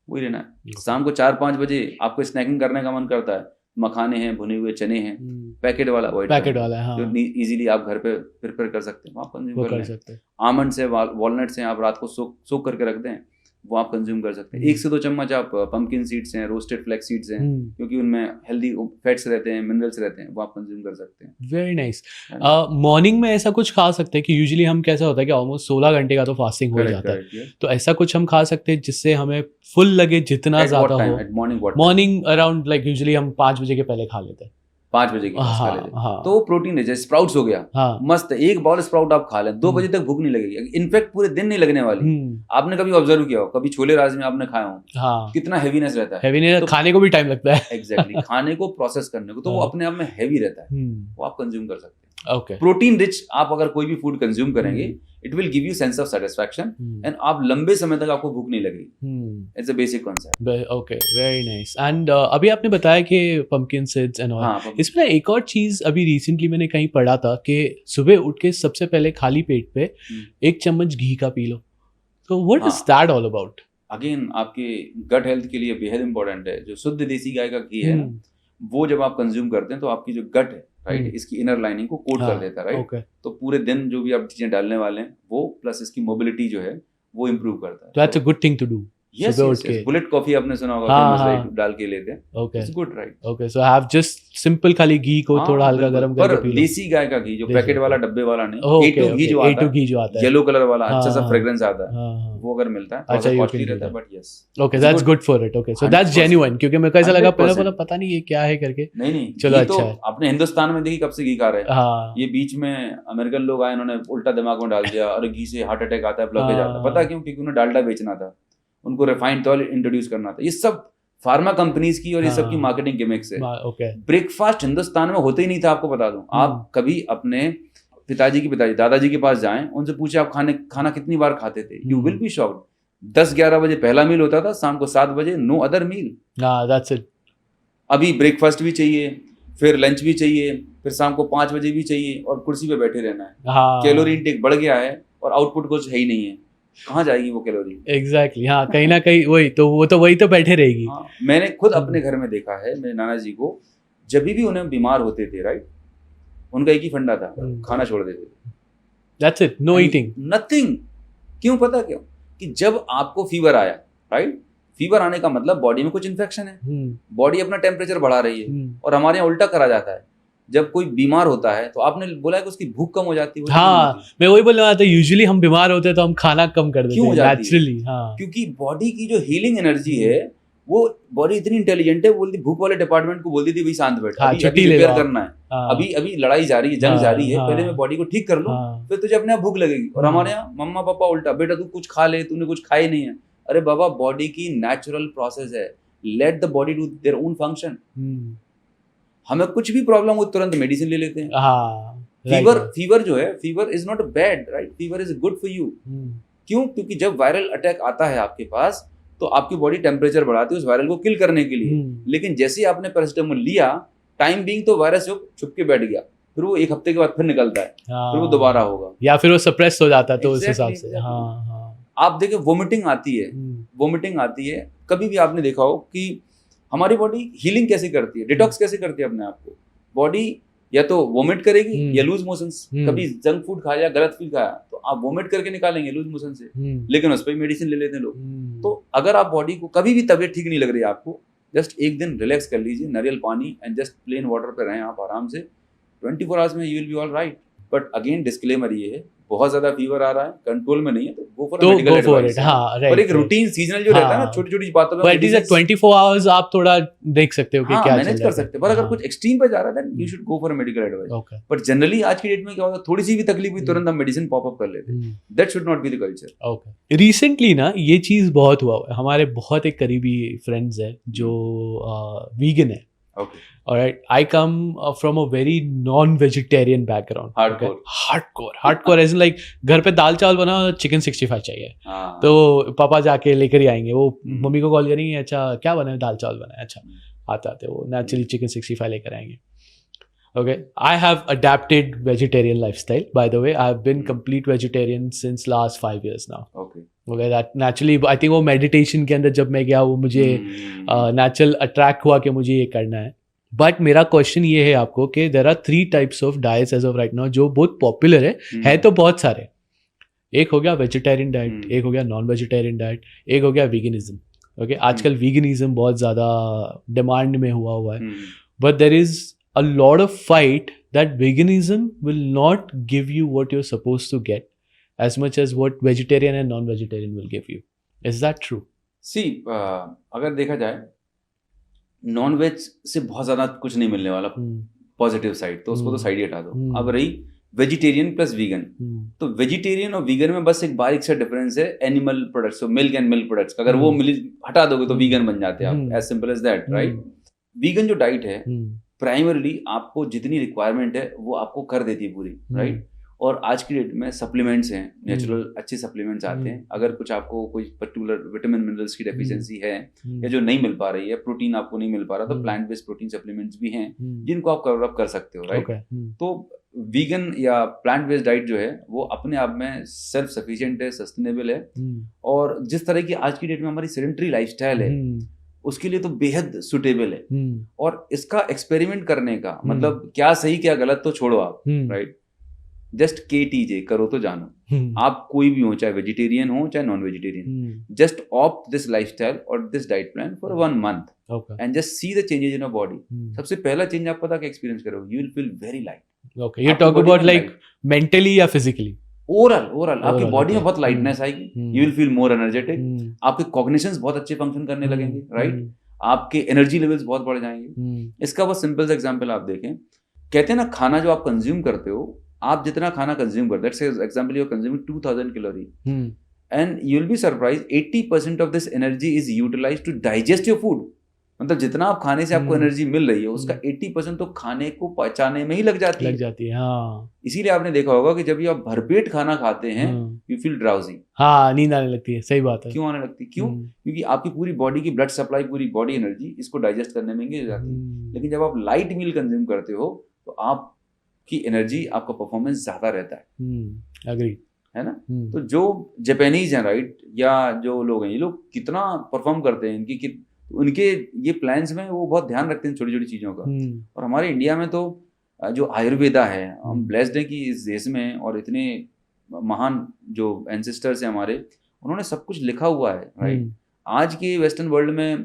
A: वही लेना है। शाम को 4-5 बजे आपको स्नैकिंग करने का मन करता है, मखाने हैं, भुने हुए चने हैं, पैकेट वाला अवॉइड,
B: पैकेट वाला, हाँ।
A: जो इजीली आप घर पे प्रिपेयर कर सकते हैं, आप कंज्यूम कर सकते हैं। आमंड्स है, वॉलनट्स हैं, आप रात को सोक करके रख दें, वो आप कंज्यूम कर सकते हैं। 1 से 2 चम्मच आप पंपकिन सीड्स हैं, रोस्टेड फ्लैक्स सीड्स हैं, क्योंकि उनमें हेल्दी फैट्स रहते हैं, मिनरल्स रहते हैं, वो आप कंज्यूम कर सकते हैं।
B: Very nice. मॉर्निंग में ऐसा कुछ खा सकते हैं कि यूजुअली हम कैसा होता है कि ऑलमोस्ट 16 घंटे का तो फास्टिंग हो जाता है, तो ऐसा कुछ हम खा सकते हैं जिससे हमें फुल लगे जितना ज्यादा हो? मॉर्निंग अराउंड लाइक यूजुअली हम 5 बजे के पहले खा लेते हैं,
A: 5 बजे के पास खा लेते हैं, तो प्रोटीन है, जैसे स्प्राउट्स हो गया, मस्त, एक बॉल स्प्राउट आप खा लें, 2 बजे तक भूख नहीं लगेगी, इनफैक्ट पूरे दिन नहीं लगने वाली। आपने कभी ऑब्जर्व किया हो, कभी छोले राजमे आपने खाया हो, कितना हेवीनेस रहता है,
B: हेवीनेस, खाने को भी टाइम लगता है।
A: एग्जैक्टली, खाने को प्रोसेस करने को, तो वो अपने आप में हैवी रहता है, वो आप कंज्यूम कर सकते हैं। प्रोटीन रिच आप अगर कोई भी फूड कंज्यूम करेंगे, it will give you sense of satisfaction, and आप लंबे समय तक आपको भूख नहीं लगेगी। It's a basic concept.
B: Okay, very nice. And अभी आपने बताया कि पंपकिन सीड्स एंड ऑल, इसमें एक और चीज अभी रिसेंटली मैंने कहीं पढ़ा था कि सुबह उठ के सबसे पहले खाली पेट पे 1 चम्मच घी का पी लो, तो what is that all about?
A: Again आपके गट हेल्थ के लिए बेहद इंपॉर्टेंट है। जो शुद्ध देसी गाय का घी है ना, वो जब आप कंज्यूम करते हैं तो आपकी जो गट है, राइट, इसकी इनर लाइनिंग को कोट कर देता है, राइट। तो पूरे दिन जो भी आप चीजें डालने वाले हैं वो, प्लस इसकी मोबिलिटी जो है वो इम्प्रूव करता है।
B: That's a good thing to do.
A: Yes, bullet coffee आपने सुना होगा, फेमस, राइट, डाल के लेते हैं।
B: Okay.
A: It's good, right?
B: Okay, so have just simple खाली घी को थोड़ा हल्का गरम करके पी लो।
A: देसी गाय का घी, जो पैकेट वाला डब्बे वाला नहीं, A2 घी जो आता है, येलो कलर वाला, अच्छा सा फ्रेग्रेंस आता है, वो अगर मिलता है तो कॉस्टली रहता है, but yes,
B: okay, that's good for it. Okay, so that's genuine, क्योंकि मेरे को ऐसा लगा पहले बोला पता नहीं ये क्या है करके।
A: नहीं,
B: चलो अच्छा है।
A: अपने हिंदुस्तान में देखिए कब से घी खा रहे हैं, ये बीच में अमेरिकन लोग आए, उन्होंने उल्टा दिमाग में डाल दिया, और घी से हार्ट अटैक आता है, ब्लॉकेज आता है। पता क्यों? क्योंकि उन्हें डालडा बेचना था, उनको रिफाइंड ऑयल इंट्रोड्यूस करना था। ये सब फार्मा कंपनीज की और ये सब की मार्केटिंग गिमिक्स है। ब्रेकफास्ट हिंदुस्तान में होते ही नहीं था, आपको बता दूं। आप कभी अपने पिताजी दादाजी के पास जाएं, उनसे पूछे आप खाना कितनी बार खाते थे, यू विल बी शॉक्ड। 10-11 बजे पहला मील होता था, शाम को 7 बजे no other meal.
B: That's it.
A: अभी ब्रेकफास्ट भी चाहिए, फिर लंच भी चाहिए, फिर शाम को 5 बजे भी चाहिए, और कुर्सी पे बैठे रहना है। कैलोरी इंटेक बढ़ गया है और आउटपुट कुछ है ही नहीं है, कहाँ जाएगी वो कैलोरी?
B: एग्जैक्टली, हाँ, कहीं ना कहीं वही तो बैठे रहेगी।
A: मैंने खुद अपने घर में देखा है, मेरे नाना जी को जब भी उन्हें बीमार होते थे, राइट, उनका एक ही फंडा था, खाना छोड़ देते थे।
B: That's it, no eating,
A: nothing. क्यों? पता क्यों? कि जब आपको फीवर आया, राइट, फीवर आने का मतलब बॉडी में कुछ इन्फेक्शन है, बॉडी अपना टेम्परेचर बढ़ा रही है, और हमारे यहाँ उल्टा करा जाता है। जब कोई बीमार होता है तो आपने बोला कि उसकी भूख कम हो जाती है।
B: हाँ, मैं वही बोल रहा था, यूजुअली हम बीमार होते हैं तो हम खाना कम कर देते हैं नेचुरली। हाँ,
A: क्योंकि बॉडी की जो हीलिंग एनर्जी है, वो बॉडी इतनी इंटेलिजेंट है, बोलती भूख वाले डिपार्टमेंट को बोलती थी भाई शांत बैठ, अभी रिपेयर करना है, अभी लड़ाई जारी है, जंग जारी है, पहले मैं बॉडी को ठीक कर लूं, फिर तुझे अपने आप भूख लगेगी। और हमारे यहाँ मम्मा पापा उल्टा, बेटा तू कुछ खा ले, तूने कुछ खाया नहीं है, अरे बाबा बॉडी की नेचुरल प्रोसेस है, let the body do their own function. हमें कुछ भी प्रॉब्लम हो तुरंत मेडिसिन ले लेते हैं।
B: हाँ,
A: फीवर जो है, fever is not bad, right, fever is good for you. क्यों? क्योंकि जब वायरल अटैक आता है आपके पास तो आपकी बॉडी टेम्परेचर बढ़ाती है उस वायरल को किल करने के लिए। लेकिन जैसे ही आपने पैरासिटामोल लिया, टाइम बीइंग तो वायरस छुप के बैठ गया, फिर वो 1 हफ्ते के बाद फिर निकलता है, फिर वो दोबारा होगा,
B: या फिर वो सप्रेस हो जाता है। तो उस हिसाब से
A: Exactly.
B: हाँ,
A: आप देखिए वोमिटिंग आती है, कभी भी आपने देखा हो कि हमारी बॉडी हीलिंग कैसे करती है, डिटॉक्स कैसे करती है अपने आप को। बॉडी या तो वोमिट करेगी या लूज मोशंस। कभी जंक फूड खाया, गलत फूड खाया तो आप वोमिट करके निकालेंगे लूज मोशन से, लेकिन उस पर मेडिसिन ले लेते हैं लोग। तो अगर आप बॉडी को कभी भी तबीयत ठीक नहीं लग रही है आपको, जस्ट एक दिन रिलैक्स कर लीजिए, नारियल पानी एंड जस्ट प्लेन वाटर पे रहें आप आराम से, 24 आवर्स में you will be all right. But again disclaimer ये है, बहुत ज्यादा फीवर आ रहा है, कंट्रोल में नहीं है, तो गो फॉर मेडिकल एडवाइस।
B: हाँ, राइट।
A: और एक रूटीन सीजनल जो रहता है ना, छोटी छोटी बातों में,
B: बट इट इज 24 आवर्स आप थोड़ा देख सकते हो कि क्या
A: मैनेज कर सकते हैं। पर अगर कुछ एक्सट्रीम पे जा रहा है then you should go for medical advice.
B: Okay,
A: but generally आज की डेट में क्या होता है, थोड़ी सी भी तकलीफ हुई तुरंत हम मेडिसिन पॉप अप कर लेते हैं। That should not be the culture.
B: Okay. Recently ना ये चीज बहुत हुआ है, हमारे बहुत एक करीबी फ्रेंड्स है जो वीगन है।
A: Okay,
B: Alright, I come from a very non-vegetarian background.
A: Hardcore.
B: Okay? Hardcore as in like घर पे दाल चावल बना, चिकन 65 चाहिए।
A: हाँ,
B: तो पापा जाके लेकर ही आएंगे, वो मम्मी को कॉल करेंगे, अच्छा क्या बना है, दाल चावल बना है, अच्छा आते वो नेचुरली चिकन 65 लेकर आएंगे। Okay, I have adapted vegetarian lifestyle. By the way, I've been complete vegetarian since last 5 years now.
A: okay.
B: Okay, that naturally, I think वो meditation के अंदर जब मैं गया, वो मुझे natural attract हुआ कि मुझे ये करना है। बट मेरा क्वेश्चन ये है आपको कि there are 3 types of diets as of right now जो बहुत पॉपुलर है तो बहुत सारे। एक हो गया वेजिटेरियन डाइट, एक हो गया नॉन वेजिटेरियन डाइट, एक हो गया वीगनिज्म। ओके, आजकल वीगनिज्म बहुत ज़्यादा डिमांड में हुआ है, but there is a lot of fight that veganism will not give you what you're supposed to get as much as what vegetarian and non-vegetarian will give you. Is that true?
A: See, अगर देखा जाए नॉन वेज से बहुत ज्यादा कुछ नहीं मिलने वाला पॉजिटिव साइड, तो उसको तो साइड ही हटा दो। अब रही वेजिटेरियन प्लस वीगन, तो वेजिटेरियन और वीगन में बस एक बारीक सा डिफरेंस है, एनिमल प्रोडक्ट्स, तो मिल्क एंड मिल्क प्रोडक्ट्स, अगर वो हटा दोगे तो वीगन बन जाते हैं आप, as simple as that, right. Vegan जो डाइट है प्राइमरीली आपको जितनी रिक्वायरमेंट है वो आपको कर देती है पूरी, राइट। और आज की डेट में सप्लीमेंट्स हैं, नेचुरल अच्छे सप्लीमेंट्स आते हैं। अगर कुछ आपको कोई पर्टिकुलर विटामिन मिनरल्स की डेफिशिएंसी है या जो नहीं मिल पा रही है, प्रोटीन आपको नहीं मिल पा रहा, तो प्लांट बेस्ड प्रोटीन सप्लीमेंट्स भी हैं जिनको आप कवर अप कर सकते हो, राइट। तो वीगन या प्लांट बेस्ड डाइट जो है वो अपने आप में सेल्फ सफिशिएंट है, सस्टेनेबल है, और जिस तरह की आज की डेट में हमारी सेडेंटरी लाइफस्टाइल है उसके लिए तो बेहद सुटेबल है। और इसका एक्सपेरिमेंट करने का मतलब क्या सही क्या गलत तो छोड़ो आप, राइट। जस्ट KTJ, करो तो जानो। आप कोई भी हो, चाहे वेजिटेरियन हो चाहे non vegetarian, just opt this lifestyle और this diet plan for 1 month and just see the changes in your body. सबसे पहला चेंज आप पता क्या एक्सपीरियंस करोगे, you will feel very light.
B: Okay, you talk about like mentally या फिजिकली?
A: ओवरऑल आपकी बॉडी में बहुत लाइटनेस आएगी, you will feel more energetic, आपके कॉग्निशंस बहुत अच्छे फंक्शन करने लगेंगे, राइट। आपके एनर्जी लेवल्स बहुत बढ़ जाएंगे। इसका बहुत सिंपल सा एग्जांपल आप देखें, कहते हैं ना खाना जो आप कंज्यूम करते हो, आप जितना खाना कंज्यूम करते हो, that's example you are consuming 2000 calorie and you will be surprise 80% of this energy is utilized to digest your food. मतलब जितना आप खाने से आपको एनर्जी मिल रही है उसका 80% तो खाने को पचाने में ही लग जाती है। हाँ, इसीलिए आपने देखा होगा कि जब आप भरपेट खाना खाते हैं यू फील ड्राउजी।
B: हाँ, नींद आने लगती है। सही बात है।
A: क्यों आने लगती है? क्यों? क्योंकि आपकी पूरी बॉडी की ब्लड सप्लाई, पूरी बॉडी एनर्जी इसको डाइजेस्ट करने में ही जाती है। लेकिन जब आप लाइट मील कंज्यूम करते हो तो आपकी एनर्जी, आपका परफॉर्मेंस ज्यादा रहता है।
B: एग्री
A: है ना। तो जो जापानीज हैं, राइट, या जो लोग हैं, ये लोग कितना परफॉर्म करते हैं, उनके ये प्लान्स में वो बहुत ध्यान रखते हैं छोटी छोटी चीज़ों का। और हमारे इंडिया में तो जो आयुर्वेदा है, हम ब्लेस्ड हैं कि इस देश में, और इतने महान जो एंसेस्टर्स हैं हमारे, उन्होंने सब कुछ लिखा हुआ है, राइट। आज के वेस्टर्न वर्ल्ड में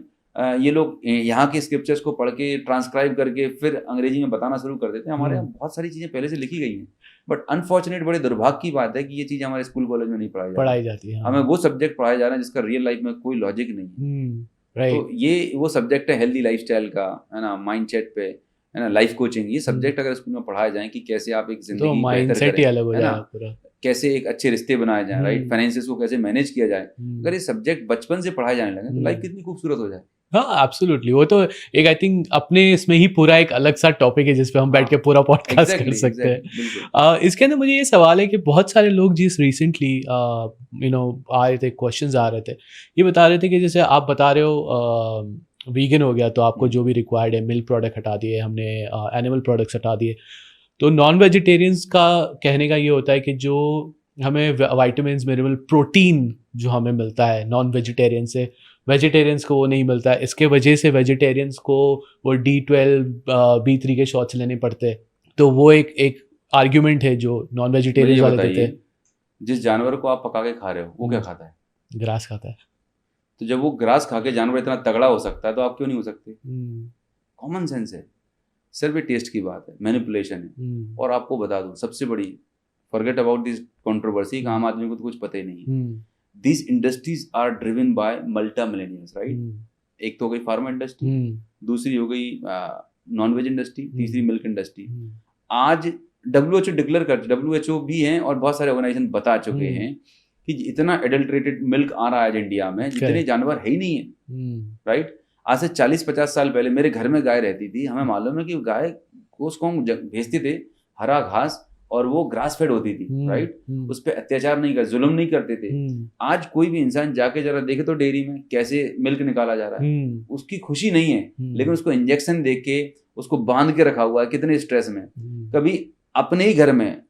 A: ये लोग यहाँ के स्क्रिप्चर्स को पढ़ के ट्रांसक्राइब करके फिर अंग्रेजी में बताना शुरू कर देते हैं। हमारे यहाँ बहुत सारी चीज़ें पहले से लिखी गई हैं, बट अनफॉर्चुनेट, बड़े दुर्भाग्य की बात है कि ये चीज़ हमारे स्कूल कॉलेज में नहीं पढ़ाई जाती है। हमें वो सब्जेक्ट पढ़ाया जा रहा है जिसका रियल लाइफ में कोई लॉजिक नहीं है।
B: Right.
A: तो ये वो सब्जेक्ट है हेल्दी लाइफस्टाइल का, है ना, माइंडसेट पे, है ना, लाइफ कोचिंग। ये सब्जेक्ट अगर स्कूल में पढ़ाया जाए कि कैसे आप एक जिंदगी
B: तो माइंडसेट ही अलग हो जाएगा पूरा।
A: कैसे एक अच्छे रिश्ते बनाए जाए, राइट, फाइनेंसेस को कैसे मैनेज किया जाए, अगर ये सब्जेक्ट बचपन से पढ़ाए जाने लगे तो लाइफ कितनी खूबसूरत हो जाए।
B: हाँ एब्सोल्युटली, वो तो एक आई थिंक अपने इसमें ही पूरा एक अलग सा टॉपिक है जिसपे हम बैठ के पूरा पॉडकास्ट कर सकते हैं। इसके अंदर मुझे ये सवाल है कि बहुत सारे लोग जिस रिसेंटली आ रहे थे, क्वेश्चंस आ रहे थे, ये बता रहे थे कि जैसे आप बता रहे हो वीगन हो गया तो आपको जो भी रिक्वायर्ड है, मिल्क प्रोडक्ट हटा दिए हमने, एनिमल प्रोडक्ट्स हटा दिए, तो नॉन वेजिटेरियंस का कहने का ये होता है कि जो हमें विटामिन्स, मिनरल, प्रोटीन जो हमें मिलता है नॉन वेजिटेरियन से, वेजिटेरियंस को वो नहीं मिलता है। इसके वजह से वेजिटेरियंस को वो D12 B3 के शॉट्स लेने पड़ते। तो वो एक आर्ग्यूमेंट है जो नॉन वेजिटेरियंस वाले देते हैं।
A: जिस जानवर को आप पका के खा रहे हो वो क्या खाता है?
B: ग्रास खाता है।
A: तो जब वो ग्रास खा के जानवर इतना तगड़ा हो सकता है तो आप क्यों नहीं हो सकते? कॉमन सेंस है, सिर्फ टेस्ट की बात है, मैनिपुलेशन है। और आपको बता दूं सबसे बड़ी, फॉरगेट अबाउट दिस कंट्रोवर्सी, आम आदमी को तो कुछ पता ही नहीं है। These industries are driven by multi-millionaires, right? एक तो हो गई फार्मा इंडस्ट्री, दूसरी हो गई नॉन वेज इंडस्ट्री, तीसरी मिल्क इंडस्ट्री। आज WHO डिक्लेयर कर, WHO भी हैं और बहुत सारे ऑर्गेनाइजेशन बता चुके हैं कि इतना एडल्ट्रेटेड मिल्क आ रहा है जितने में, जितने जानवर है ही नहीं है, राइट? आज से 40-50 साल पहले मेरे घर में गाय रहती थी, हमें मालूम है कि गाय को उसको हम भेजते थे हरा घास और वो ग्रास फेड होती थी, राइट? उस पर अत्याचार नहीं कर, जुल्म नहीं करते थे। आज कोई भी इंसान जाके जरा देखे तो डेयरी में कैसे मिल्क निकाला जा रहा है, उसकी खुशी नहीं है, लेकिन उसको इंजेक्शन दे के उसको बांध के रखा हुआ है, कितने स्ट्रेस में। कभी अपने ही घर में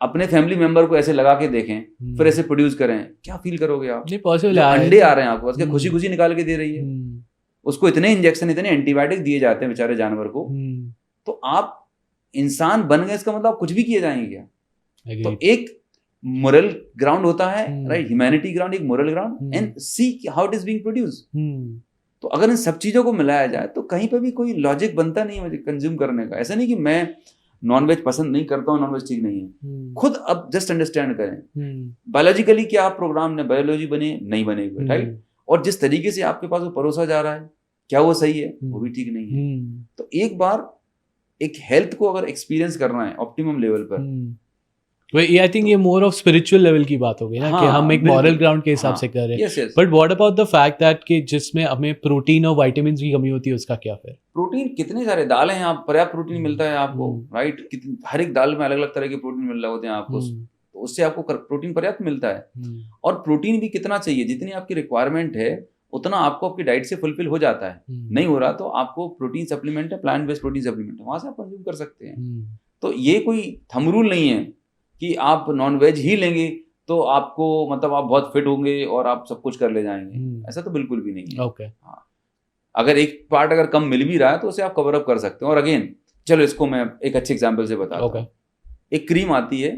A: अपने फैमिली मेंबर को ऐसे लगा के देखें, फिर ऐसे प्रोड्यूस करें, क्या फील करोगे आप? अंडे आ रहे हैं आपको, उसके खुशी खुशी निकाल के दे रही है, उसको इतने इंजेक्शन, इतने एंटीबायोटिक दिए जाते हैं बेचारे जानवर को। तो आप इंसान बन गए, इसका मतलब आप कुछ भी किए जाएंगे क्या? तो एक मोरल ग्राउंड होता है, राइट? ह्यूमैनिटी ग्राउंड, एक moral ground, and see how it is being produce. तो अगर इन सब चीजों को मिलाया जाए तो कहीं पे भी कोई लॉजिक बनता नहीं है मुझे कंज्यूम करने का। ऐसा नहीं कि मैं नॉनवेज पसंद नहीं करता हूँ, नॉनवेज ठीक नहीं है, खुद अब जस्ट अंडरस्टैंड करें बायोलॉजिकली क्या आप प्रोग्राम ने बायोलॉजी बने नहीं बने हुए, राइट? और जिस तरीके से आपके पास वो परोसा जा रहा है, क्या वो सही है? वो भी ठीक नहीं है। तो एक बार एक हेल्थ को अगर एक्सपीरियंस करना है ऑप्टिमम लेवल पर,
B: ये आई थिंक ये मोर ऑफ स्पिरिचुअल लेवल की बात हो गई ना, कि हम एक मॉरल ग्राउंड के हिसाब से कर रहे हैं। But what about the fact that कि जिसमें हमें प्रोटीन और विटामिन्स की कमी होती है, उसका क्या फिर?
A: प्रोटीन कितने सारे दालें हैं, आप पर्याप्त प्रोटीन मिलता है आपको, राइट? हर एक दाल में अलग अलग तरह के प्रोटीन मिल रहे होते हैं आपको, तो उससे आपको प्रोटीन पर्याप्त मिलता है। और प्रोटीन भी कितना चाहिए, जितनी आपकी रिक्वायरमेंट है उतना आपको आपकी डाइट से फुलफिल हो जाता है। नहीं हो रहा तो आपको प्रोटीन सप्लीमेंट है, प्लांट बेस्ड प्रोटीन सप्लीमेंट है, वहां से आप कंज्यूम कर सकते हैं। तो ये कोई थंब रूल नहीं है कि आप नॉन वेज ही लेंगे तो आपको मतलब आप बहुत फिट होंगे और आप सब कुछ कर ले जाएंगे, ऐसा तो बिल्कुल भी नहीं है।
B: ओके,
A: हाँ, अगर एक पार्ट अगर कम मिल भी रहा है तो उसे आप कवर अप कर सकते हैं। और अगेन चलो इसको मैं एक अच्छे एग्जाम्पल से बताता हूँ। एक क्रीम आती है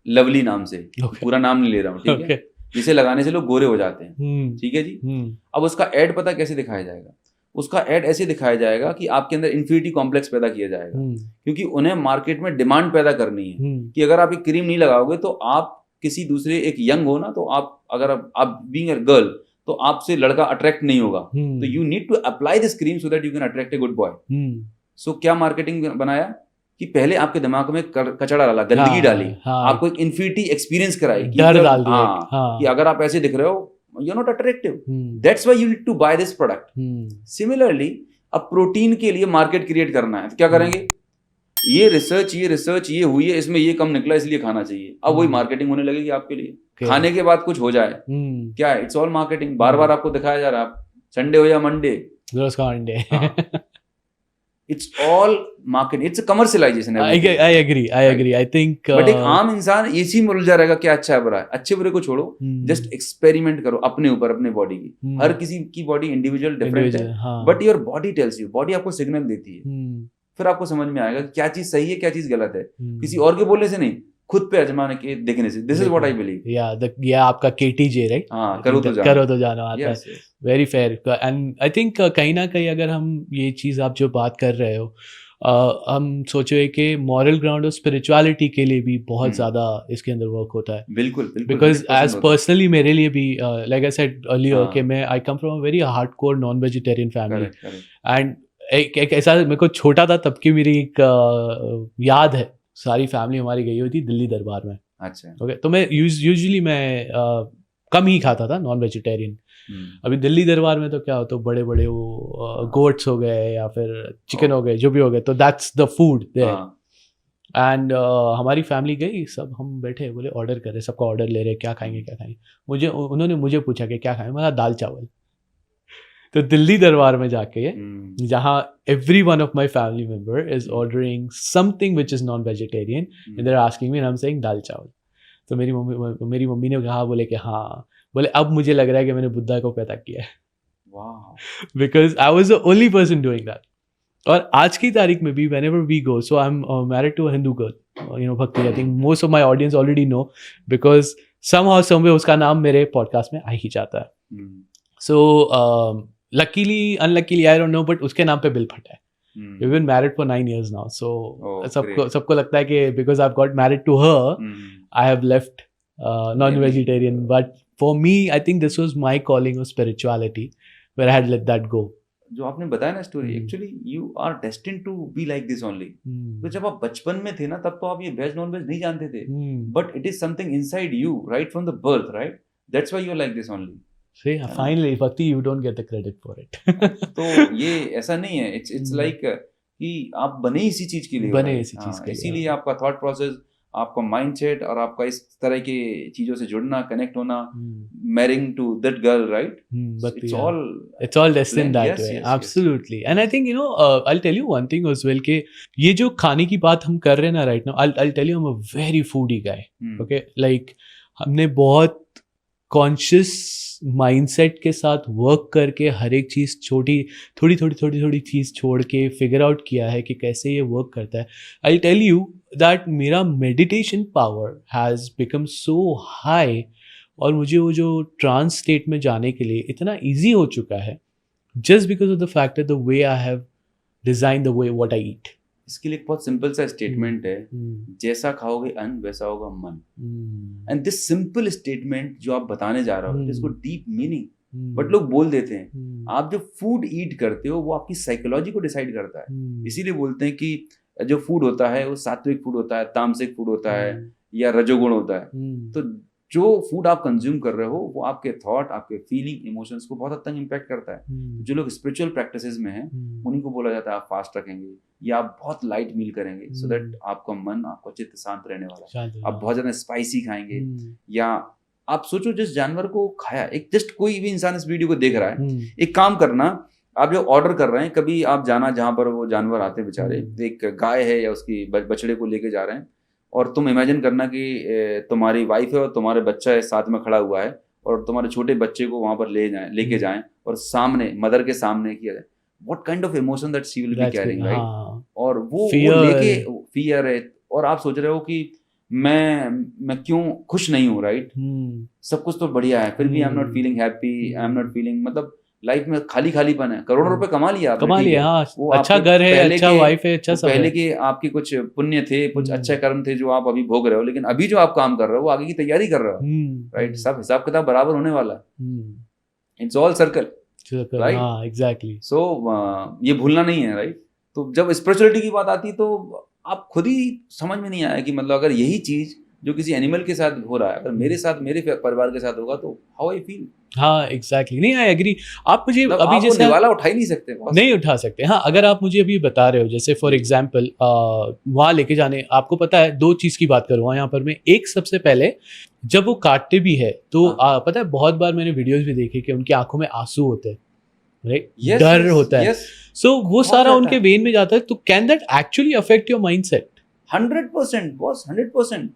A: लवली नाम से, पूरा नाम नहीं ले रहा हूँ, ठीक है, जिसे लगाने से लोग गोरे हो जाते हैं, ठीक है जी। अब उसका एड पता कैसे दिखाया जाएगा? उसका एड ऐसे दिखाया जाएगा कि आपके अंदर इन्फिनिटी कॉम्प्लेक्स पैदा किया जाएगा, क्योंकि उन्हें मार्केट में डिमांड पैदा करनी है कि अगर आप एक क्रीम नहीं लगाओगे तो आप किसी दूसरे, एक यंग हो ना, तो आप अगर आप बीइंग अ गर्ल तो आपसे लड़का अट्रैक्ट नहीं होगा, तो you need to apply this cream so that you can attract a good boy. So क्या मार्केटिंग बनाया कि पहले आपके दिमाग में कचड़ा डाला, गंदगी डाली, आपको एक इन्फिनिटी एक्सपीरियंस कराई,
B: डर डाल दिया,
A: कि अगर आप ऐसे दिख रहे हो you're not attractive, that's why you need to buy this product. Similarly, अब प्रोटीन के लिए मार्केट क्रिएट करना है तो क्या करेंगे? ये रिसर्च ये हुई है, इसमें ये कम निकला इसलिए खाना चाहिए। अब वही मार्केटिंग होने लगेगी आपके लिए। खाने के बाद कुछ हो जाए, क्या इट्स ऑल मार्केटिंग। बार बार आपको दिखाया जा रहा है, संडे हो या मंडे,
B: रोज का Monday,
A: It's all marketing. It's a commercialization.
B: I agree. I think.
A: But एक आम इंसान इसी में उलझा रहेगा, क्या अच्छा है बुरा है। अच्छे बुरे को छोड़ो, जस्ट एक्सपेरिमेंट करो अपने ऊपर, अपने बॉडी की। हर किसी की बॉडी इंडिविजुअल डिफरेंट है, but your body tells you, body आपको सिग्नल देती है। फिर आपको समझ में आएगा क्या चीज सही है, क्या चीज गलत है, किसी और के बोलने से नहीं, खुद पे आजमाने के देखने से। This is what I believe.
B: या आपका KTJ, राइट?
A: हाँ, करो तो जानो आता है।
B: Very fair. And I think कहीं ना कहीं अगर हम ये चीज़ आप जो बात कर रहे हो, हम सोचो कि मॉरल ग्राउंड और स्पिरिचुअलिटी के लिए भी बहुत ज़्यादा इसके अंदर वर्क होता है।
A: बिल्कुल।
B: बिकॉज एज पर्सनली मेरे लिए भी लाइक आई सेड अर्लियर कि मैं I come from a very hardcore non vegetarian family, and एक ऐसा मेरे को छोटा था तब की मेरी एक याद है, सारी फैमिली हमारी गई हुई थी दिल्ली दरबार में।
A: अच्छा
B: ओके तो मैं यूजुअली मैं कम ही खाता था नॉन वेजिटेरियन। अभी दिल्ली दरबार में तो क्या होता है, बड़े बड़े वो गोट्स हो गए या फिर चिकन हो गए, जो भी हो गए, तो that's the food there. And हमारी फैमिली गई, सब हम बैठे बोले ऑर्डर कर रहे, सबका ऑर्डर ले रहे, क्या खाएंगे क्या खाएंगे। उन्होंने मुझे पूछा कि क्या खाएंगे, मैं दाल चावल। तो दिल्ली दरबार में जाके जहाँ every one of my family member is ordering something which is non vegetarian and they are asking me and I am saying dal chawal. तो मेरी मम्मी ने कहा, बोले कि हाँ, बोले अब मुझे लग रहा है कि मैंने बुद्धा को पैदा किया है, because I was the only person doing that. और आज की तारीख में भी whenever we go, so I'm married to a Hindu girl, Bhakti. I think most of my audience already know because somehow somewhere उसका नाम मेरे पॉडकास्ट में आ ही जाता है। So luckily unluckily I don't know, but उसके नाम पे बिल फटा है। We've been married for 9 years now, so सबको लगता है कि because I've got married to her, I have left non-vegetarian. But for me, I think this was my calling of spirituality, where I had let that go.
A: जो आपने बताया ना story, actually you are destined to be like this only. तो जब आप बचपन में थे ना, तब तो आप ये वेज नॉन वेज नहीं जानते थे, but it is something inside you right from the birth, right? That's why you are like this only.
B: See, finally, Bhakti, you don't get the credit for it.
A: तो ये ऐसा नहीं है, इट्स लाइक कि आप बने इसी चीज के लिए,
B: बने इसी चीज के लिए,
A: इसीलिए आपका थॉट प्रोसेस, आपका माइंडसेट और आपका इस तरह के चीजों से जुड़ना, कनेक्ट होना, marrying to that girl, right?
B: But
A: it's all
B: destined that way. Yes, absolutely. Yes. And I think I'll tell you one thing as well कि ये जो खाने की बात हम कर रहे हैं ना right now, I'll tell you I'm a very foodie guy. Okay, like हमने बहुत कॉन्शियस माइंडसेट के साथ वर्क करके हर एक चीज़ थोड़ी चीज़ छोड़ के फिगर आउट किया है कि कैसे ये वर्क करता है। आई टेल यू दैट मेरा meditation power has become so high, और मुझे वो जो ट्रांस स्टेट में जाने के लिए इतना ईजी हो चुका है just because of the fact the way I have design the way what I eat.
A: इसके लिए एक बहुत सिंपल सा स्टेटमेंट है, जैसा खाओगे अन्न वैसा होगा मन। एंड दिस सिंपल स्टेटमेंट जो आप बताने जा रहे हो, इसको डीप मीनिंग बट लोग बोल देते हैं। आप जो फूड ईट करते हो वो आपकी साइकोलॉजी को डिसाइड करता है। इसीलिए बोलते हैं कि जो फूड होता है वो सात्विक फूड होता है, तामसिक फूड होता है या रजोगुण होता है। तो जो फूड आप कंज्यूम कर रहे हो वो आपके थॉट, आपके फीलिंग, इमोशंस को बहुत हद तक इम्पैक्ट करता है। जो लोग स्पिरिचुअल प्रैक्टिसेस में हैं उन्हीं को बोला जाता है आप फास्ट रखेंगे या आप बहुत लाइट मील करेंगे, सो दैट आपका मन, आपका चित्त शांत रहने वाला है। आप बहुत ज्यादा स्पाइसी खाएंगे, या आप सोचो जिस जानवर को खाया, एक जस्ट कोई भी इंसान इस वीडियो को देख रहा है, एक काम करना, आप जो ऑर्डर कर रहे हैं, कभी आप जाना जहां पर वो जानवर आते हैं बेचारे, एक गाय है या उसकी बछड़े को लेके जा रहे हैं, और तुम इमेजिन करना कि तुम्हारी वाइफ है और तुम्हारे बच्चा है साथ में खड़ा हुआ है, और तुम्हारे छोटे बच्चे को वहां पर लेके जाएं और सामने मदर के सामने किया जाए, what kind of emotion that she will be carrying, right? और वो लेके फियर है, और आप सोच रहे हो कि मैं क्यों खुश नहीं हूँ, राइट? सब कुछ तो बढ़िया है, फिर भी I am not feeling happy, I am not feeling, मतलब लाइफ में खालीपन है। करोड़ों रुपए कमा लिया,
B: हाँ, अच्छा घर है, अच्छा वाइफ है, अच्छा सब है।
A: पहले के आपके कुछ पुण्य थे, कुछ अच्छे कर्म थे जो आप अभी भोग रहे हो, लेकिन अभी जो आप काम कर रहे हो वो आगे की तैयारी कर रहे हो, राइट? सब हिसाब किताब बराबर होने वाला है। It's all circle, right?
B: हाँ, एग्जैक्टली।
A: सो ये भूलना नहीं है, राइट? तो जब स्पिरिचुअलिटी की बात आती तो आप खुद ही समझ में नहीं आया कि मतलब अगर यही चीज जो किसी एनिमल के साथ हो रहा है, अगर मेरे साथ, मेरे परिवार के साथ होगा तो हाउ आई फील।
B: हाँ, एग्जैक्टली। नहीं, आई एग्री। आप मुझे अभी जैसे
A: निवाला उठा ही नहीं सकते,
B: नहीं उठा सकते। हाँ, अगर आप मुझे अभी बता रहे हो, जैसे फॉर एग्जाम्पल वहाँ लेके जाने, आपको पता है 2 चीज़ की बात करूँगा यहाँ पर मैं। एक, सबसे पहले जब वो काटते भी है तो पता है, बहुत बार मैंने वीडियोज भी देखे कि उनकी आंखों में आंसू होते हैं, राइट? डर होता है। सो वो सारा उनके वेन में जाता है। तो can that actually affect your mindset?
A: 100% boss, 100%।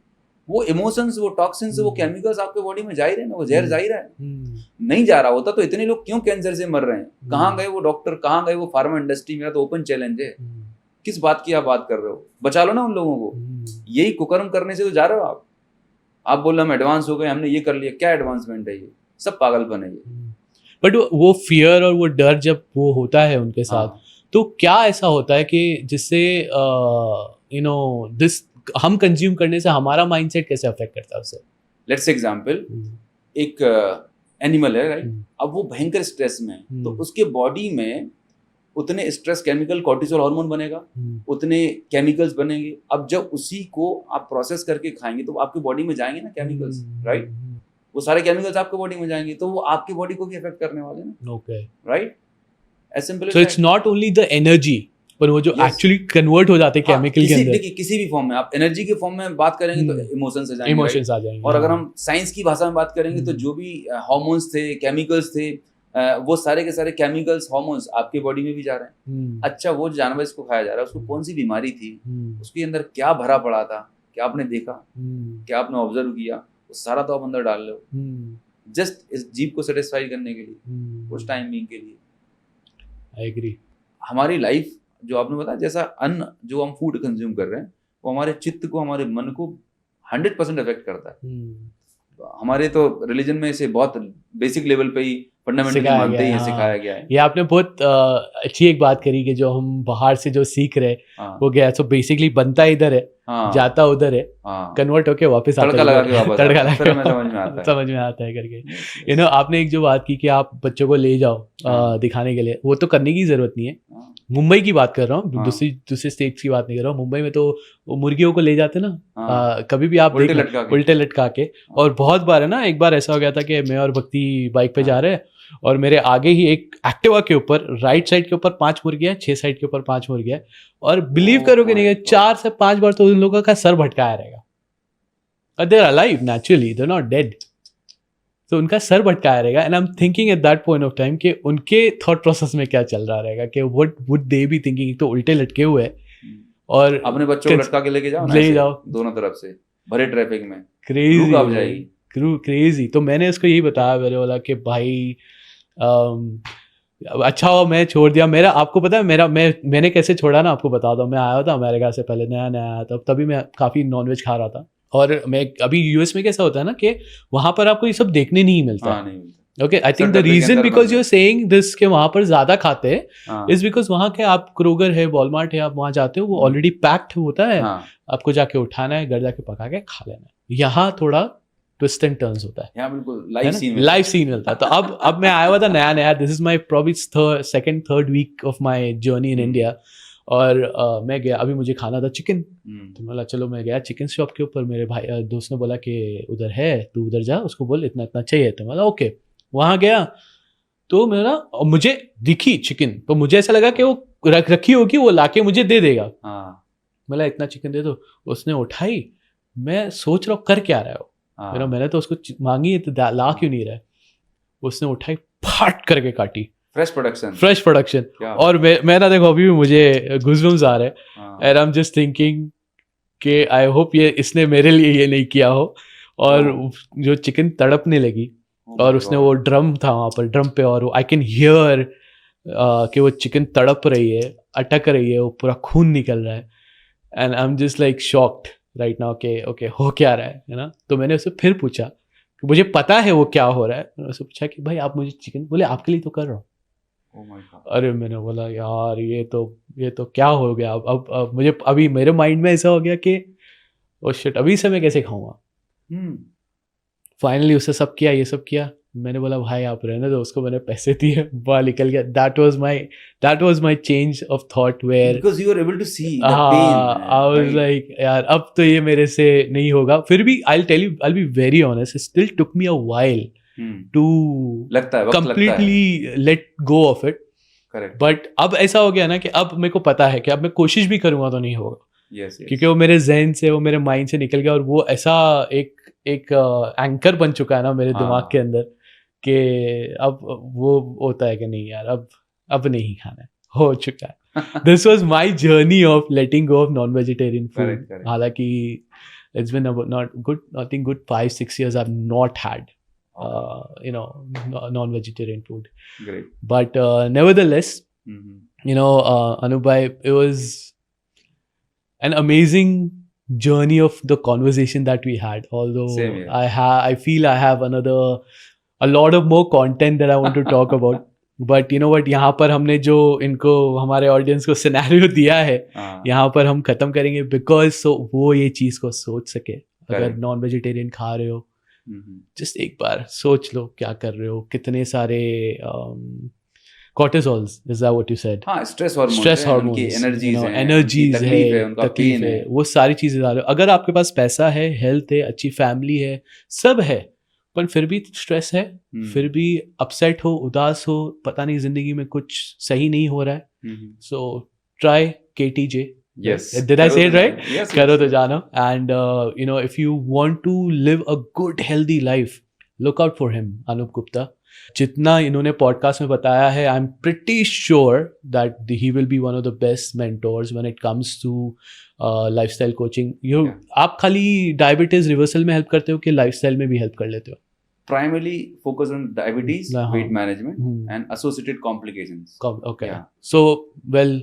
A: वो इमोशंस, वो टॉक्सिन्स, वो केमिकल्स आपके बॉडी में जा ही रहे हैं ना, वो जहर जा ही रहा है। नहीं जा रहा होता तो इतने लोग क्यों कैंसर से मर रहे हैं? कहाँ गए वो डॉक्टर, कहाँ गए वो फार्मा इंडस्ट्री? मेरा तो ओपन चैलेंज है। किस बात की आप बात कर रहे हो? बचा लो ना उन लोगों को। यही कुकर्म करने से तो जा रहे हो आप बोल रहे हम एडवांस हो गए, हमने ये कर लिया। क्या एडवांसमेंट है? ये सब पागलपन है ये।
B: बट वो फियर और वो डर जब वो होता है उनके साथ, तो क्या ऐसा होता है कि जिससे दिस हम कंज्यूम करने से हमारा माइंडसेट कैसे अफेक्ट करता है उससे?
A: लेट्स एग्जांपल, एक एनिमल है, राइट? अब वो भयंकर स्ट्रेस में है, तो उसके बॉडी में उतने स्ट्रेस केमिकल कॉर्टिसोल हार्मोन बनेगा, उतने केमिकल्स बनेंगे। अब जब उसी को आप प्रोसेस करके खाएंगे तो आपकी बॉडी में जाएंगे ना केमिकल्स, राइट? वो सारे केमिकल्स आपके बॉडी में जाएंगे तो वो आपकी बॉडी को भी इफेक्ट करने वाले हैं ना,
B: okay.
A: Right? As simple
B: so it's not only the energy, पर वो जो एक्चुअली कन्वर्ट हो जाते हैं केमिकल के अंदर।
A: देखिए किसी भी फॉर्म में आप एनर्जी के फॉर्म में बात करेंगे तो इमोशंस आ जाएंगे,
B: इमोशंस आ जाएंगे।
A: और अगर हम साइंस की भाषा में बात करेंगे तो जो भी हार्मोन्स थे, केमिकल्स थे, वो सारे के सारे केमिकल्स, हार्मोन्स आपके बॉडी में भी जा रहे हैं। अच्छा, वो जानवर इसको खाया जा रहा है, उसको कौन सी बीमारी थी, उसके अंदर क्या भरा पड़ा था, क्या आपने देखा, क्या आपने ऑब्जर्व किया, वो सारा तो आप अंदर डाल रहे हो जस्ट इस जीव को सेटिस्फाई करने के लिए, कुछ टाइम बीइंग के लिए।
B: I agree.
A: हमारी लाइफ जो आपने बताया, जैसा अन्न जो हम फूड कंज्यूम कर रहे हैं वो हमारे चित्त को, हमारे मन को 100% अफेक्ट करता है। हमारे तो रिलीजन में इसे बहुत बेसिक लेवल पे ही फंडामेंटली मानते ही हैं, सिखाया गया है।
B: ये आपने बहुत अच्छी एक बात करी कि जो हम बाहर से जो सीख रहे वो गया, सो बेसिकली बनता इधर है, जाता उधर है, कन्वर्ट होके वापस आता है,
A: तड़का लगा के वापस
B: तड़का लगा
A: फिर हमें समझ में आता है
B: करके। यू नो, आपने एक जो बात की कि आप बच्चों को ले जाओ दिखाने के लिए, वो तो करने की जरूरत नहीं है। मुंबई की बात कर रहा हूँ, दूसरे स्टेट्स की बात नहीं कर रहा हूँ। मुंबई में तो वो मुर्गियों को ले जाते ना, कभी भी आप उल्टे लटका के। और बहुत बार है ना, एक बार ऐसा हो गया था कि मैं और भक्ति बाइक पे जा रहे हैं और मेरे आगे ही एक एक्टिवा के ऊपर राइट साइड के ऊपर 5 मुर्गियां, 6 साइड के ऊपर 5 मुर्गियां, और बिलीव करोगे नहीं, 4 से 5 बार तो उन लोगों का सर भटकाया रहेगा। They are alive naturally, they are not dead, तो उनका सर भटकाया रहेगा। And I am thinking at that point of time कि उनके थॉट प्रोसेस में क्या चल रहा रहेगा, कि what would they be thinking. तो उल्टे लटके हुए हैं और
A: अपने बच्चों को लटका के लेके जाओ,
B: ले जाओ
A: दोनों तरफ से भरे ट्रैफिक में,
B: क्रेजी
A: आप जाएगी,
B: क्रेजी। तो मैंने उसको यही बताया, मेरे वाला कि भाई अच्छा हो मैं छोड़ दिया। मेरा आपको पता है मैंने कैसे छोड़ा ना, आपको बताता हूँ। मैं आया था अमेरिका से पहले, नया आया था, तभी मैं काफ़ी नॉनवेज खा रहा था। और मैं अभी यूएस में कैसा होता है ना कि वहाँ पर आपको ये सब देखने नहीं मिलता। Okay, I think the reason because you are saying this कि वहाँ पर ज्यादा खाते हैं इज बिकॉज वहाँ के आप क्रोगर है, वॉलमार्ट है, आप वहाँ जाते हो, वो ऑलरेडी पैक्ड होता है, आपको जाके उठाना है, घर जाके पका के खा लेना है। यहाँ थोड़ा ट्विस्ट एंड टर्न्स होता है,
A: यहाँ बिल्कुल लाइव सीन
B: मिलता है। तो अब मैं आया हुआ था नया, this is my probably second third week of my journey in India. और मैं गया, अभी मुझे खाना था चिकन, तो मैं बोला चलो, मैं गया चिकन शॉप के ऊपर। मेरे भाई दोस्त ने बोला कि उधर है, तू उधर जा, उसको बोल इतना इतना चाहिए। तो मैं बोला ओके, वहाँ गया तो मेरा मुझे दिखी चिकन, तो मुझे ऐसा लगा कि वो रखी होगी, वो लाके मुझे दे देगा। बोला इतना चिकन दे दो। उसने उठाई, मैं सोच रहा हूँ कर क्या रहा हो, मैंने तो उसको मांगी है, तो ला क्यों नहीं रहा है। उसने उठाई, फाट करके काटी। Fresh production. और मैं ना देखो, अभी भी मुझे गुज़बम्स आ रहे हैं, and I am just thinking कि आई होप ये इसने मेरे लिए ये नहीं किया हो। और जो चिकन तड़पने लगी, और उसने वो ड्रम था वहाँ पर, ड्रम पे, और आई कैन हियर कि वो चिकन तड़प रही है, अटक रही है, वो पूरा खून निकल रहा है। And I am just like shocked right now के ओके हो क्या रहा है ना। तो मैंने उससे फिर पूछा कि मुझे पता है वो क्या हो रहा है। मैंने उससे पूछा कि भाई आप मुझे चिकन, बोले आपके लिए तो कर रहा हूँ। अरे मैंने बोला यार ये तो क्या हो गया। अब मुझे अभी मेरे माइंड में ऐसा हो गया कि ओ शिट, अभी से मैं कैसे खाऊंगा। फाइनली उससे सब किया, ये सब किया। मैंने बोला भाई आप रहने दो उसको, मैंने पैसे दिए, बाहर निकल गया। that was my change of thought where
A: because you were able to see the pain.
B: I was like यार अब तो ये मेरे से नहीं होगा। फिर भी I'll be very honest, it still took me a while to completely let go of it.
A: Correct.
B: But अब ऐसा हो गया ना कि अब मेरे को पता है कि अब मैं कोशिश भी करूंगा तो नहीं होगा।
A: yes.
B: क्योंकि वो मेरे जहन से, वो मेरे माइंड से निकल गया, और वो ऐसा एक एंकर बन चुका है ना मेरे दिमाग के अंदर कि अब वो होता है कि नहीं यार अब नहीं खाना है, हो चुका है। This was my journey of letting go of non vegetarian food. हालांकि it's been I think good 5-6 years I've not had non vegetarian food.
A: Great.
B: But nevertheless, Anup bhai, it was an amazing journey of the conversation that we had. Although I feel I have a lot of more content that I want to talk about. But you know what, यहाँ पर हमने जो इनको, हमारे ऑडियंस को सिनेरियो दिया है, यहाँ पर हम खत्म करेंगे बिकॉज वो ये चीज़ को सोच सके। अगर नॉन वेजिटेरियन खा रहे हो, जस्ट एक बार सोच लो क्या कर रहे हो। कितने सारे cortisols, is that what you said?
A: हाँ stress hormone
B: Stress hormones,
A: energies हैं
B: energies
A: उनकी
B: है,
A: तकलीफ है उनका
B: तकलीफ
A: पेन
B: है,
A: है
B: वो सारी चीजें डालो. अगर आपके पास पैसा है, हेल्थ है, अच्छी फैमिली है, सब है, पर फिर भी स्ट्रेस है, फिर भी अपसेट हो, उदास हो, पता नहीं जिंदगी में कुछ सही नहीं हो रहा है, so try KTJ.
A: Yes
B: Did I say it right?
A: Yes
B: करो तो जानो. And you know, if you want to live a good healthy life, look out for him, Anup Gupta. जितना इन्होंने पॉडकास्ट में बताया है, I am pretty sure that he will be one of the best mentors when it comes to lifestyle coaching. You आप खाली डायबिटीज रिवर्सल में हेल्प करते हो कि लाइफस्टाइल में भी हेल्प कर लेते हो?
A: primarily focus on diabetes,
B: हाँ.
A: weight management,
B: Hmm.
A: and associated complications.
B: Okay.
A: Yeah.
B: So, well,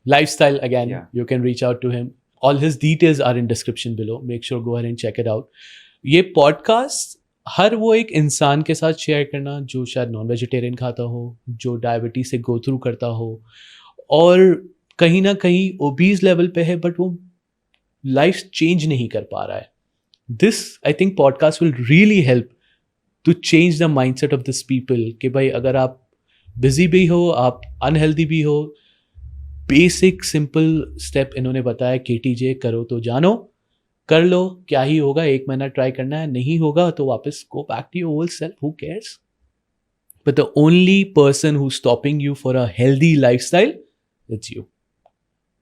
B: lifestyle again,
A: Yeah.
B: you can reach out to him. All his details are in description below. Make sure go ahead and check it out. ये पॉडकास्ट हर वो एक इंसान के साथ शेयर करना जो शायद नॉन वेजिटेरियन खाता हो, जो डायबिटीज से गो थ्रू करता हो, और कहीं ना कहीं ओबीज लेवल पे है बट वो लाइफ चेंज नहीं कर पा रहा है. This I think podcast will really help to change the mindset of this people कि भाई अगर आप बिजी भी हो, आप अनहेल्दी भी हो, बेसिक सिंपल स्टेप इन्होंने बताया. KTJ करो तो जानो, कर लो, क्या ही होगा, 1 महीना ट्राई करना है, नहीं होगा तो वापस go back to your old self, who cares. But the only person who stopping you for a healthy lifestyle, it's you,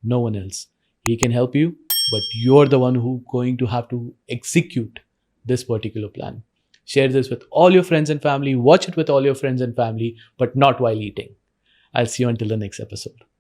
B: no one else. He can help you, but you're the one who going to have to execute this particular plan. Share this with all your friends and family. Watch it with all your friends and family, but not while eating. I'll see you until the next episode.